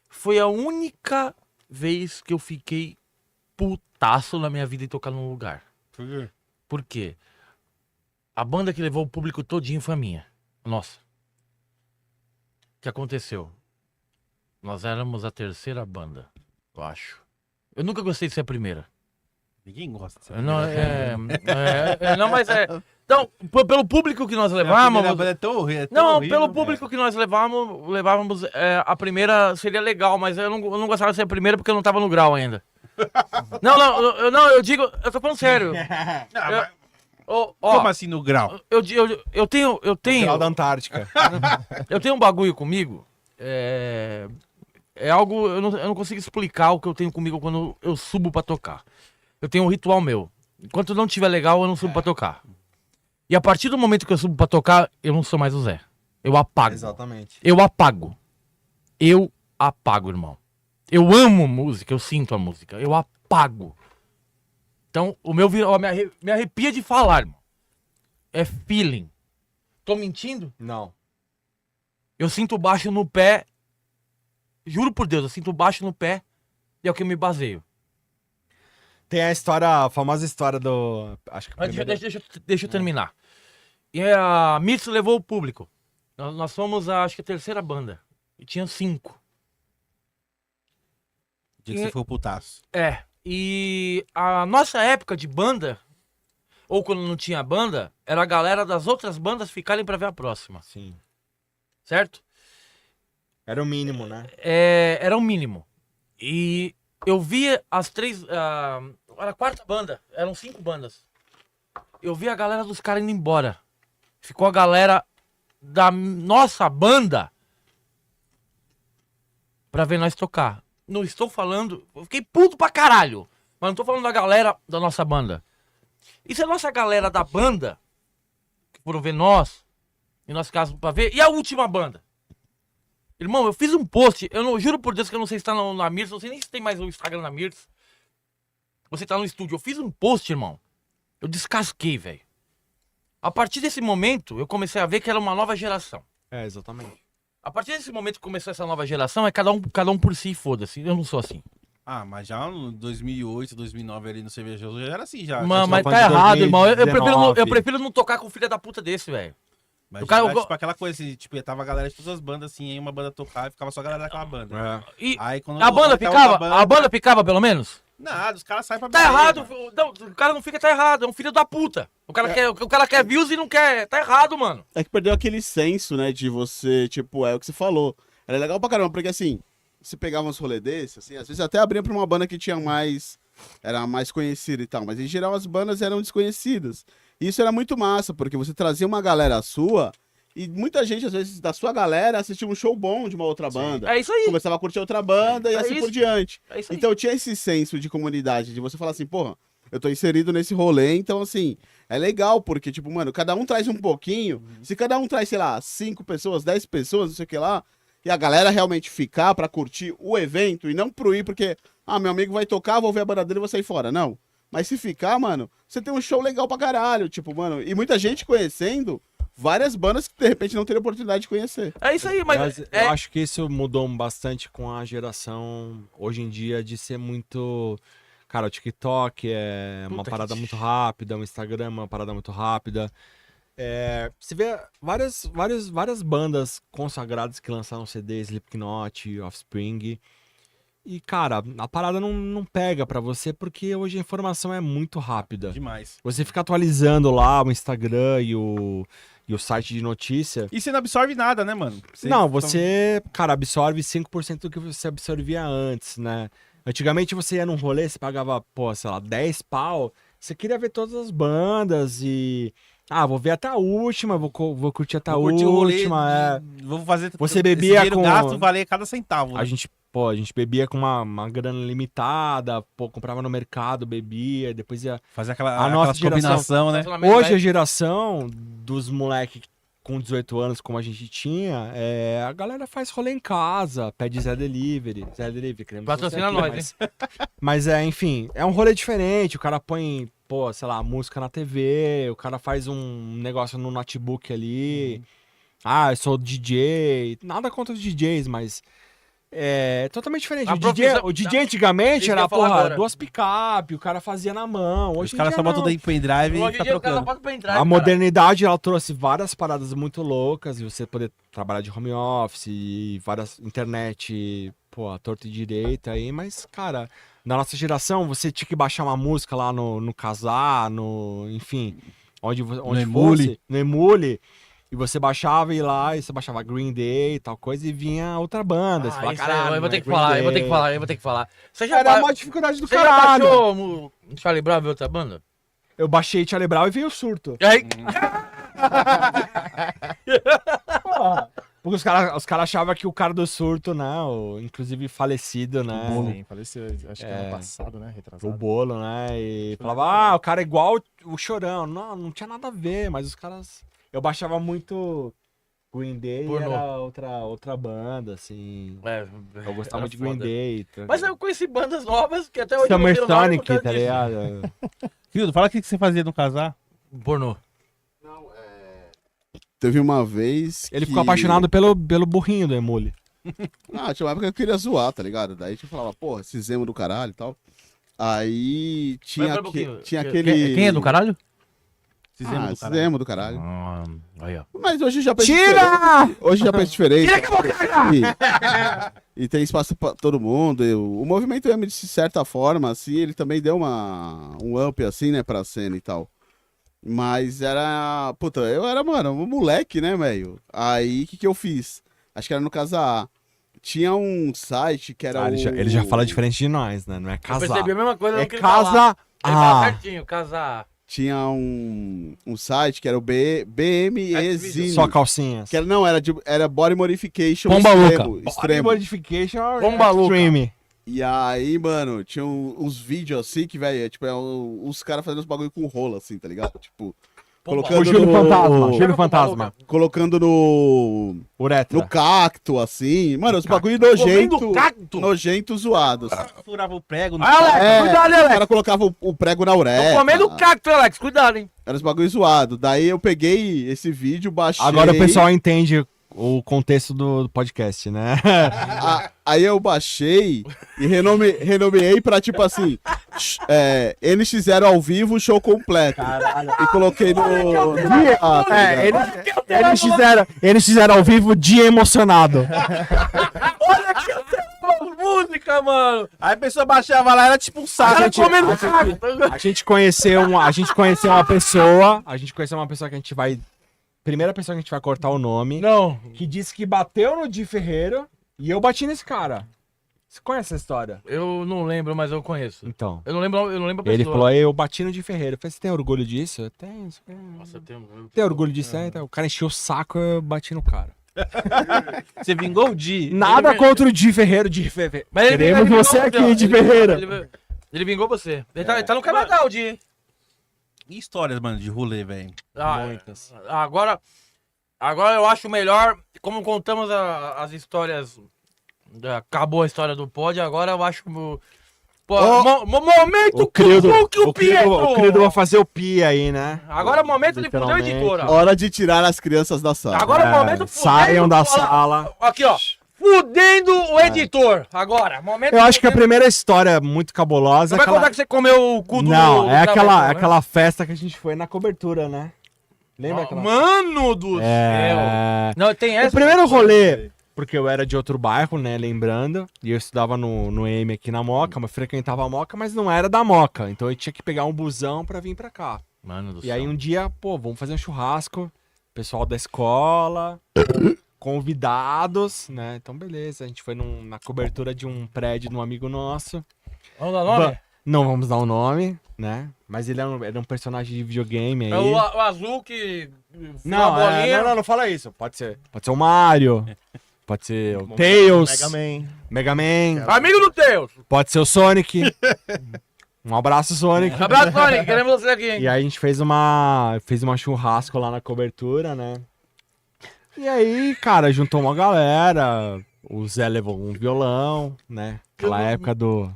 Foi a única vez que eu fiquei putaço na minha vida em tocar num lugar. Por quê? Por quê? A banda que levou o público todinho foi a minha. Nossa. O que aconteceu? Nós éramos a terceira banda, eu acho. Eu nunca gostei de ser a primeira. Ninguém gosta de ser. Não, não, mas então, pelo público que nós levávamos. É tão horrível. Não, pelo público que nós levávamos, a primeira seria legal, mas eu não gostava de ser a primeira porque eu não tava no grau ainda. Não, eu digo, eu tô falando sério. Como assim no grau? Eu tenho. Final da Antártica. Eu tenho um bagulho comigo. É algo. Eu não consigo explicar o que eu tenho comigo quando eu subo pra tocar. Eu tenho um ritual meu. Enquanto não tiver legal, eu não subo pra tocar. E a partir do momento que eu subo pra tocar, eu não sou mais o Zé. Eu apago. Exatamente. Eu apago. Eu apago, irmão. Eu amo música, eu sinto a música. Eu apago. Então, me arrepia de falar, irmão. É feeling. Tô mentindo? Não. Eu sinto baixo no pé. Juro por Deus, eu sinto baixo no pé. E é o que eu me baseio. Tem a famosa história do... Acho que Mas deixa eu terminar. E a Mirtz levou o público. Nós fomos, acho que a terceira banda. E tinha 5. O dia que você foi o putaço. E a nossa época de banda, ou quando não tinha banda, era a galera das outras bandas ficarem pra ver a próxima. Sim. Certo? Era o mínimo, né? Era o mínimo. E eu via as 3... era a quarta banda. Eram 5 bandas. Eu vi a galera dos caras indo embora. Ficou a galera da nossa banda pra ver nós tocar. Não estou falando... Eu fiquei puto pra caralho. Mas não tô falando da galera da nossa banda. E se a nossa galera da banda, que foram ver nós, e nós ficávamos pra ver, e a última banda? Irmão, eu fiz um post, juro por Deus que eu não sei se tá na Mirtz, não sei nem se tem mais o Instagram da Mirtz. Você tá no estúdio, eu fiz um post, irmão. Eu descasquei, velho. A partir desse momento, eu comecei a ver que era uma nova geração. Exatamente. A partir desse momento que começou essa nova geração, é cada um por si, foda-se. Eu não sou assim. Ah, mas já no 2008, 2009 ali no Cervejoso já era assim, já. Mano, mas falando tá de errado, irmão. Eu 2019. prefiro não tocar com filha da puta desse, velho. Mas O cara- já era, eu go- tipo aquela coisa assim, tipo, tava a galera de todas as bandas assim, aí uma banda tocava e ficava só a galera daquela banda. É. E Aí quando a banda voltava outra ficava? A banda ficava, pelo menos? Nada, os caras saem pra Tá beber, errado. mano. Não, o cara não fica, tá errado. É um filho da puta. O cara quer views e não quer. Tá errado, mano. É que perdeu aquele senso, né, de você, tipo, é o que você falou. Era legal pra caramba, porque assim, você pegava uns rolê desses, assim, às vezes até abria pra uma banda que tinha mais, era mais conhecida e tal, mas em geral as bandas eram desconhecidas. E isso era muito massa, porque você trazia uma galera sua, e muita gente, às vezes, da sua galera assistia um show bom de uma outra banda. É isso aí. Começava a curtir outra banda e É assim isso. por diante. É isso aí. Então tinha esse senso de comunidade, de você falar assim, porra, eu tô inserido nesse rolê, então assim, é legal, porque, tipo, mano, cada um traz um pouquinho. Se cada um traz, sei lá, 5 pessoas, 10 pessoas, não sei o que lá, e a galera realmente ficar pra curtir o evento e não pro ir porque, meu amigo vai tocar, vou ver a banda dele e vou sair fora. Não. Mas se ficar, mano, você tem um show legal pra caralho, tipo, mano, e muita gente conhecendo várias bandas que de repente não teria oportunidade de conhecer. É isso aí, mas. Eu acho que isso mudou bastante com a geração hoje em dia de ser muito. Cara, o TikTok é uma Puta parada que- muito rápida, o Instagram é uma parada muito rápida. Você vê várias bandas consagradas que lançaram CDs, Slipknot, Offspring. E, cara, a parada não pega pra você porque hoje a informação é muito rápida. Demais. Você fica atualizando lá o Instagram e o site de notícia. E você não absorve nada, né, mano? Não, você, cara, absorve 5% do que você absorvia antes, né? Antigamente você ia num rolê, você pagava, pô, sei lá, 10 pau, você queria ver todas as bandas e... Ah, vou ver até a última, vou curtir até a Curtir o rolê, última, vou fazer Você esse bebia dinheiro com- gasto valer cada centavo. A Né? gente bebia com uma grana limitada, pô, comprava no mercado, bebia, depois ia... Fazer A aquela nossa combinação, né? Hoje a geração dos moleques com 18 anos, como a gente tinha, a galera faz rolê em casa, pede Zé Delivery, queremos Patrocina você aqui, nós, mas enfim, é um rolê diferente, o cara põe, pô, sei lá, música na TV, o cara faz um negócio no notebook ali, eu sou DJ, nada contra os DJs, mas é totalmente diferente. A O DJ antigamente Isso que eu era, ia falar porra, agora. 2 picape, o cara fazia na mão. Hoje Os em caras dia só botam não. daí em pendrive Hoje e tá em dia o cara trocando. pode pra entrar. A modernidade, ela trouxe várias paradas muito loucas, e você poder trabalhar de home office, e várias internet, pô, à torta e direita aí, mas, cara, na nossa geração, você tinha que baixar uma música lá no Kazaa, enfim, onde Emule. fosse, no Emule, e você baixava e ia lá, e você baixava Green Day e tal coisa, e vinha outra banda. Você fala, Isso aí, caralho, eu vou ter que Green falar, Day. eu vou ter que falar. Você já, Era ba... uma dificuldade do Você já caralho. baixou o Charlie Brown e outra banda? Eu baixei Charlie Brown e veio o surto. E aí, Porque os caras achavam que o cara do surto, né? Inclusive falecido, né? Sim, faleceu, acho que ano passado, né? O Retrasado. Bolo, né? E falava, o cara é igual o Chorão. Não tinha nada a ver, mas os caras... Eu baixava muito Green Day e Pornô. era outra banda, assim. Eu gostava muito de Green foda. Day. Mas eu conheci bandas novas que até hoje Summer não tenho nome por Sonic, causa tá disso. ligado? Hildo, fala o que você fazia no casar. Pornô. Teve uma vez. Ele que- ficou apaixonado pelo burrinho do Emule. Tinha uma época que eu queria zoar, tá ligado? Daí a gente falava, porra, esses emo do caralho e tal. Aí tinha, Mas, pera um pouquinho. tinha aquele. Quem é do caralho? Fizemos do Esses caralho. emo do caralho. Aí, ó. Mas hoje já pensa diferente. Hoje já pensa diferente. E tem espaço pra todo mundo. O movimento emo, de certa forma, assim, ele também deu um up, assim, né, pra cena e tal. Mas era... Puta, eu era, mano, um moleque, né, velho? Aí, o que eu fiz? Acho que era no Casa A. Tinha um site que era Ele já fala diferente de nós, né? Não é Eu casar. percebi a mesma coisa É no que ele fala. casa Ele fala A. certinho, casar. Tinha um site que era o BMEzine. Só calcinhas. Que era Body Modification Pomba extremo. Modification Bomba louca. Extreme. E aí, mano, tinha uns vídeos assim que, velho, tipo, os caras fazendo uns bagulho com rola, assim, tá ligado? Tipo, colocando O Júlio no... Fantasma. Júlio Pomba Fantasma. louca. Colocando no Uretra. cacto, assim. Mano, os bagulho Comendo nojento, cacto. nojento zoados. Furava o prego. Ah, Alex, cuidado, O Alex. cara colocava o prego na uretra. Tô comendo cacto, Alex, cuidado, hein. Era os bagulho zoado. Daí eu peguei esse vídeo, baixei... Agora o pessoal entende o contexto do podcast, né? Aí eu baixei e renomeei pra, tipo assim, NX0 ao vivo, show completo. E coloquei no... Eles fizeram ao vivo dia emocionado. Olha que eu tenho uma música, mano. Aí a pessoa baixava lá, era tipo um saco. Cara comendo cacto. A gente conheceu uma pessoa que a gente vai... Primeira pessoa que a gente vai cortar o nome. Não. Que disse que bateu no Di Ferreiro e eu bati nesse cara. Você conhece essa história? Eu não lembro, mas eu conheço. Então. Eu não lembro a pessoa. Ele falou, eu bati no Di Ferreiro. Eu falei, você tem orgulho disso? Eu tenho. Nossa, eu tenho... Tem orgulho disso? Então, o cara encheu o saco, eu bati no cara. Você vingou o Di. Nada contra o Di Ferreiro, Di Ferreiro. Mas ele Queremos vingou você aqui, ó. Di Ferreira. Ele vingou você. Ele tá no Canadá, o Di. E histórias, mano, de rolê, velho. Muitas. Agora eu acho melhor, como contamos as histórias, acabou a história do pod, agora eu acho... Pô, momento O Crido, que o Pietro! o Crido vai fazer o pi aí, né? Agora é o momento de fuder a Literalmente. editora. Hora de tirar as crianças da sala. Agora é o momento Saiam da olha, sala. Aqui, ó. Fudendo o editor. Agora, momento... Eu acho que a fudendo- primeira história muito cabulosa Você é vai aquela... contar que você comeu o cu do... Não, do é Traveco, né? aquela festa que a gente foi na cobertura, né? Lembra aquela? Mano do céu. É... Não, tem essa... O primeiro rolê porque eu era de outro bairro, né, lembrando, e eu estudava no M aqui na Moca, mas frequentava a Moca, mas não era da Moca, então eu tinha que pegar um busão pra vir pra cá. Mano do E aí um dia, pô, vamos fazer um churrasco, pessoal da escola, convidados, né, então beleza, a gente foi na cobertura de um prédio de um amigo nosso. Vamos dar nome? Não vamos dar o nome, né, mas ele era um personagem de videogame aí. É o azul que... Não, a bolinha. não fala isso, pode ser o Mario, pode ser o Tails, Mega Man. Mega Man, Amigo do Deus. pode ser o Sonic. Um abraço, Sonic. Abraço, Sonic. Queremos você aqui, hein? E aí a gente fez uma churrasco lá na cobertura, né? E aí, cara, juntou uma galera. O Zé levou um violão, né? Aquela época do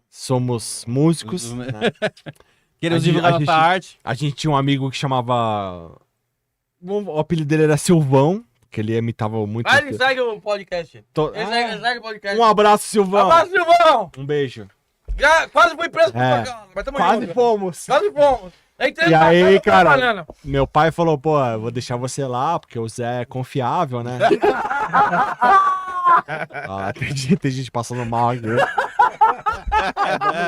Somos Músicos, né? Queremos A gente- divulgar a nossa gente- arte. A gente tinha um amigo que chamava... O apelido dele era Silvão, que ele imitava muito... Vai, ele segue o podcast. To- Ele segue o podcast. Um abraço, Silvão. Abraço, Silvão. Um beijo. Já quase fui preso por É. sua causa, mas tamo Quase junto. fomos. Quase fomos. Entrei E na aí, casa, tô cara? trabalhando. Meu pai falou, pô, eu vou deixar você lá, porque o Zé é confiável, né? Tem gente passando mal aqui. Vamos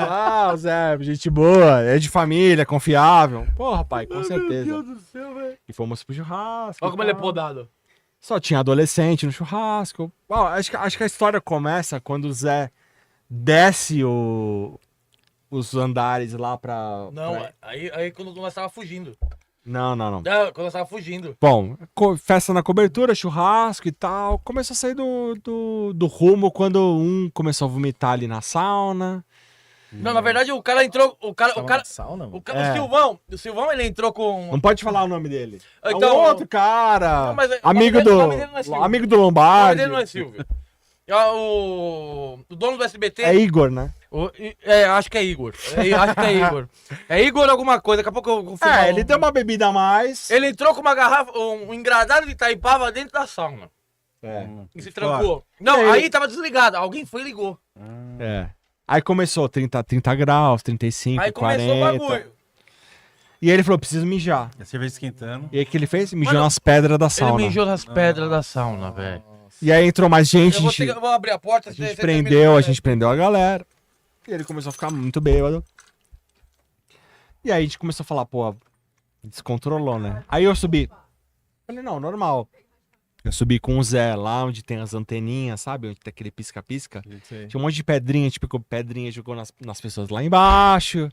lá, o Zé, gente boa, é de família, confiável. Porra, pai, com certeza. Meu Deus do céu, velho. E fomos pro churrasco. Olha e como ele é tal. podado. Só tinha adolescente no churrasco. Bom, acho que a história começa quando o Zé desce os andares lá pra... Não, pra- aí quando nós tava fugindo. Não. Quando nós tava fugindo. Bom, festa na cobertura, churrasco e tal. Começou a sair do rumo quando um começou a vomitar ali na sauna. Não, na verdade o cara entrou. O cara. Sauna, mano. É. O Silvão, ele entrou com. Não pode falar o nome dele. É um Então- outro cara. Não, mas o amigo nome dele não é Silvio. amigo do O nome Lombardi. dele não é Silvio. O dono do SBT. É Igor, né? Acho que é Igor. Acho que é Igor. É Igor alguma coisa, daqui a pouco eu confirmo. Ele deu uma bebida a mais. Ele entrou com uma garrafa, um engradado de Itaipava dentro da sauna. É. E se trancou. Não, E aí- aí tava desligado. Alguém foi e ligou. É. Aí começou 30 graus, 35, Aí começou 40. o bagulho. E ele falou, preciso mijar. A cerveja esquentando. E aí o que ele fez? Mijou Mano, nas pedras da Ele sauna. mijou nas pedras da sauna, velho. E aí entrou mais gente, Eu vou abrir a porta. a gente prendeu a galera. E ele começou a ficar muito bêbado. E aí a gente começou a falar, pô, descontrolou, né? Aí eu subi. Falei, não, normal. Eu subi com o Zé lá onde tem as anteninhas, sabe? Onde tem aquele pisca-pisca. Tinha um monte de pedrinha, a gente pegou pedrinha e jogou nas pessoas lá embaixo.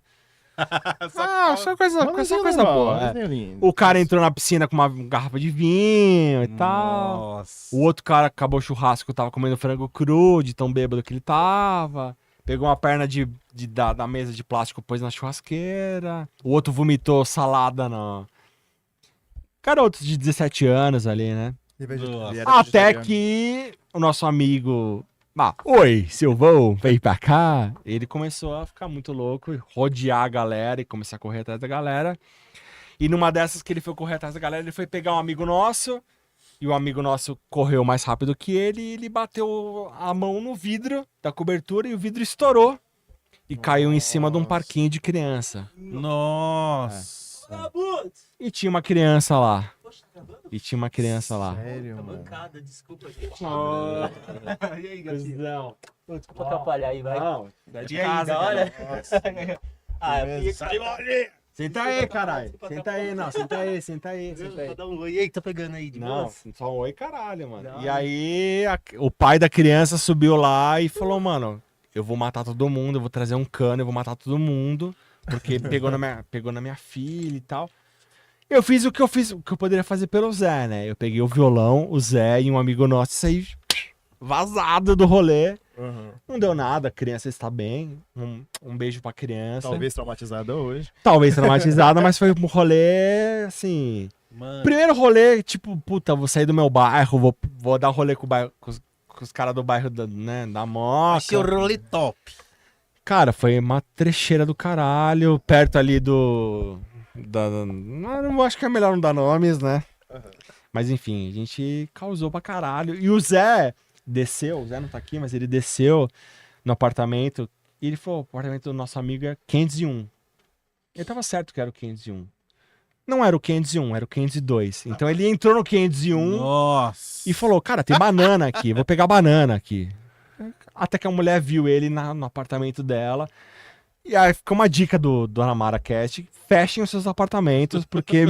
Só coisa boa. É. O cara entrou na piscina com uma garrafa de vinho e tal. Nossa. O outro cara acabou o churrasco, tava comendo frango cru, de tão bêbado que ele tava. Pegou uma perna da mesa de plástico, pôs na churrasqueira. O outro vomitou salada na... Garotos de 17 anos ali, né? Até que o nosso amigo... oi, Silvão, vem pra cá. Ele começou a ficar muito louco, rodear a galera e começar a correr atrás da galera. E numa dessas que ele foi correr atrás da galera, ele foi pegar um amigo nosso. E o amigo nosso correu mais rápido que ele e ele bateu a mão no vidro da cobertura e o vidro estourou. E caiu em cima de um parquinho de criança. Nossa. E tinha uma criança lá. Sério, mano. Desculpa, gente. E aí, Gatizão? Desculpa atrapalhar aí, vai. Não, é de E aí, casa, da hora? cara. Ah, eu fiquei... Senta aí, caralho. Senta aí, não. Senta aí. Vou dar um oi. E aí, tá pegando aí de Não, boa? só um oi, caralho, mano. Não. E aí, o pai da criança subiu lá e falou, mano, eu vou matar todo mundo, eu vou trazer um cano, eu vou matar todo mundo, porque pegou na minha filha e tal. Eu fiz o que eu poderia fazer pelo Zé, né? Eu peguei o violão, o Zé e um amigo nosso e saí vazado do rolê. Não deu nada, a criança está bem. Um beijo pra criança. Talvez traumatizada hoje. Talvez traumatizada, mas foi um rolê, assim... Mano. Primeiro rolê, tipo, puta, vou sair do meu bairro, vou dar rolê com os caras do bairro da Moca. Achei o rolê top. Cara, foi uma trecheira do caralho, perto ali não acho que é melhor não dar nomes, né? Mas enfim, a gente causou pra caralho. E o Zé desceu, o Zé não tá aqui, mas ele desceu no apartamento e ele falou, o apartamento do nosso amigo é 501. Ele tava certo que era o 501. Não era o 501, era o 502. Então ele entrou no 501 Nossa. e falou, cara, tem banana aqui, vou pegar banana aqui. Até que a mulher viu ele no apartamento dela. E aí fica uma dica do Dona Mara Cast: fechem os seus apartamentos, porque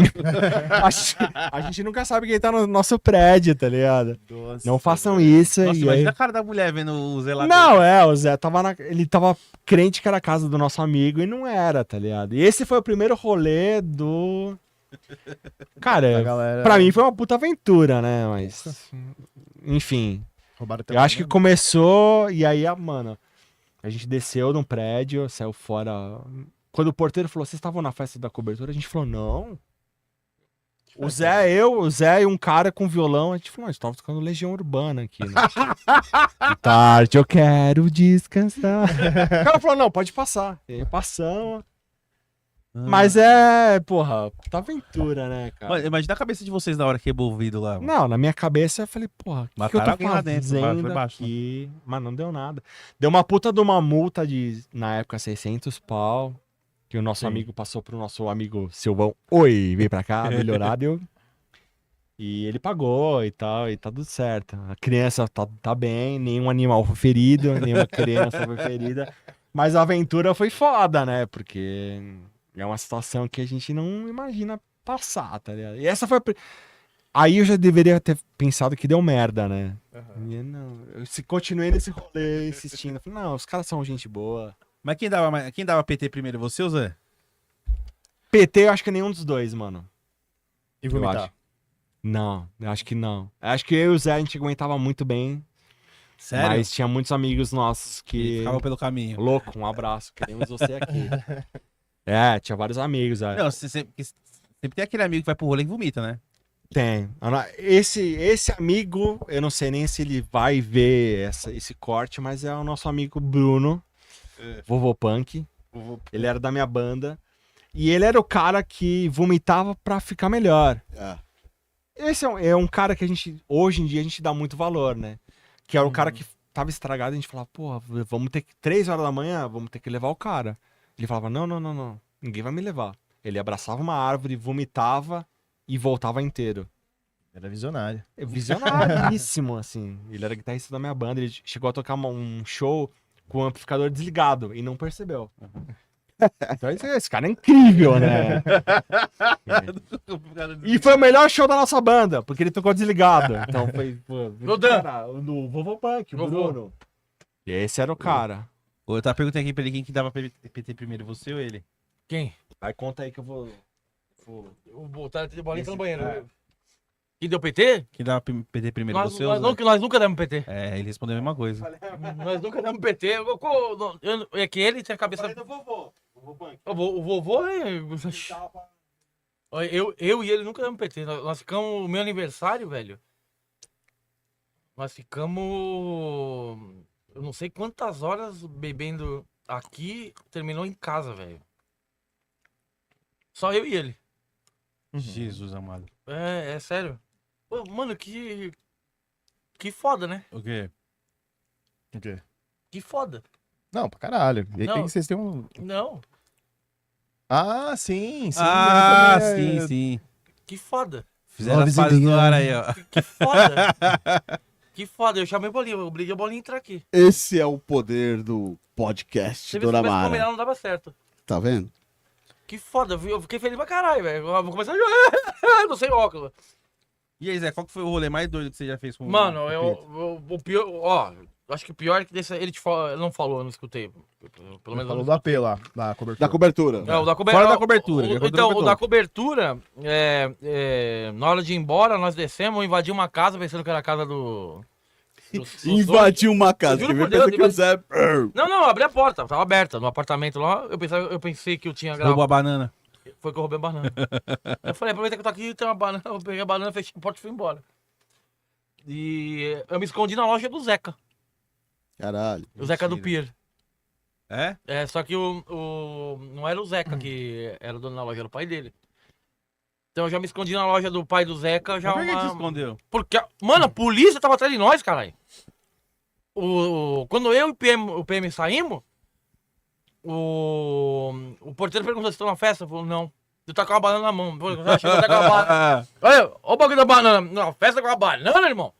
a gente nunca sabe quem tá no nosso prédio, tá ligado? Não façam isso. Nossa, e imagina aí... a cara da mulher vendo o zelador. Não, o Zé tava ele tava crente que era a casa do nosso amigo e não era, tá ligado? E esse foi o primeiro rolê do... A Cara, galera... pra mim foi uma puta aventura, né? Mas, enfim, Roubaram eu acho que começou e aí, mano, a gente desceu num prédio, saiu fora. Quando o porteiro falou, vocês estavam na festa da cobertura? A gente falou, não. O Zé e um cara com violão, a gente falou, a gente tava tocando Legião Urbana aqui, né? De tarde eu quero descansar. O cara falou, não, pode passar. E aí passamos. Mas porra, puta aventura, né, cara? Mano, imagina a cabeça de vocês na hora que quebrou o vidro lá. mano. Não, na minha cabeça eu falei, porra, o que eu Mataram tô alguém lá dentro, fazendo foi baixo, aqui? Mas não deu nada. Deu uma puta de uma multa de, na época, 600 pau, que o nosso amigo passou pro nosso amigo Silvão. Oi, vem pra cá, melhorado. E ele pagou e tal, e tá tudo certo. A criança tá bem, nenhum animal foi ferido, nenhuma criança foi ferida. Mas a aventura foi foda, né? Porque é uma situação que a gente não imagina passar, tá ligado? E essa foi Aí eu já deveria ter pensado que deu merda, né? E não, continuei nesse rolê insistindo. Falei, não, os caras são gente boa. Mas quem dava PT primeiro, você ou Zé? PT, eu acho que nenhum dos dois, mano. E Eu vomitar. acho. Não, eu acho que não. Eu acho que eu e o Zé, a gente aguentava muito bem. Sério? Mas tinha muitos amigos nossos Que que... ficavam pelo caminho. Louco, um abraço, queremos você aqui. Tinha vários amigos. Não, sempre tem aquele amigo que vai pro rolê e vomita, né? Tem. Esse amigo, eu não sei nem se ele vai ver esse corte, mas é o nosso amigo Bruno, Vovô Punk. Ele era da minha banda. E ele era o cara que vomitava pra ficar melhor. É. Esse é um cara que hoje em dia, a gente dá muito valor, né? Que era o cara que tava estragado e a gente falava, porra, vamos ter que, 3 horas da manhã, vamos ter que levar o cara. Ele falava, não, ninguém vai me levar. Ele abraçava uma árvore, vomitava e voltava inteiro. Era visionário. Visionaríssimo, assim. Ele era guitarrista da minha banda, ele chegou a tocar um show com o amplificador desligado e não percebeu. Então esse cara é incrível, né? E foi o melhor show da nossa banda, porque ele tocou desligado. Então foi, No Dan. no Vovô Punk, o Vovô. Bruno. E esse era o cara. Eu tava perguntando aqui pra ele quem que dava PT primeiro, você ou ele? Quem? Vai, conta aí que eu vou... O botar de bolinha no banheiro. Quem deu PT? Quem dava PT primeiro, você ou Zé? Nós nunca demos PT. É, ele respondeu a mesma coisa. Nós nunca demos PT. É que ele tem a cabeça. Vovô Punk. O vovô é. Eu e ele nunca demos PT. Nós ficamos. O meu aniversário, velho. Nós ficamos. Eu não sei quantas horas bebendo aqui. Terminou em casa, velho. Só eu e ele. Jesus amado. É sério. Pô, mano, que foda, né? O quê? O quê? Que foda. Não, pra caralho. E aí Não. vocês têm um... Não, Ah, sim. Ah, eu também, sim. que foda. Fizeram as Noves fases do Adriano. ar aí, ó. Que foda. Que foda. Eu chamei o Bolinha, eu obriguei o Bolinha a entrar aqui. Esse é o poder do podcast, Se você Dona tivesse Mara. combinado, não dava certo. Tá vendo? Que foda. Eu fiquei feliz pra caralho, velho. Eu vou começar a... Não sei óculos. E aí, Zé, qual que foi o rolê mais doido que você já fez com Mano, o o pior... Ó, acho que o pior é que desse, ele não falou, eu não escutei. Pelo menos eu Falou não do AP lá, da cobertura. Da cobertura. É, o da cobertura. Fora da cobertura, que é Então, cobertura. o da cobertura, na hora de ir embora, nós descemos, invadimos uma casa, pensando que era a casa do Invadiu uma casa. Juro Que por pensa Deus, que o Zé... Não, abri a porta, tava aberta, no apartamento lá. Eu pensei que eu tinha roubou gravado. a banana. Foi que eu roubei a banana. Eu falei, aproveita que eu tô aqui, tem uma banana. Eu peguei a banana, fechei a porta e fui embora. E eu me escondi na loja do Zeca. Caralho. O Zeca do Mentira. Pier. É? É, só que não era o Zeca que era dono da loja, era o pai dele. Então eu já me escondi na loja do pai do Zeca, já Mas por que que você escondeu? Porque, mano, a polícia tava atrás de nós, caralho. Quando eu e o PM saímos, o porteiro perguntou se estão na festa. Eu falei, não. Eu tá com uma banana na mão. Pô, já chegou até com uma banana. Olha o bagulho da banana. Não, festa com a banana, irmão.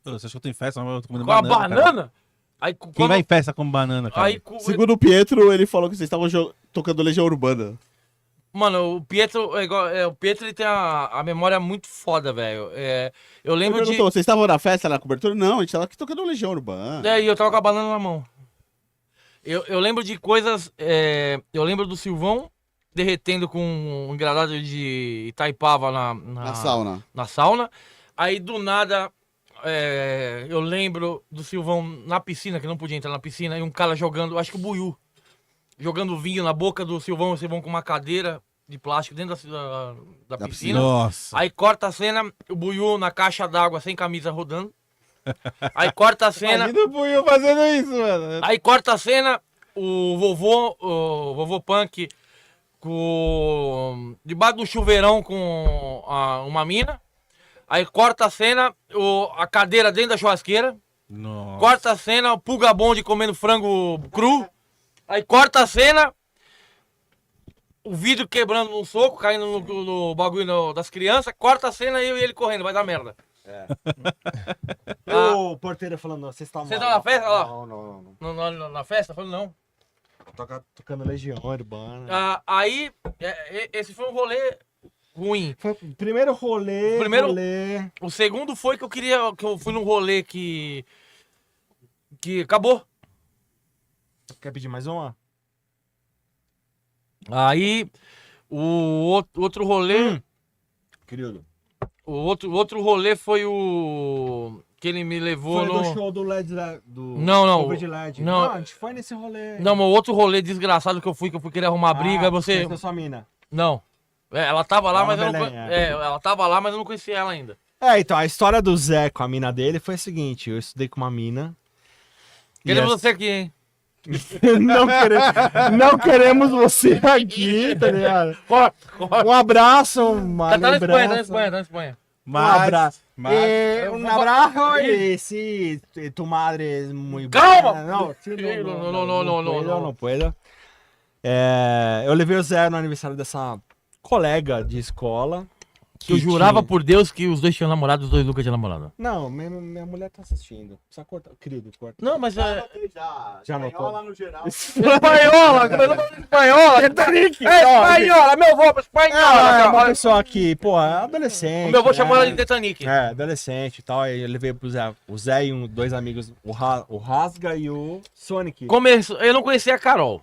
Pô, você acha que eu tô em festa? Mas eu tô comendo Com a banana, cara. banana? Aí, Quem vai em festa com banana, cara? Aí, Segundo o Pietro, ele falou que vocês estavam tocando Legião Urbana. mano, o Pietro, o Pietro ele tem a memória muito foda, velho. Eu lembro Ele de. perguntou, vocês estavam na festa, na cobertura? Não, a gente tava aqui tocando Legião Urbana. E eu tava com a banana na mão. Eu lembro de coisas. Eu lembro do Silvão derretendo com um engradado de Itaipava Na sauna. na sauna. Aí do nada. Eu lembro do Silvão na piscina, que não podia entrar na piscina, e um cara jogando, acho que o Buiú, jogando vinho na boca do Silvão, o Silvão com uma cadeira de plástico dentro da piscina. Nossa. Aí corta a cena, o Buiú na caixa d'água sem camisa rodando. Aí corta a cena. Imagina o Buiu fazendo isso, mano. Aí corta a cena, o vovô Punk debaixo do chuveirão com uma mina. Aí corta a cena, a cadeira dentro da churrasqueira. Nossa. Corta a cena, o Pulga Bonde comendo frango cru. Aí corta a cena, o vidro quebrando num soco, caindo no bagulho das crianças. Corta a cena, eu e ele correndo, vai dar merda. O porteiro falando, vocês estão Você tá na festa? Olha lá. Não. Na festa? Falando não. Tocando Legião Urbana. Aí, esse foi um rolê ruim. Foi o primeiro rolê. O segundo foi que eu fui num rolê que acabou. Quer pedir mais uma? Aí, o outro rolê, Querido. o outro rolê foi o que ele me levou Foi no... do show do LED. Do Não. cover de LED. Não. A gente foi nesse rolê. Não, mas o outro rolê desgraçado que eu fui querer arrumar briga, aí você... Conheceu sua mina. Não. Ela tava lá, Lá mas no eu não... Belém, ela tava lá, mas eu não conhecia ela ainda. Então, a história do Zé com a mina dele foi a seguinte: eu estudei com uma mina. Queremos E você aqui, hein? não queremos você aqui, tá ligado? Um abraço, uma Tá na lembrança. Espanha, tá na Espanha. Um abraço. Eu Un vou- abrazo y si tu madre es muy ¡Calma! buena. No, sí, No. não puedo. Eu levei o Zé no aniversário dessa colega de escola. Que eu jurava tinha- por Deus que os dois tinham namorado, os dois nunca tinham namorado. Não, minha mulher tá assistindo. Precisa cortar. Querido, corta. Não, mas Já anotou? no geral. Espanhola! Espanhola! Espanhola! Meu avô, É espanhola! uma pessoa que, pô, é adolescente. O meu avô chamou né? ela de Titanic. Adolescente e tal. Aí eu levei pro Zé. O Zé e dois amigos, o Rasga e o Sonic. Eu não conhecia a Carol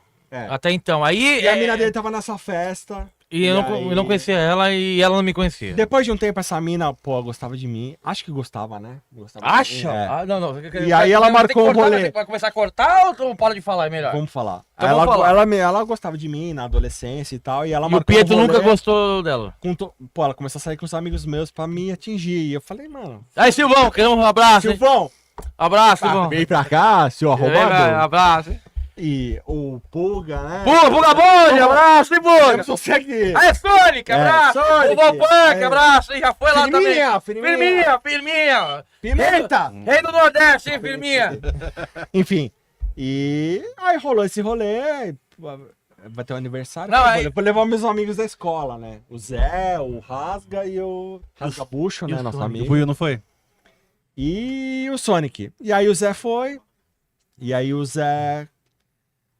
até então. Aí. E a mina dele tava nessa festa. E eu aí- não conhecia ela e ela não me conhecia. Depois de um tempo, essa mina, pô, gostava de mim. Acho que gostava, né? Gostava de Acha? mim, é. Ah, não. E aí ela marcou um rolê. Vai começar a cortar ou tu para de falar? É melhor. Vamos falar. Então Aí vamos falar. ela gostava de mim na adolescência e tal. E ela E o marcou Pietro um rolê nunca gostou dela. Pô, ela começou a sair com os amigos meus pra me atingir. E eu falei, mano. Aí, Silvão, queremos um abraço. hein? Silvão, Abraço, Silvão. vem pra cá, seu arrombado. Abraço. hein? E o Pulga, né? Buga Bonde, abraço, hein, Buga. Você aqui. Aí, Sonic, abraço. Sonic. O Punk, Aí. abraço. hein? Já foi lá também. Firminha. Firminha. Pimenta. Rei do Nordeste, hein, Firminha. Enfim. E aí rolou esse rolê. Vai ter um aniversário. Não, Não, aí- vou levar meus amigos da escola, né? O Zé, o Rasga e o Rasga Bucho, né? Nosso O amigo. Buiu não foi? E o Sonic. E aí o Zé foi. E aí o Zé.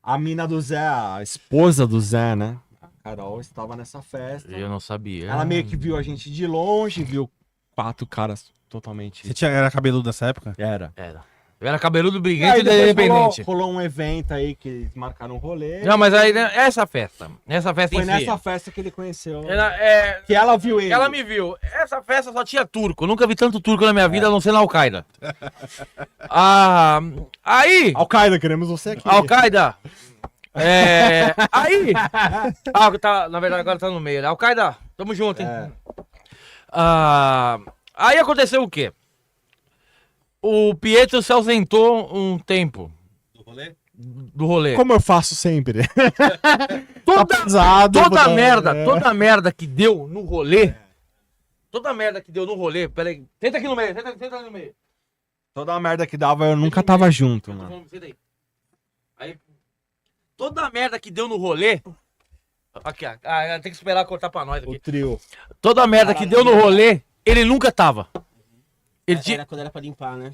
A mina do Zé, a esposa do Zé, né? A Carol estava nessa festa. Eu não sabia. Ela meio que viu a gente de longe, viu 4 caras totalmente. Você era cabeludo nessa época? Era. Eu era cabeludo E briguento aí e depois independente. rolou um evento aí que eles marcaram um rolê. Não, mas aí, né, essa festa Foi em si, nessa festa que ele conheceu. ela, Que ela viu ele. ela me viu. Essa festa só tinha turco. Eu nunca vi tanto turco na minha vida, a não ser na Al-Qaeda. Aí, Al-Qaeda, queremos você aqui. Al-Qaeda. Aí. Na verdade, agora tá no meio, né? Al-Qaeda, tamo junto, hein? Aí aconteceu o quê? O Pietro se ausentou um tempo Do rolê? do rolê. Como eu faço sempre. Toda, pesado, toda botar- merda que deu no rolê. Toda merda que deu no rolê. Peraí. Senta aqui no meio, senta ali no meio. Toda a merda que dava, eu nunca tava junto, mano. Senta aí. Aí. Toda a merda que deu no rolê. Aqui, ó. Ah, tem que esperar cortar pra nós O aqui. trio. Toda a merda que deu no rolê, ele nunca tava. Ele, Era quando era pra limpar, né?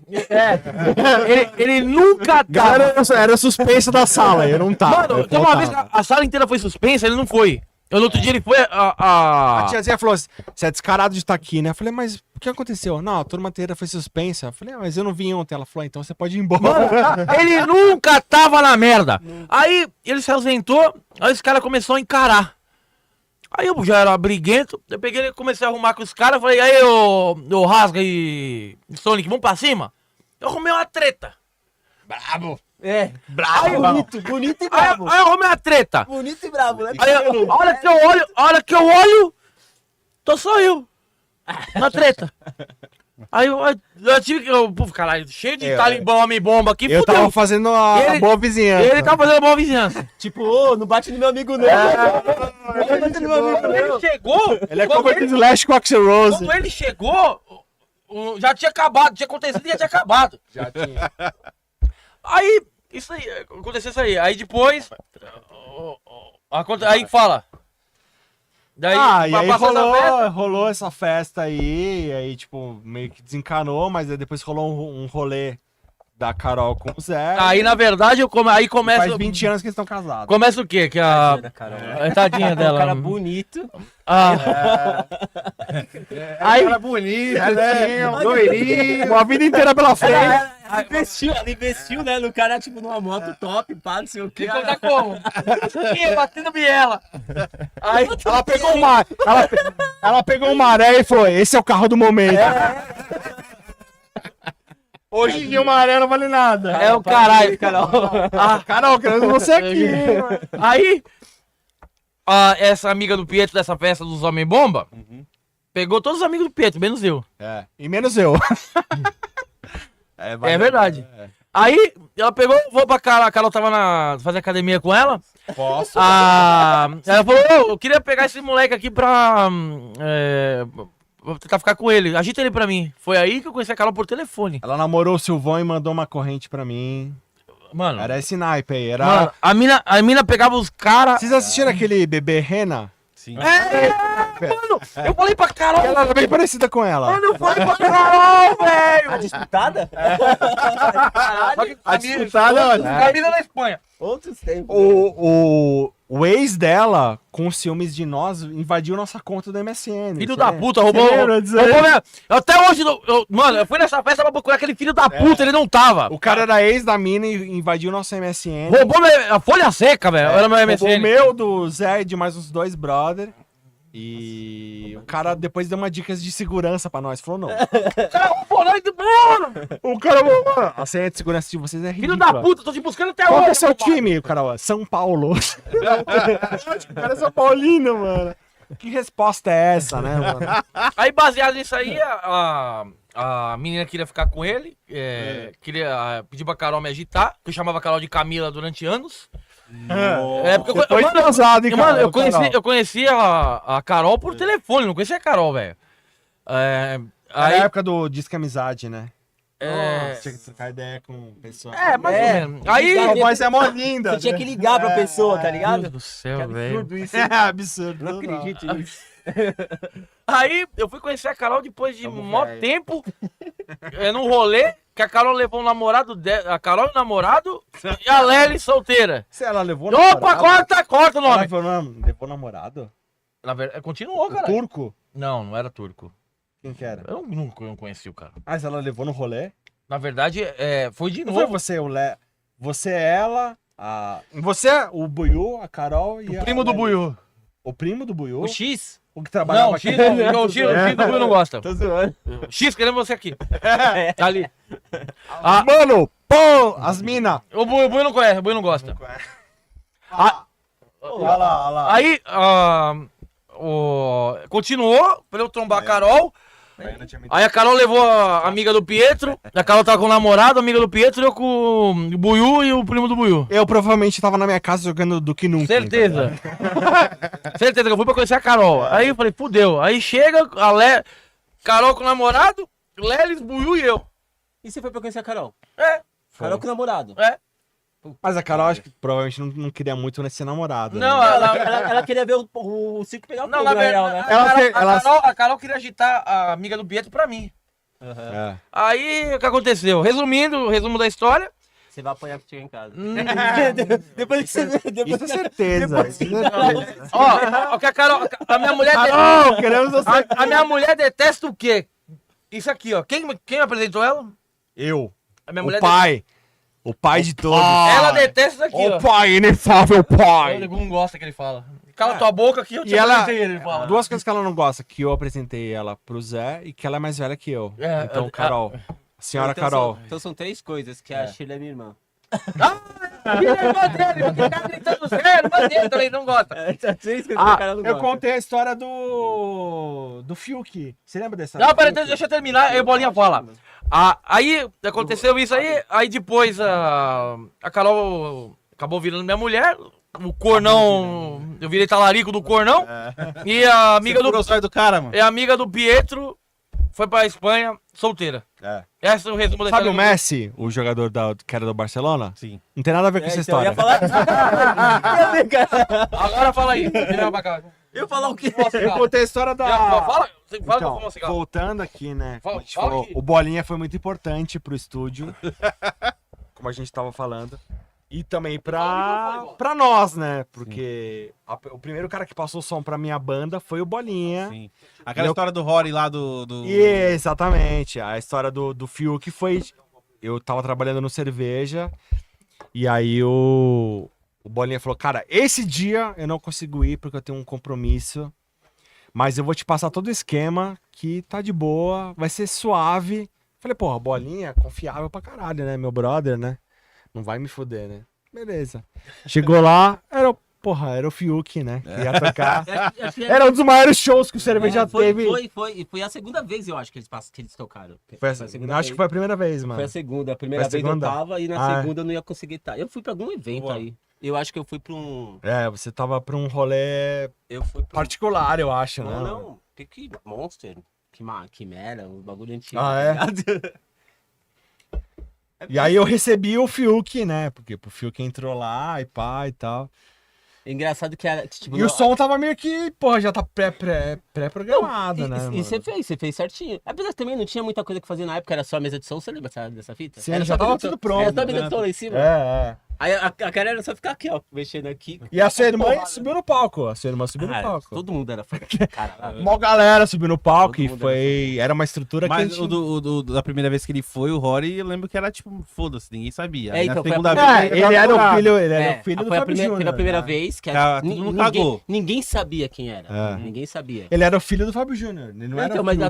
ele nunca tava. Galera, era suspensa da sala, eu não tava. Mano, eu tem uma vez faltava. que a sala inteira foi suspensa, ele não foi. No outro dia ele foi A tiazinha falou assim, você é descarado de estar aqui, né? Eu falei, mas o que aconteceu? Não, a turma inteira foi suspensa. Eu falei, mas eu não vim ontem. Ela falou, então você pode ir embora. Mano, ele nunca tava na merda. Aí ele se ausentou, aí os caras começaram a encarar. Aí eu já era briguento, eu peguei e comecei a arrumar com os caras, falei, aí ô Rasga e Sonic, vamos pra cima? Eu arrumei uma treta. Brabo. Bonito e Aí, brabo. aí eu arrumei uma treta. Bonito e brabo, né? Aí, a hora que eu olho, tô só eu. Na treta. Aí eu tive que. Pô, caralho, cheio de talimbão, homem-bomba aqui, Eu fudeu. tava fazendo a Ele- boa vizinhança. Ele tava fazendo boa vizinhança. Tipo, ô, não bate no meu amigo não. Não bate no meu amigo Quando ele não. chegou, Ele é quando cover ele- de Slash com Axl Rose. quando ele chegou, já tinha acabado, tinha acontecido e já tinha acabado. Já tinha. Aí, isso aí, aconteceu isso aí. Aí depois, aí fala. Daí, E aí passou essa festa. rolou essa festa aí, aí, tipo, meio que desencanou, mas aí depois rolou um rolê da Carol com o Zé. Aí, na verdade, aí começa. Faz 20 anos que eles estão casados. Começa o quê? Que a. Tadinha Um dela. cara bonito. Ah. Aí, bonito, Uma vida inteira pela frente. Ela investiu, né? No cara, tipo, numa moto top, pá, não sei o quê. ficou da como? Ih, batendo biela. Aí, Ela pegou uma. Ela pegou um maré e falou: esse é o carro do momento. Hoje em dia o maré não vale nada. é o caralho. Carol, querendo você aqui. Aí, essa amiga do Pietro dessa festa dos Homem-Bomba pegou todos os amigos do Pietro, menos eu. E menos eu. É verdade. Aí, ela pegou, vou pra Carol, a Carol tava fazer academia com ela. Posso? Ela falou, eu queria pegar esse moleque aqui pra vou tentar ficar com ele. Agita ele pra mim. Foi aí que eu conheci a Carol por telefone. Ela namorou o Silvão e mandou uma corrente pra mim. Mano, Era esse naipe aí. Era... mano, a mina pegava os caras. Vocês assistiram aquele bebê Rena? Sim. Mano, eu falei pra Carol. Ela era bem parecida com ela. Mano, eu falei pra Carol, velho. A disputada? A disputada, Camila da Espanha. Outros tempos. O ex dela, com ciúmes de nós, invadiu nossa conta do MSN. Filho Você da lembra? puta, roubou. Você lembra disso aí? roubou minha- Até hoje, mano, eu fui nessa festa pra procurar aquele filho da puta, ele não tava. O cara era ex da mina e invadiu nosso MSN. Roubou a folha seca, velho. Era meu Roubou o MSN. meu, do Zé e de mais uns 2 brother. E o cara depois deu uma dicas de segurança pra nós. Falou, não. Mano, O cara, mano, a senha de segurança de vocês é ridícula. filho da puta, tô te buscando até Qual que hoje. é seu meu pai. time? O cara, ó, São Paulo. O cara é São Paulino, mano. Que resposta é essa, né, mano? Aí, baseado nisso aí, a menina queria ficar com ele, queria pedir pra Carol me agitar, que eu chamava a Carol de Camila durante anos. Porque Você foi mano, casado, hein, mano, cara? Carol? eu conheci a Carol por telefone, não conhecia a Carol, velho. Era Aí, a época do Disque Amizade, né? é, Tinha que trocar ideia com o pessoal. mais ou menos. Aí, Ligar, Mas é mó linda. Você tinha que ligar pra pessoa, tá Deus ligado? do céu, Que velho. absurdo isso. É absurdo. Não acredito nisso. Aí, eu fui conhecer a Carol depois de Tamo mó velho. tempo, num rolê, que a Carol levou um namorado dela, a Carol e o namorado, e a Lely solteira. Se ela levou Opa, corta o Ela nome. falou, não, levou namorado? Na verdade, continuou, cara. Turco? Não era turco. Quem que era? Eu nunca não conheci o cara. Ah, se ela levou no rolê? Na verdade, foi de Não foi novo. você, você, ela, Você, o Buiú, a Carol e O primo do Buiú. O primo do Buiú? O X? O que trabalhava Não, o aqui? X, o X do Buiú não gosta. Tô zoando. X, queremos você aqui. Tá ali. Mano, pô, as mina. O Buiú não conhece, o Buiú não gosta. Olha lá. Aí, continuou pra eu trombar a Carol. Aí a Carol levou a amiga do Pietro. A Carol tava com o namorado, a amiga do Pietro, e eu com o Buiú e o primo do Buiú. Eu provavelmente tava na minha casa jogando Duke Nukem. Certeza. Certeza que eu fui pra conhecer a Carol. Aí eu falei, fudeu. Aí chega Carol com o namorado, Lelis, Buiú e eu. E você foi pra conhecer a Carol? É. Carol com o namorado? É. Mas a Carol, acho que provavelmente não queria muito ser namorada. Não, né? Ela queria ver o circo pegar Não, fogo, na na real, verdade, né? a Carol queria agitar a amiga do Pietro pra mim. É. Aí, o que aconteceu? Resumindo, o resumo da história. Você vai apanhar que chega em casa. Depois que você... Isso é certeza. Isso é certeza. Ó, o que a Carol... A minha mulher... Carol, queremos você. A minha mulher detesta o quê? Isso aqui, ó. Quem me apresentou ela? Eu. A minha O mulher pai. O pai de todos. Ela detesta isso aqui, ó. O pai, inefável O pai. nego não gosta que ele fala. Cala tua boca que eu te E ela, apresentei ele fala. duas coisas que ela não gosta, que eu apresentei ela pro Zé e que ela é mais velha que eu. É, Então, Carol, senhora Então Carol. Então são 3 coisas, que a Sheila é minha irmã. Filha é irmã dele, vai ficar gritando sério, irmã dele também não gosta. São 3 coisas que o cara não Eu gosta. contei a história do Fiuk. Você lembra dessa? Não, peraí, deixa eu terminar, aí o Bolinha fala. Aí aconteceu isso aí depois a Carol acabou virando minha mulher, o cornão, eu virei talarico do cornão, e a amiga Você furou o zóio do cara, mano. e a amiga do Pietro foi pra Espanha solteira. É. Esse é o resumo da Sabe o história. Messi, o jogador que era do Barcelona? Sim. Não tem nada a ver com essa Então, eu história. ia falar... Agora fala aí, vira pra cá. Eu ia falar o quê? Eu contei a história da... Fala que eu Então, vou cigarro. voltando aqui, né? Como a gente Fala falou, aqui. o Bolinha foi muito importante pro estúdio, como a gente tava falando. E também pra nós, né? Porque o primeiro cara que passou o som pra minha banda foi o Bolinha. Sim. Aquela Eu- história do Rory lá do... E exatamente. A história do Fiuk foi... Eu tava trabalhando no Cerveja, e aí o Bolinha falou, cara, esse dia eu não consigo ir porque eu tenho um compromisso, mas eu vou te passar todo o esquema que tá de boa, vai ser suave. Falei, porra, Bolinha, confiável pra caralho, né? Meu brother, né? Não vai me foder, né? Beleza. Chegou lá, era o Fiuk, né? Que ia tocar. Era um dos maiores shows que o Cerveja teve. Foi a segunda vez, eu acho, que eles tocaram. Foi a segunda acho vez. que foi a primeira vez, mano. Foi a segunda. A primeira Foi a vez segunda? eu tava e na Ah, segunda eu não ia conseguir estar. Eu fui pra algum evento Boa. aí. Eu acho que eu fui pra um... É, você tava pra um rolê Eu fui pra um... particular, eu acho, né? Não. Que Monster. Que merda, um bagulho antigo. Ah, é? tá ligado? E aí eu recebi o Fiuk, né? Porque o Fiuk entrou lá e pá e tal. É engraçado que era... Tipo, E o som tava meio que, porra, já tá pré-programado, E né? mano? você fez certinho. Apesar que também não tinha muita coisa que fazer na época, era só a mesa de som, você lembra dessa fita? Sim, Era já só a tava mesa de som. tudo pronto, Era só a mesa né? de som lá em cima. É. Aí a cara era só ficar aqui, ó, mexendo aqui. E a sua irmã subiu no palco. A sua irmã subiu no Ah, palco. todo mundo era fã daquele cara lá. Mó galera subiu no palco Todo e mundo foi. Era uma estrutura que. a Mas gente- da primeira vez que ele foi, o Rory, eu lembro que era tipo, foda-se, ninguém sabia. É, Aí então, na foi a segunda primeira- vez... É, ele era o filho, ele era É, o filho do foi a Fábio primeira, Júnior. teve a primeira né? vez que Todo mundo cagou. ninguém sabia quem era. É. Ninguém sabia. Ele era o filho do Fábio Júnior. Ele não era Então, o mas Fiuk,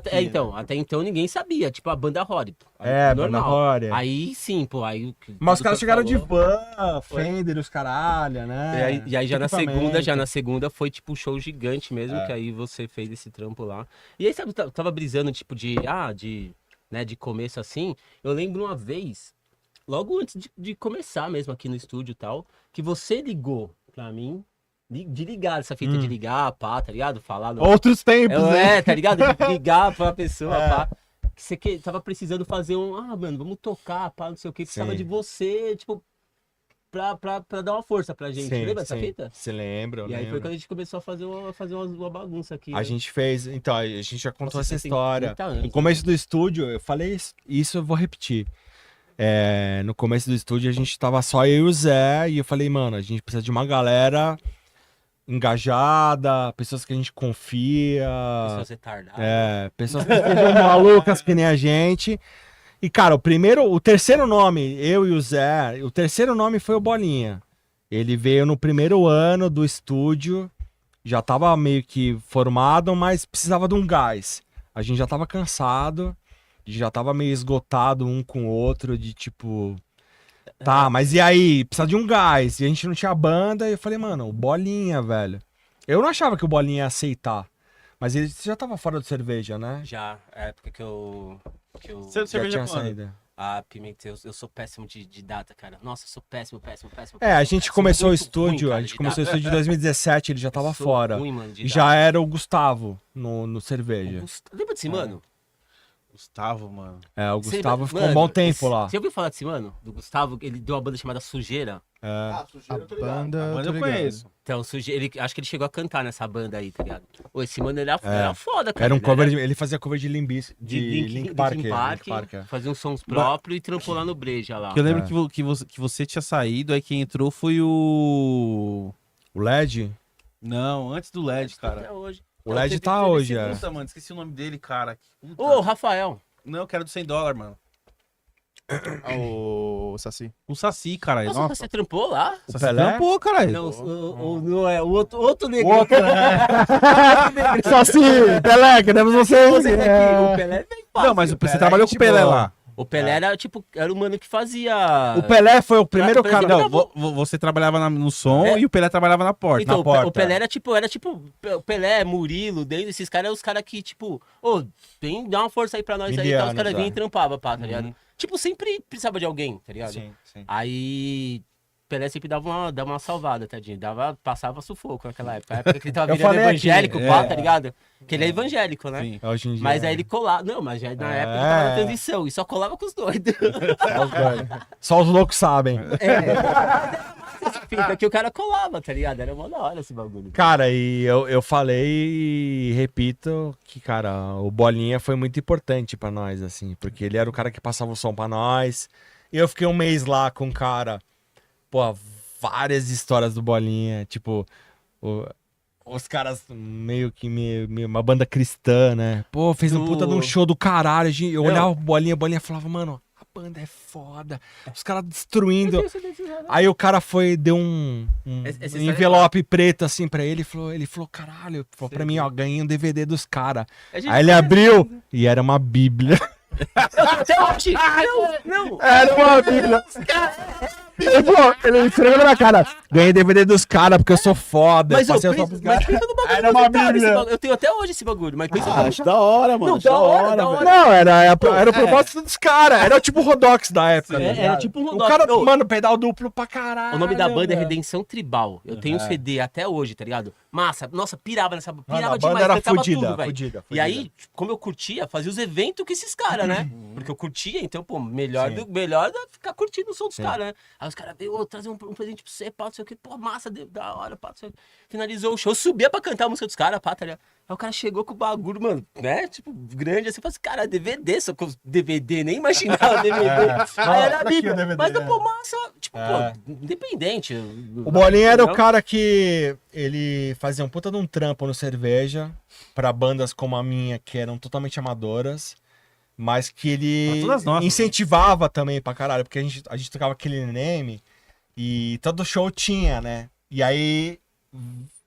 até então ninguém sabia. Tipo, a banda Rory. É, banda Rory. Aí sim, pô. Aí, Mas os tudo caras que eu chegaram de falou- van, Fender, os caralho, né? E aí já Equipamento. na segunda foi tipo um show gigante mesmo, que aí você fez esse trampo lá. E aí, sabe, tava brisando, tipo, de começo assim. Eu lembro uma vez, logo antes de começar mesmo aqui no estúdio e tal, que você ligou pra mim, de ligar, essa fita de ligar, pá, tá ligado? Falar. Outros tempos, né? Tá ligado? De ligar pra pessoa, pá. Que você tava precisando fazer mano, vamos tocar, pá, não sei o que. Precisava Sim. de você, tipo, pra dar uma força pra gente. Lembra dessa fita? Você lembra? Eu E aí foi lembro. quando a gente começou a fazer uma bagunça aqui. A né? gente fez, então, a gente já contou Nossa, essa você tem história. 30 anos, No começo do estúdio, eu falei isso, eu vou repetir. No começo do estúdio a gente tava só eu e o Zé, e eu falei, mano, a gente precisa de uma galera engajada, pessoas que a gente confia, Pessoas retardadas. pessoas que sejam malucas que nem a gente. E, cara, o terceiro nome, eu e o Zé, o terceiro nome foi o Bolinha. Ele veio no primeiro ano do estúdio, já tava meio que formado, mas precisava de um gás. A gente já tava cansado, já tava meio esgotado um com o outro, de tipo... Tá, mas e aí? Precisa de um gás. E a gente não tinha banda, e eu falei, mano, o Bolinha, velho. Eu não achava que o Bolinha ia aceitar. Mas ele já tava fora do Cerveja, né? Já, é a época que eu Você Já cerveja tinha quando? saído. Pimentel, eu sou péssimo de data, cara. Nossa, eu sou péssimo. A gente começou o muito estúdio, ruim, cara, a gente de começou o data. estúdio em 2017, ele já tava Eu sou fora. ruim, mano, de E já data. era o Gustavo no Cerveja. Lembra desse mano? Gustavo, mano. É, o Você- Gustavo ficou um mano, bom tempo lá. Você ouviu falar desse mano? Do Gustavo? Ele deu uma banda chamada Sujeira. É. Ah, sujeira, eu tô ligado. Banda, A banda tô eu ligado. conheço. Então, acho que ele chegou a cantar nessa banda aí, tá ligado? Ô, esse mano era foda, cara. Era um Ele cover ele fazia cover de Limbis, de Link Park. Linkin Park, é. fazia uns sons próprios e trampou lá no Breja lá. Que eu lembro que você tinha saído, aí quem entrou foi o... O LED? Não, antes do LED, cara. Até hoje. O LED Teve- tá teve hoje, esse- é. Puta, mano, esqueci o nome dele, cara. Puta. Ô, Rafael. Não, eu quero do $100, mano. Ah, o Saci. O Saci, caralho. Nossa, Nossa, você trampou lá? o Saci Pelé? trampou, caralho. Não, não é o outro negro. Saci, Pelé, queremos vocês. Você tá aqui, o Pelé é bem fácil. Não, mas você Pelé trabalhou é com o Pelé gente boa. lá. O Pelé era tipo, era o mano que fazia. O Pelé foi o primeiro Por cara. exemplo, Não, você trabalhava no som É. e o Pelé trabalhava na porta. Então, na o porta. Pelé era tipo, o Pelé, Murilo, desde esses caras, os caras que, tipo, ô, dá uma força aí pra nós aí, tá? Os Milianos, caras vinham é. e trampavam, pá, tá ligado? Tipo, sempre precisava de alguém, tá ligado? Sim, sim. Aí, Pelé sempre dava uma salvada, tadinho, passava sufoco naquela época. A época que ele tava Eu virando falei aqui, evangélico, é. pá, tá ligado? Porque ele é evangélico, né? Sim. Hoje em dia. Mas aí ele colava, não, mas já na época ele tava na transição, e só colava com os doidos. Só os loucos sabem. Fita que o cara colava, tá ligado? Era mó da hora esse bagulho. Cara, e eu falei e repito que, cara, o Bolinha foi muito importante pra nós, assim, porque ele era o cara que passava o som pra nós. E eu fiquei um mês lá com o cara, pô, várias histórias do Bolinha, tipo, os caras meio que uma banda cristã, né? Pô, fez um puta de um show do caralho. Eu olhava o Bolinha falava, mano, a banda é foda. Os caras destruindo. Aí o cara deu um Essa história envelope preto assim pra ele e falou, caralho, falou pra mim, ó, ganhei um DVD dos caras. A gente Aí ele abriu e era uma bíblia. até hoje! Não! Era uma bíblia. Ele escreveu na cara, ganhei DVD dos caras porque eu sou foda. Mas, passei eu o som penso, pros caras. mas pensa no bagulho Era uma musical, esse bíblia. bagulho. Eu tenho até hoje esse bagulho, mas pensa no Ah, bagulho. acho da hora, mano. Não, acho da hora, da velho. hora. Não, era o propósito dos caras. Era tipo o Rodox da época. tá Era ligado? tipo um O Rodox. cara, Ô, mano, pedal duplo pra caralho. o nome da banda é velho. Redenção Tribal. Eu tenho um CD até hoje, tá ligado? Massa, nossa, pirava nessa. Mano, Pirava a banda demais, era cantava fudida, tudo, velho. fudida. E aí, como eu curtia, fazia os eventos com esses caras, né? Porque eu curtia, então, pô, melhor ficar curtindo o som dos caras, né? Aí os caras veio, trazer um presente pra você, pá, não sei o que, pô, massa, da hora, pá, não sei o quê. Finalizou o show, subia pra cantar a música dos caras, pá, tá ligado? Aí o cara chegou com o bagulho, mano, né? Tipo, grande assim, eu falei assim, cara, DVD, só que DVD, nem imaginava DVD. Aí era a aqui Bíblia. o DVD, Mas, é. pô, massa, tipo, pô, independente. O Bolinha era o Não? cara que ele fazia um puta de um trampo no cerveja pra bandas como a minha, que eram totalmente amadoras, mas que ele Pra todas nós, incentivava também pra caralho, porque a gente tocava aquele name e todo show tinha, né? E aí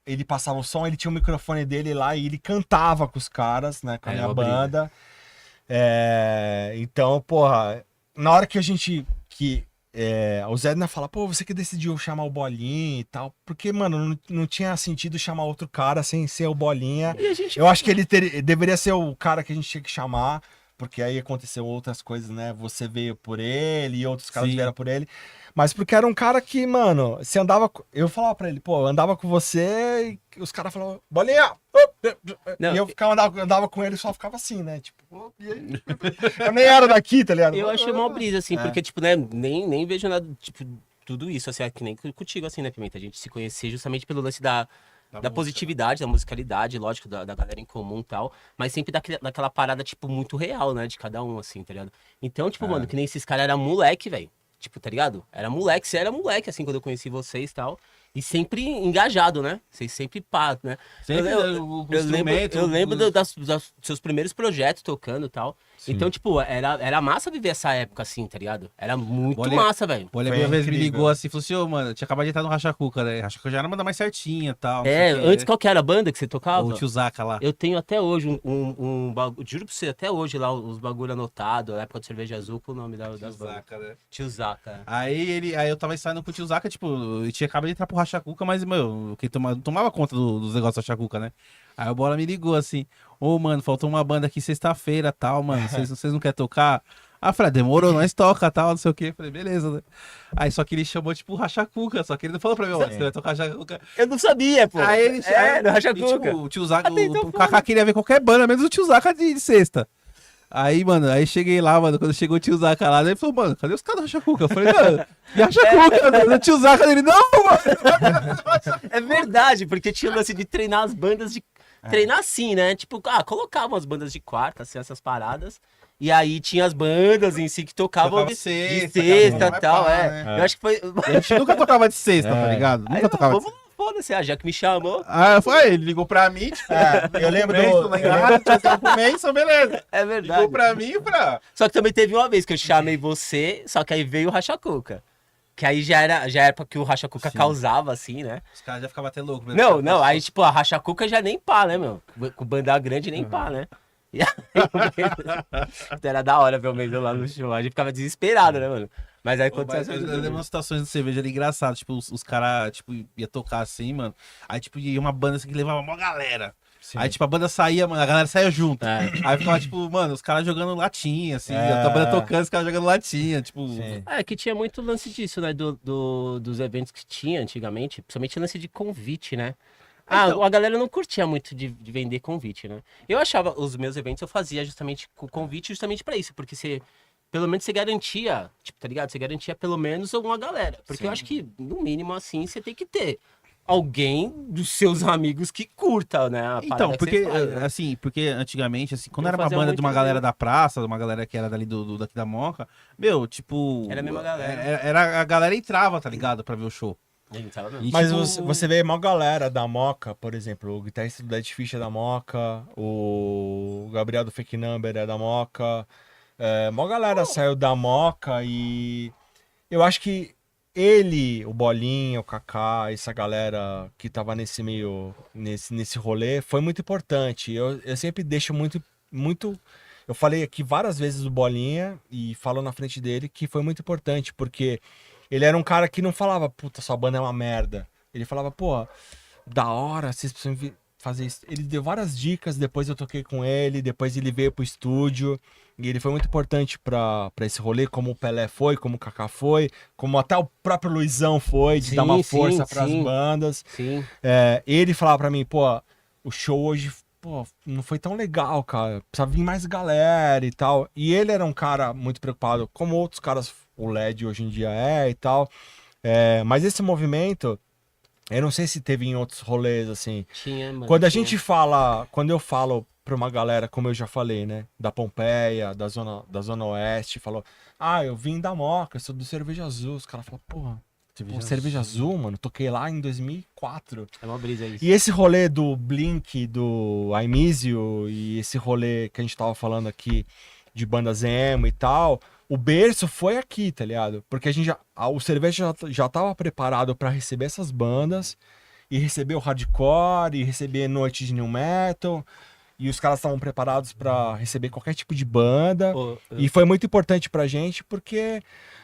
ele passava o som, ele tinha o microfone dele lá e ele cantava com os caras, né? Com a Era minha uma briga. banda. Então, porra, na hora que a gente. O Zé ainda fala, pô, você que decidiu chamar o Bolinha e tal. Porque, mano, não tinha sentido chamar outro cara sem ser o Bolinha. E a gente Eu acho que ele deveria ser o cara que a gente tinha que chamar. Porque aí aconteceu outras coisas, né? Você veio por ele e outros caras Sim. vieram por ele. Mas porque era um cara que, mano, você andava. Eu falava pra ele, pô, eu andava com você e os caras falavam, Bolinha! Não, e eu andava com ele e só ficava assim, né? Tipo, "Ô, e aí?" Eu nem era daqui, tá ligado? Eu achei mó brisa, assim, porque, tipo, né, nem vejo nada, tipo, tudo isso, assim, é que nem contigo, assim, né, Pimenta? A gente se conhecer justamente pelo lance da positividade, da musicalidade, lógico, da galera em comum e tal, mas sempre daquela parada, tipo, muito real, né, de cada um, assim, tá ligado? Então, tipo, mano, que nem esses caras eram moleque, velho. Tipo, tá ligado? Era moleque, você era moleque, assim, quando eu conheci vocês e tal. E sempre engajado, né? Vocês sempre pá, né? Sempre o instrumento, Eu lembro dos seus primeiros projetos tocando e tal. Sim. Então, tipo, era massa viver essa época assim, tá ligado? Era muito Olha- massa, velho. Pô, ele Foi uma vez me incrível. ligou assim e falou assim, ô, mano, eu tinha acabado de entrar no Racha Cuca, né? Racha Cuca já era uma banda mais certinha e tal. não É, sei o quê, antes né? qual que era a banda que você tocava? O tio Zaca lá. Eu tenho até hoje um bagulho, juro pra você, até hoje lá, os bagulho anotado, na época de Cerveja Azul, com o nome das bandas. Zaca, né? Tio Zaca. Aí eu tava ensaiando com o tio Zaca, tipo, eu tinha acabado de entrar pro Racha Cuca, mas, meu, quem tomava conta dos negócios do Racha Cuca, né? Aí o Bola me ligou assim, ô, mano, faltou uma banda aqui sexta-feira tal, mano, vocês não querem tocar? Ah, eu falei, demorou, nós toca tal, não sei o quê. Eu falei, beleza, né? Aí só que ele chamou, tipo, o Racha Cuca, só que ele não falou pra mim, ó, você vai tocar Racha Cuca. Eu não sabia, pô. Aí ele no Racha e, tipo, Cuca. o tio Zaca, Até então o Kaká queria ver qualquer banda, menos o tio Zaca de sexta. Aí, mano, aí cheguei lá, mano, quando chegou o tio Zaca lá, ele falou, mano, cadê os caras do Racha Cuca? Eu falei, mano, e Racha Cuca, mano? O tio Zaca dele, não, mano. É verdade, porque tinha o lance de treinar as bandas de. Treinar assim, né? Tipo, colocavam as bandas de quarta, assim, essas paradas. E aí tinha as bandas em si que tocavam Tocava de sexta, sexta cara, e tal, vai pá, é. né? Eu acho que foi. A gente nunca tocava de sexta, tá ligado? Aí, Nunca tocava de vamos, sexta. foda-se, já que me chamou. Ah, foi, ele ligou pra mim, tipo, eu lembro Manson, lá em casa, tinha sido pro Manson, beleza. É Ligou verdade. pra mim e pra... Só que também teve uma vez que eu chamei você, só que aí veio o Racha Cuca. Que aí já era pra que o Racha Cuca causava, assim, né? Os caras já ficavam até loucos. Não, aí tipo, a Racha Cuca já nem pá, né, meu? Com banda grande nem pá, né? E aí, então era da hora ver o Mendel lá no show, a gente ficava desesperado, né, mano? Mas aí quando Eu lembro umas situações de cerveja ali engraçadas, tipo, os caras, tipo, ia tocar assim, mano. Aí, tipo, ia uma banda assim que levava uma galera. Aí, tipo, a banda saía, mano, a galera saía junto. Aí ficava, tipo, mano, os caras jogando latinha, assim, a banda tocando, os caras jogando latinha, tipo... É, que tinha muito lance disso, né? Dos eventos que tinha antigamente, principalmente lance de convite, né? Então. A galera não curtia muito de vender convite, né? Eu achava, os meus eventos eu fazia justamente com convite justamente pra isso, porque você, pelo menos você garantia, tipo, tá ligado? Você garantia pelo menos uma galera. Porque eu acho que, no mínimo, assim, você tem que ter alguém dos seus amigos que curta, né? A Então, parada que porque, você faz, né? assim, porque antigamente, assim, quando Eu era uma fazia banda muito de uma galera evento. da praça, de uma galera que era dali daqui da Moca, meu, tipo... Era a mesma galera. Era a galera entrava, tá ligado? Pra ver o show. A gente tava vendo. E, Mas tipo, você vê uma galera da Moca, por exemplo, o guitarrista do Dead Fish é da Moca, o Gabriel do Fake Number é da Moca, uma galera saiu da Moca e eu acho que ele, o Bolinha, o Kaká, essa galera que tava nesse meio, nesse rolê, foi muito importante. Eu sempre deixo muito. Eu falei aqui várias vezes do Bolinha e falo na frente dele que foi muito importante, porque ele era um cara que não falava, puta, sua banda é uma merda. Ele falava, pô, da hora, vocês precisam fazer isso. Ele deu várias dicas, depois eu toquei com ele, depois ele veio pro estúdio. E ele foi muito importante pra esse rolê, como o Pelé foi, como o Kaká foi, como até o próprio Luizão foi, de dar uma força pras bandas. Sim. Ele falava pra mim, pô, o show hoje, pô, não foi tão legal, cara. Precisa vir mais galera e tal. E ele era um cara muito preocupado, como outros caras, o LED hoje em dia e tal. Mas esse movimento, eu não sei se teve em outros rolês, assim. Tinha, mano. Quando a gente fala, quando eu falo pra uma galera, como eu já falei, né, da Pompeia, da Zona Oeste, falou, eu vim da Moca, eu sou do Cerveja Azul. Os caras falam, porra, Cerveja Azul, mano, toquei lá em 2004. É uma brisa isso. E esse rolê do Blink, do Aimizio, e esse rolê que a gente tava falando aqui de bandas emo e tal, o berço foi aqui, tá ligado? Porque o Cerveja já tava preparado pra receber essas bandas, e receber o hardcore, e receber noite de new metal, e os caras estavam preparados pra receber qualquer tipo de banda. E foi muito importante pra gente, porque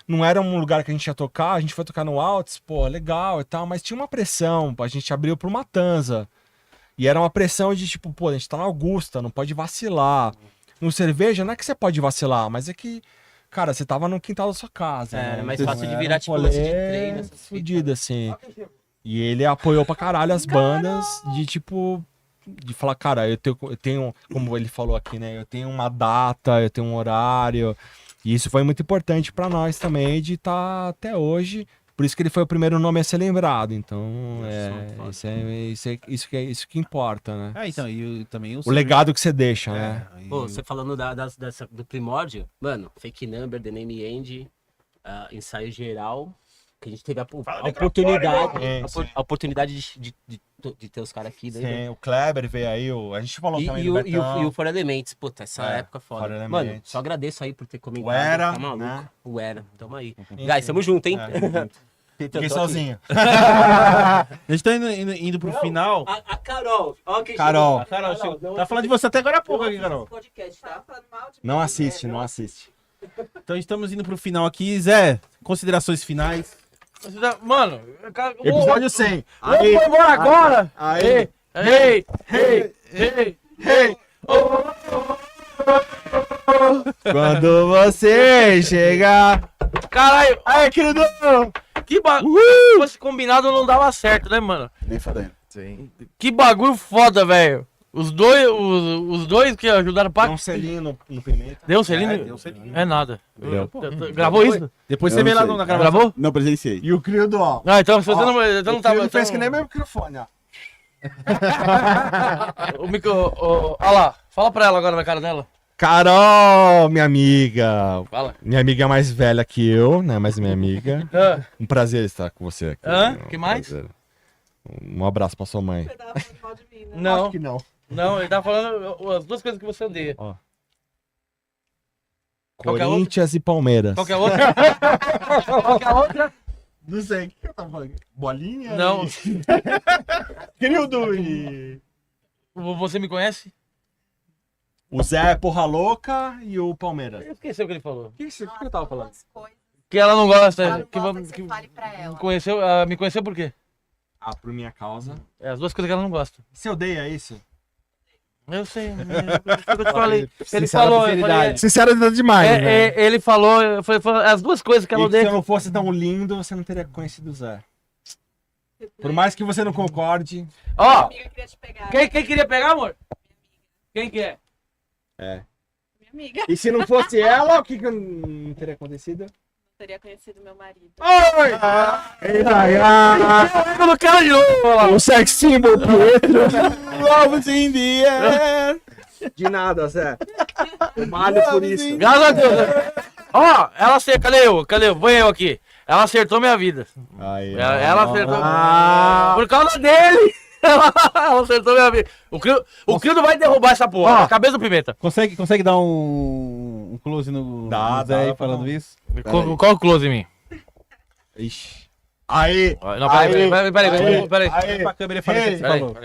não era um lugar que a gente ia tocar, a gente foi tocar no Alts, pô, legal e tal, mas tinha uma pressão, a gente abriu pro Matanza. E era uma pressão de tipo, pô, a gente tá na Augusta, não pode vacilar. No Cerveja, não é que você pode vacilar, mas é que, cara, você tava no quintal da sua casa. Era né? mais Então, fácil de era virar, um tipo, lance de rolê treino, essas fitas. fudido, assim. E ele apoiou pra caralho as bandas de tipo... De falar, cara, eu tenho, como ele falou aqui, né? Eu tenho uma data, eu tenho um horário. E isso foi muito importante pra nós também, de estar até hoje. Por isso que ele foi o primeiro nome a ser lembrado. Então, isso que importa, né? Então, e também O legado que você deixa, né? Pô, você falando do primórdio, mano, Fake Number, The Name End, ensaio geral, que a gente teve a oportunidade, a oportunidade de ter os caras aqui. Daí, Sim, o Kleber veio aí, a gente falou também e do o Betão. For Elements, puta, essa época foda. For Elements. Mano, só agradeço aí por ter comentado. O Era, tá maluco. né? O Era, tamo aí. Guys, tamo junto, hein? Fiquei sozinho. A gente tá indo pro final. A Carol, ó quem Carol. chegou. Carol, chegou. Tá falando de você até agora há pouco aqui, Carol. Podcast, tá? Não assiste, não assiste. Então estamos indo pro final aqui. Zé, considerações finais. Mano, Episódio 100. Vamos embora agora! Aí. Ei! Quando você chegar... Caralho! Aí, querido! Que bagulho! Se fosse combinado não dava certo, né, mano? Nem fodendo. Sim. Que bagulho foda, velho! Os dois que ajudaram o Dá Paco. um selinho no Pimenta. Deu um selinho? deu um selinho. É nada. Deu. Gravou isso? Depois Eu você vê não lá sei. na gravação. Gravou? Não presenciei. E o Crildo, ó. Ah, então você não, O então não tava. Crildo fez então- que nem meu microfone, ó. O micro. Olha lá, fala pra ela agora na cara dela. Carol, minha amiga. Fala. Minha amiga mais velha que eu, né? Mas minha amiga. Ah, Um prazer estar com você aqui. Hã? Um Que mais? prazer. Um abraço pra sua mãe. Você tava falando mal de mim, né? não, que não. não, ele tava falando as duas coisas que você odeia. Qual que é a outra? Corinthians e Palmeiras. Qual que é a outra? Qual que é a outra? Não sei, o que eu tava falando? Bolinha? Não. Crildo e... Você me conhece? O Zé é porra louca e o Palmeiras. Eu esqueci o que ele falou. O que eu tava falando? Algumas coisas Que ela não gosta. que ela não que gosta vamos- que você fale pra ela. me conheceu por quê? Ah, por minha causa. É as duas coisas que ela não gosta. Você odeia isso? Eu sei. Eu te falei. Ele Sincera falou. sinceridade. Sincero demais, né? Ele falou. Foi as duas coisas que ela E que se odeia. eu não fosse tão lindo, você não teria conhecido o Zé. Por mais que você não concorde. Ó, Minha amiga queria te pegar. quem queria pegar, amor? Quem que é? Minha amiga E se não fosse ela, o que não teria acontecido? teria conhecido meu marido. Oi! Eu não quero de novo. O sex symbol Pietro. Love's in the air. De nada, Zé. Eu malho por isso. Graças a Deus. Ó, ela acertou. Cadê eu? Vou eu aqui. Ela acertou minha vida. Aí, Ela acertou. Por causa dele. Ela acertou minha vida. O Crildo vai derrubar essa porra. Ó. A cabeça do Pimenta. Consegue dar um close no Dá, Zé aí dá, falando dá. isso? Qual o close em mim? Ixi. Aí. Não, peraí. Aí. Pra câmera e fala o que você falou.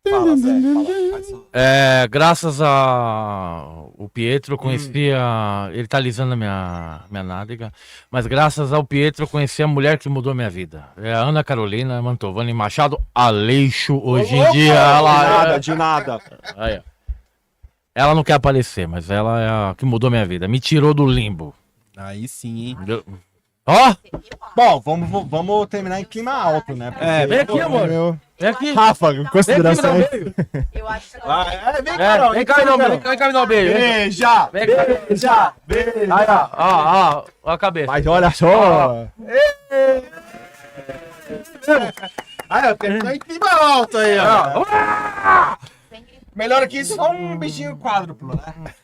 Fala, Zé. Fala. Graças ao Pietro, eu conheci ele tá alisando a minha nádega, mas graças ao Pietro eu conheci a mulher que mudou minha vida. É a Ana Carolina Mantovani Machado Aleixo. Hoje em dia ela... De nada. Aí, ó. Ela não quer aparecer, mas ela é a que mudou minha vida. Me tirou do limbo. Aí sim, hein? Ó! Bom, vamos terminar em clima alto, né? Porque- Vem aqui, amor. Vem aqui. Rafa, Vem aqui me dar um considerações. beijo. Eu acho que ela Vem cá me dar um beijo. Beija! Vem cá. Aí, ó, a cabeça. Mas olha só. Ah, eu quero estar em clima alto aí, ó. Melhor que isso, só um bichinho quádruplo, né?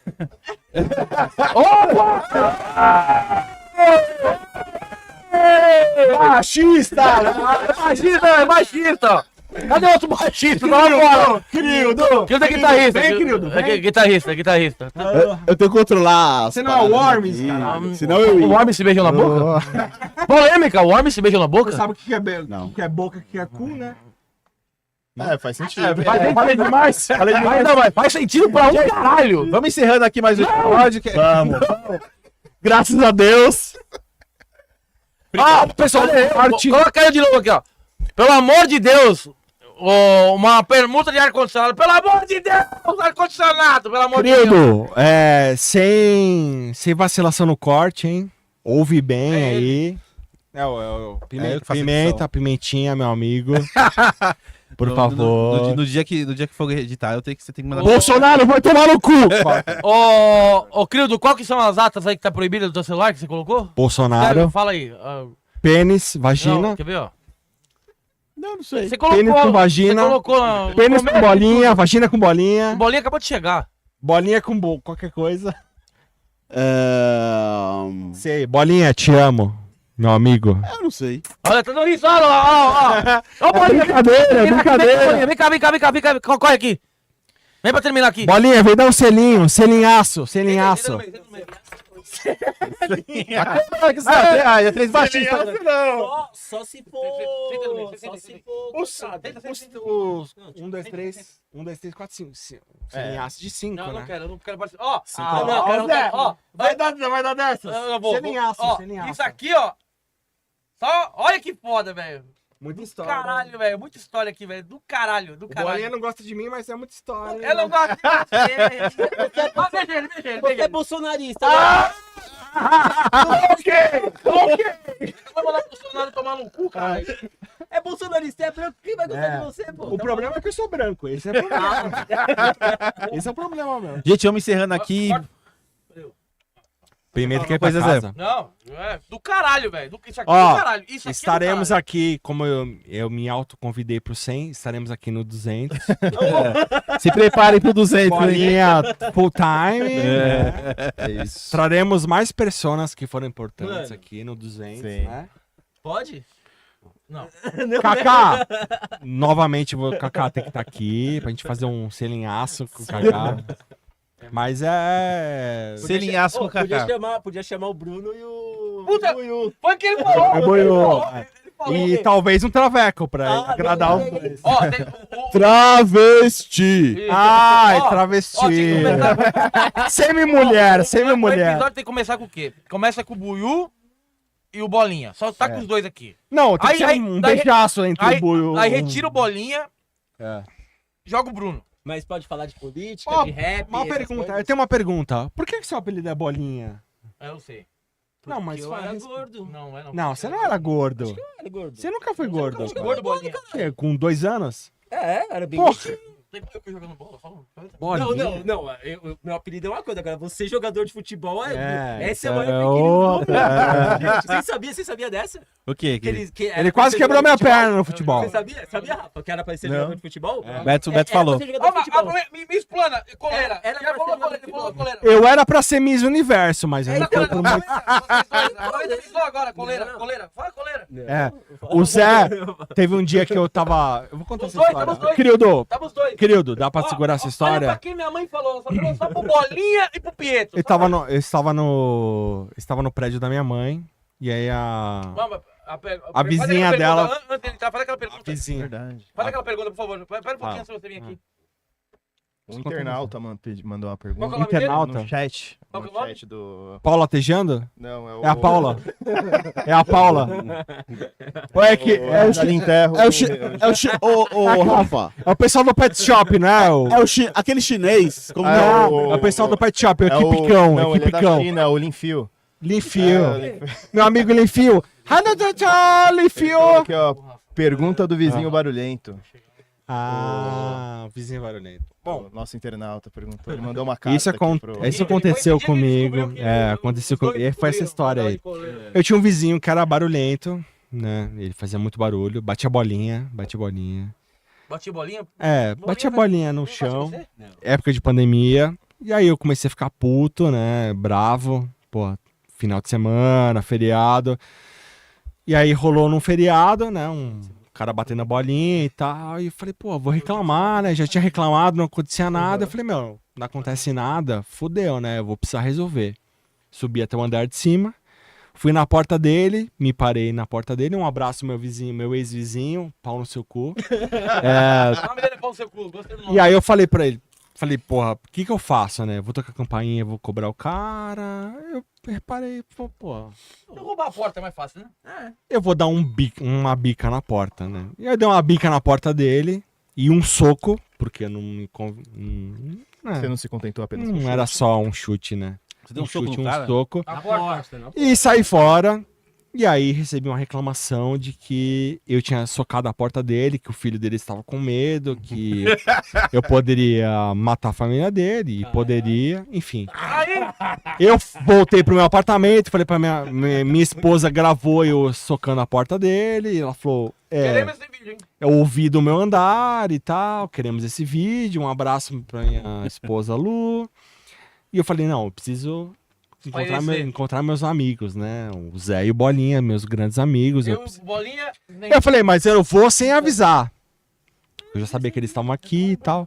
Machista! É machista! Cadê outro machista? Tá lá fora! Querido! Querido é guitarrista! Vem, querido, vem. Guitarrista. Eu tenho que controlar. as Você não é o paradas Worms, aqui, cara? Senão eu O ia. homem se beijou na boca? Polêmica, o homem se beijou na boca? Você sabe o que é, Não. o que é boca, o que é cu, né? É, faz sentido. Falei demais! Faz sentido pra um caralho! Vamos encerrando aqui mais um episódio. Vamos. Graças a Deus. Pessoal, coloca aí de novo aqui, ó. Pelo amor de Deus, uma permuta de ar-condicionado. Pelo amor de Deus, ar-condicionado, pelo amor de Deus. Querido, sem vacilação no corte, hein? Ouve bem aí. eu que faço Pimenta, Pimentinha, meu amigo. Por favor. No dia que for editar, você tem que mandar. Bolsonaro vai tomar no cu! Ô, Crildo, qual que são as atas aí que tá proibida do teu celular que você colocou? Bolsonaro, Sério, fala aí. pênis, vagina. Não, quer ver, ó? Não sei. Você colocou. Pênis com vagina. Você colocou. Pênis com bolinha, vagina com bolinha. Bolinha acabou de chegar. Bolinha com qualquer coisa. Eu Sei, bolinha, te amo, meu amigo. não sei. Olha, tá dando isso, ó. Ô, bolinha, Brincadeira. vem cá. Corre aqui. Vem pra terminar aqui. Bolinha, vem dar um selinho, selinhaço. Já fez baixista. Só se for. Só se for. Um, dois, três, quatro, cinco. Selinhaço de cinco, Não, né? eu não quero parecer. Ó, não, quero- ó. Vai dar dessas. Eu vou. Selinhaço, Ó, selinhaço. isso aqui, ó. Só, olha que foda, velho. Muita história. Caralho, velho. Muita história aqui, velho. Do caralho. O Bolinha não gosta de mim, mas é muita história. Eu não gosto de você. Ó, beija ele. Você é bolsonarista, né? Ok. Vai mandar o Bolsonaro tomar no cu, caralho. É bolsonarista, é branco, quem vai gostar de você, pô? O problema é que eu sou branco, esse é o problema. Esse é o problema, meu. Gente, vamos encerrando aqui. Primeiro que é Coisa, pra Zé. casa. Não, é do caralho, velho. Isso aqui Ó, é do caralho. Isso aqui Estaremos é do aqui, como eu me autoconvidei pro 100, estaremos aqui no 200. Se preparem pro 200, hein? Bolinha full time. É isso. Traremos mais personas que foram importantes Mano. aqui no 200, Sim. né? Pode? Kaká! Novamente, o Kaká tem que estar aqui pra gente fazer um selinhaço com o Kaká. Mas é... Selinhaço com o Kaká. Podia chamar o Bruno e o... Puta! Buiú. Foi o que ele falou. É boiô. Ele falou. E talvez um traveco pra agradar os não, dois. Ó, tem o... Travesti! Ai, Ó, travesti. ó, tem que começar... Semi-mulher, O semi-mulher. episódio tem que começar com o quê? Começa com o Buiú e o Bolinha. Só tá com os dois aqui. Não, tem Aí- que ser aí- um daí- beijaço entre Aí, o Buiú. aí retira o Bolinha, É. joga o Bruno. Mas pode falar de política, Ó, de rap, Uma essas pergunta, coisas? eu tenho uma pergunta. Por que seu apelido é Bolinha? Eu sei. Não, mas Porque eu era faz- gordo. Não, é não. Não, você não era gordo. Eu era gordo. Você nunca foi gordo. Gordo, Bolinha. É, com 2 anos? Era bem Porra. gordinho. Tem eu que jogando bola, fala. Bolinha. Não. Meu apelido é uma coisa. Agora, você jogador de futebol, essa é a é maior outra. Gente, você sabia dessa? O quê? Que era Ele pra quase ser quebrou jogador minha de futebol? perna no futebol. Você sabia? Sabia, Rafa? Que era pra ser Não. jogador de futebol? Beto Era falou. pra ser jogador de futebol. Me explana, coleira. Era Já pra falou, ser coleira, jogador falou, de coleira. Eu era pra ser Miss Universo, mas aí Era foi coleira, por uma... Vocês dois agora, coleira, coleira. Fala, coleira. É. O Zé, teve um dia que eu tava... Eu vou contar Os essa dois, história. tava os dois. Querido, Tava os dois. querido, dá pra Ó, segurar essa Olha pra história? quem minha mãe falou. Ela falou só pro Bolinha e pro Pietro. Eu estava no prédio da minha mãe, e aí a A vizinha faz aquela dela- pergunta, Antes de entrar, faz aquela pergunta. vizinha. Verdade. Faz aquela pergunta, por favor. Pera um pouquinho Fala. antes de você vir aqui. Um internauta mandou uma Qual que é o pergunta. nome dele? Internauta. No chat. Qual que é No o nome? chat do. Paula Tejando? Não, é o. É a Paula. É a Paula. Ou é que é o, Ali enterro. É o, ô, Rafa, é o pessoal do Pet Shop, não é? O, é o aquele chinês. Como Ah, que é? é o pessoal do Pet Shop, o É o- Equipicão, Não, ele é da Equipicão. China, o Linfio. Linfio. É, Meu amigo Linfio. Linfio. Aqui, ó. Pergunta do vizinho barulhento. Ah, vizinho barulhento. Bom, nosso internauta perguntou. Ele mandou uma carta. Isso, aqui pro- isso aconteceu Depois que ele comigo. descobriu que É, os aconteceu dois comigo. Foi essa descobriram, história aí. de coleira. Eu tinha um vizinho que era barulhento, né? Ele fazia muito barulho, batia bolinha, batia bolinha. Bati bolinha. É, Bolinha batia vai- bolinha no Não bate chão. você? Época de pandemia. E aí eu comecei a ficar puto, né? Bravo. Pô, final de semana, feriado. E aí rolou num feriado, né? Um cara batendo a bolinha e tal. E eu falei, pô, vou reclamar, né? Já tinha reclamado, não acontecia nada. Eu falei, meu, não acontece nada, fudeu, né? Eu vou precisar resolver. Subi até o andar de cima. Fui na porta dele, me parei na porta dele. Um abraço, meu vizinho, meu ex-vizinho, pau no seu cu. É, O nome dele é Paulo Seu Cu. Gostei do nome. e aí eu falei pra ele, porra, o que que eu faço, né? Vou tocar a campainha, vou cobrar o cara. Eu reparei, pô, Então roubar a porta é mais fácil, né? eu vou dar uma bica na porta, né? E aí eu dei uma bica na porta dele e um soco, porque não me Você não se contentou apenas com não chute? era só um chute, né? Você deu um soco chute, no cara? soco. A porta. E saí fora. E aí recebi uma reclamação de que eu tinha socado a porta dele, que o filho dele estava com medo, que eu poderia matar a família dele, e poderia, enfim. Aí, Eu voltei pro meu apartamento, falei pra minha esposa, gravou eu socando a porta dele, e ela falou, queremos esse vídeo, hein? eu ouvi do meu andar e tal, queremos esse vídeo, um abraço pra minha esposa Lu. E eu falei, não, eu preciso encontrar meus amigos, né? O Zé e o Bolinha, meus grandes amigos. Eu, bolinha, nem... Eu falei, mas eu vou sem avisar. Eu já sabia que eles estavam aqui e tal.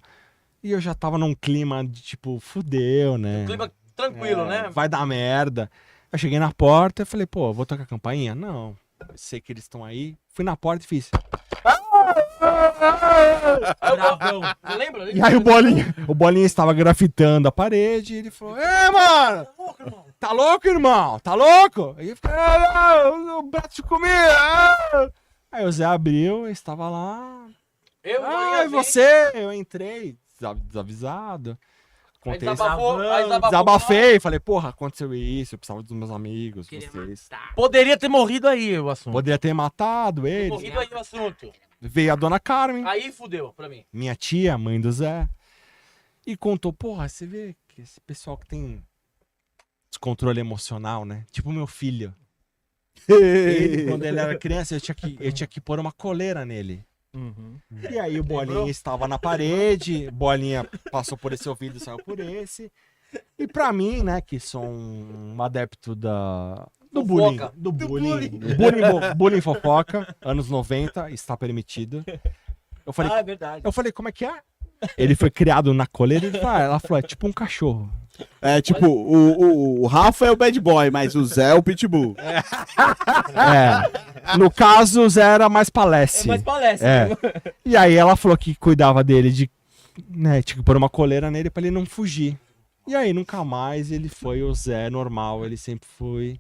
E eu já tava num clima de tipo, fudeu, né? clima tranquilo, né? Vai dar merda. Eu cheguei na porta e falei, pô, vou tocar a campainha? Não. Eu sei que eles estão aí. Fui na porta e fiz. Bravão. Você lembra? E aí o Bolinha estava grafitando a parede e ele falou, mano! Tá louco, irmão? Tá louco? Aí eu fiquei, o braço de comer! Aí o Zé abriu, eu estava lá. Eu, E você? Eu entrei, desavisado. contei Aí isso. desabafou. Desabafei, falei, porra, aconteceu isso, eu precisava dos meus amigos, Queria vocês. matar. Poderia ter morrido aí o assunto. Poderia ter matado eles. Morrido aí o assunto. Veio a dona Carmen, Aí fudeu pra mim. minha tia, mãe do Zé, e contou, porra, você vê que esse pessoal que tem descontrole emocional, né? Tipo meu filho. Ele, quando ele era criança, eu tinha que pôr uma coleira nele. Uhum. E aí o Bolinha estava na parede, Bolinha passou por esse ouvido e saiu por esse. E pra mim, né, que sou um adepto do bullying. Fofoca. Do bullying. Bullying fofoca, anos 90, está permitido. Eu falei, Ah, é verdade. como é que é? Ele foi criado na coleira e ela falou, é tipo um cachorro. É tipo, o Rafa é o bad boy, mas o Zé é o pitbull. É. No caso, o Zé era mais palestre. Mas parece. É. E aí ela falou que cuidava dele de, né, tinha que pôr uma coleira nele pra ele não fugir. E aí nunca mais ele foi o Zé normal, ele sempre foi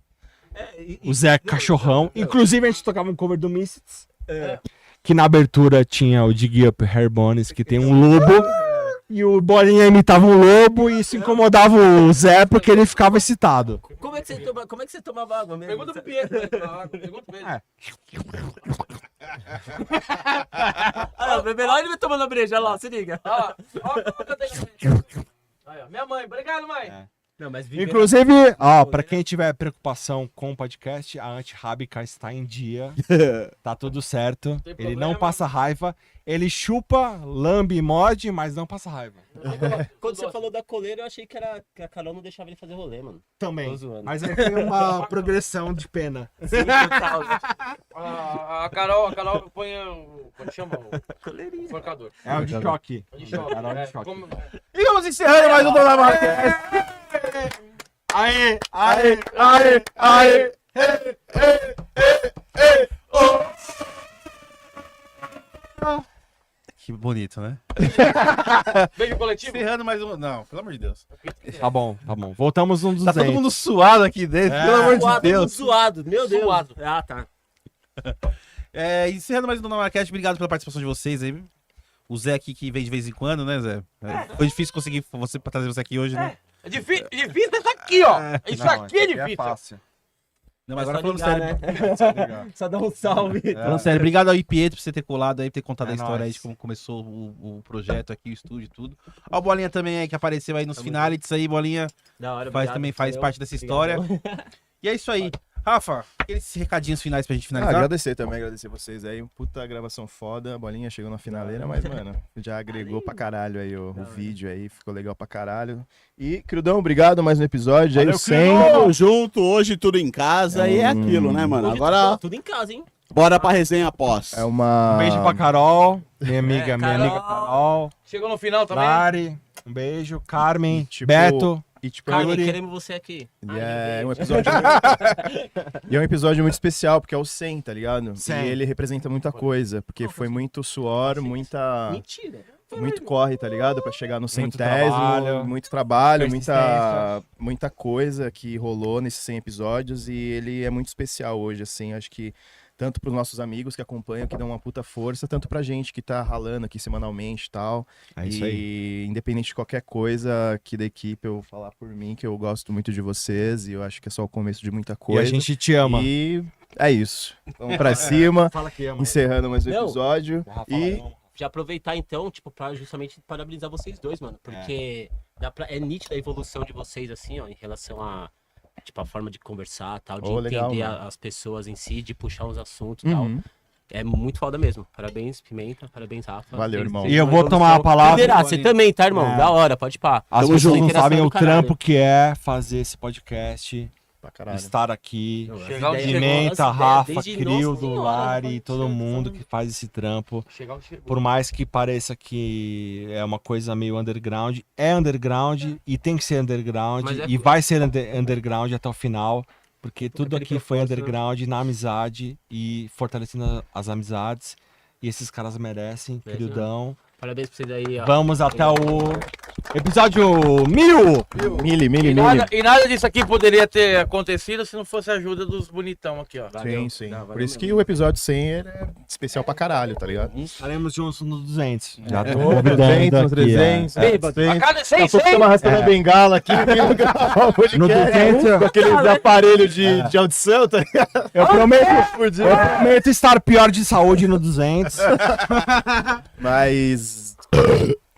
o Zé cachorrão. Inclusive a gente tocava um cover do Misfits, que na abertura tinha o Dig Up Hair Bones, que tem um lobo. E o Bolinha imitava um lobo e isso incomodava o Zé porque ele ficava excitado. Como é que você tomava água mesmo? Pergunta pro Pietro. Pergunta pro Pedro. Ah, é melhor ele me tomando a breja, olha lá, se liga. Ó, cadê aí, ó. Minha mãe. Obrigado, mãe. Não, mas Inclusive, ó, pra quem tiver preocupação com o podcast, a antirrábica está em dia. Tá tudo certo. Tem Ele problema. não passa raiva. Ele chupa, lambe e morde, mas não passa raiva. Quando você falou da coleira, eu achei que a Carol não deixava ele fazer rolê, mano. Também. Tô zoando. Mas aí tem uma progressão de pena. Sim, total. A Carol põe o... Como chama? O forcador. É o de choque. De choque. Carol de É, choque. como- E vamos encerrando mais um Dona Marquete. Aê, Aê, aê, aê. Que bonito, né? Beijo coletivo. Encerrando mais um. Não, pelo amor de Deus. Tá bom, tá bom. Voltamos no 200. Tá todo mundo suado aqui dentro, pelo amor de Zoado, Deus. zoado, meu Deus. Zoado. Ah, tá. Encerrando mais um Dona Marquete, obrigado pela participação de vocês aí. O Zé aqui que vem de vez em quando, né, Zé? Foi difícil conseguir trazer você aqui hoje, né? É difícil isso aqui, ó. Isso Não, aqui é é difícil. fácil. Não, mas Só agora falando ligar, sério. né? Só dá um salve. Falando sério, obrigado ao Pietro por você ter colado aí, ter contado É a história aí nóis. de como começou o projeto aqui, o estúdio e tudo. Ó, o Bolinha também aí que apareceu aí nos finalities aí, Bolinha. Da hora, Faz, obrigado, também faz valeu. parte dessa história. Obrigadão. E é isso aí. Rafa, aqueles recadinhos finais pra gente finalizar. Agradecer vocês aí. Puta gravação foda. A Bolinha chegou na finaleira, mas, mano, já agregou pra caralho aí o vídeo aí. Ficou legal pra caralho. E, Crudão, obrigado mais um episódio aí. Valeu, Sem. Tamo junto, hoje tudo em casa e é aquilo, né, mano? Hoje Agora, tá tudo em casa, hein? bora pra resenha após. É uma. Um beijo pra Carol, minha amiga, Carol. Carol. Chegou no final também. Lari, um beijo. Carmen, E, tipo, Beto. E, tipo, Carmen, Yuri, queremos você aqui. e é um episódio. E é um episódio muito especial, porque é o 100, tá ligado? 100. E ele representa muita coisa, porque foi muito suor, muita. Mentira. Muito corre, tá ligado? Pra chegar no Muito centésimo, trabalho, muito trabalho, persistência. muita coisa que rolou nesses 100 episódios e ele é muito especial hoje, assim, acho que tanto pros nossos amigos que acompanham, que dão uma puta força, tanto pra gente que tá ralando aqui semanalmente e tal. É isso e aí. independente de qualquer coisa aqui da equipe, eu vou falar por mim que eu gosto muito de vocês e eu acho que é só o começo de muita E coisa. a gente te ama. E é isso. Vamos pra cima, Fala que ama. encerrando mais um Não. episódio. E Já aproveitar então, tipo, pra justamente parabenizar vocês dois, mano. Porque é nítida a evolução de vocês, assim, ó, em relação a, tipo, a forma de conversar tal, de legal, entender mano. as pessoas em si, de puxar uns assuntos e tal. Uhum. É muito foda mesmo. Parabéns, Pimenta. Parabéns, Rafa. Valeu, Vocês- irmão. vocês E eu uma vou tomar a evolução. palavra. Liderar, você também, tá, irmão? É. Da hora, pode pá. As Tamo pessoas junto. não Interação sabem do o caralho. trampo que é fazer esse podcast, Pra caralho. estar aqui. Chegar onde chegou. Pimenta, as ideias, Rafa, desde Crio, Nossa do Senhora, Lari, mano, todo chegando. mundo que faz esse trampo. Chegar onde chegou. Por mais que pareça que é uma coisa meio underground, é underground e tem que ser underground Mas é- e vai ser underground até o final, porque tudo aquele aqui foi propósito, né? underground na amizade e fortalecendo as amizades. E esses caras merecem, Merecem, queridão. Parabéns pra vocês aí, ó. Vamos até o Episódio 1000! E nada disso aqui poderia ter acontecido se não fosse a ajuda dos bonitão aqui, ó. Sim, sim. Por isso que o episódio 100 é especial pra caralho, tá ligado? Estaremos juntos no 200. Já tô No convidando 300, no aqui, 300, Bêbado. A cada 100, 100. Estamos arrastando a bengala aqui vindo gravar o podcast No 200. com aqueles aparelhos de audição, tá ligado? Eu prometo estar pior de saúde no 200. Mas...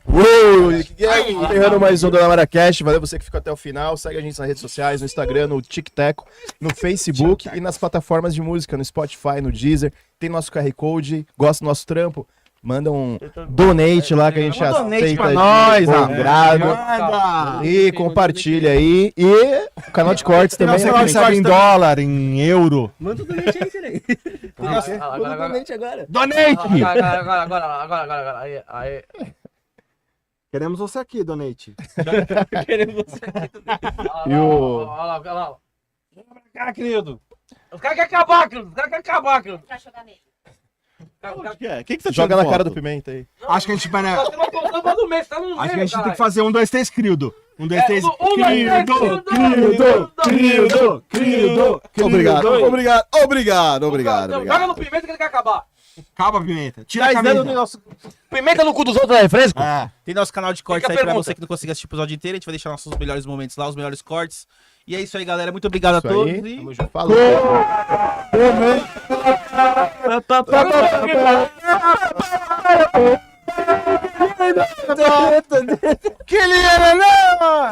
Encerrando mais um Dona Mara Cast. Valeu você que ficou até o final. Segue a gente nas redes sociais, no Instagram, no TikTok, no Facebook e nas plataformas de música, no Spotify, no Deezer. Tem nosso QR Code. Gosta do nosso trampo? Manda um donate lá que a gente aceita. pra nós, E compartilha aí. E o canal de cortes também. Você né? recebe em dólar, em euro. Manda o donate aí, Serei. Manda o donate agora. Donate! Agora. Aí. Queremos você aqui, Donate. Queremos você aqui. E o... Olha lá. Cara, querido. Os caras querem acabar, querido. Pra jogar nele. O que tá Joga tirando na cara foto? do Pimenta aí. Acho que a gente vai, né? Nós estamos contando do mês, tá no Acho que a gente tem que fazer 1, 2, 3, crido. 1, 2, 3, crido. Obrigado. Joga no Pimenta que ele quer acabar. Acaba, Pimenta. Tira a camisa. Pimenta no cu dos outros é refresco? Tem nosso canal de cortes Fica a aí pra pergunta. você que não conseguiu assistir o episódio inteiro. A gente vai deixar nossos melhores momentos lá, os melhores cortes. E é isso aí, galera. Muito obrigado Isso a todos. aí. E... Falou. Que ele era, não!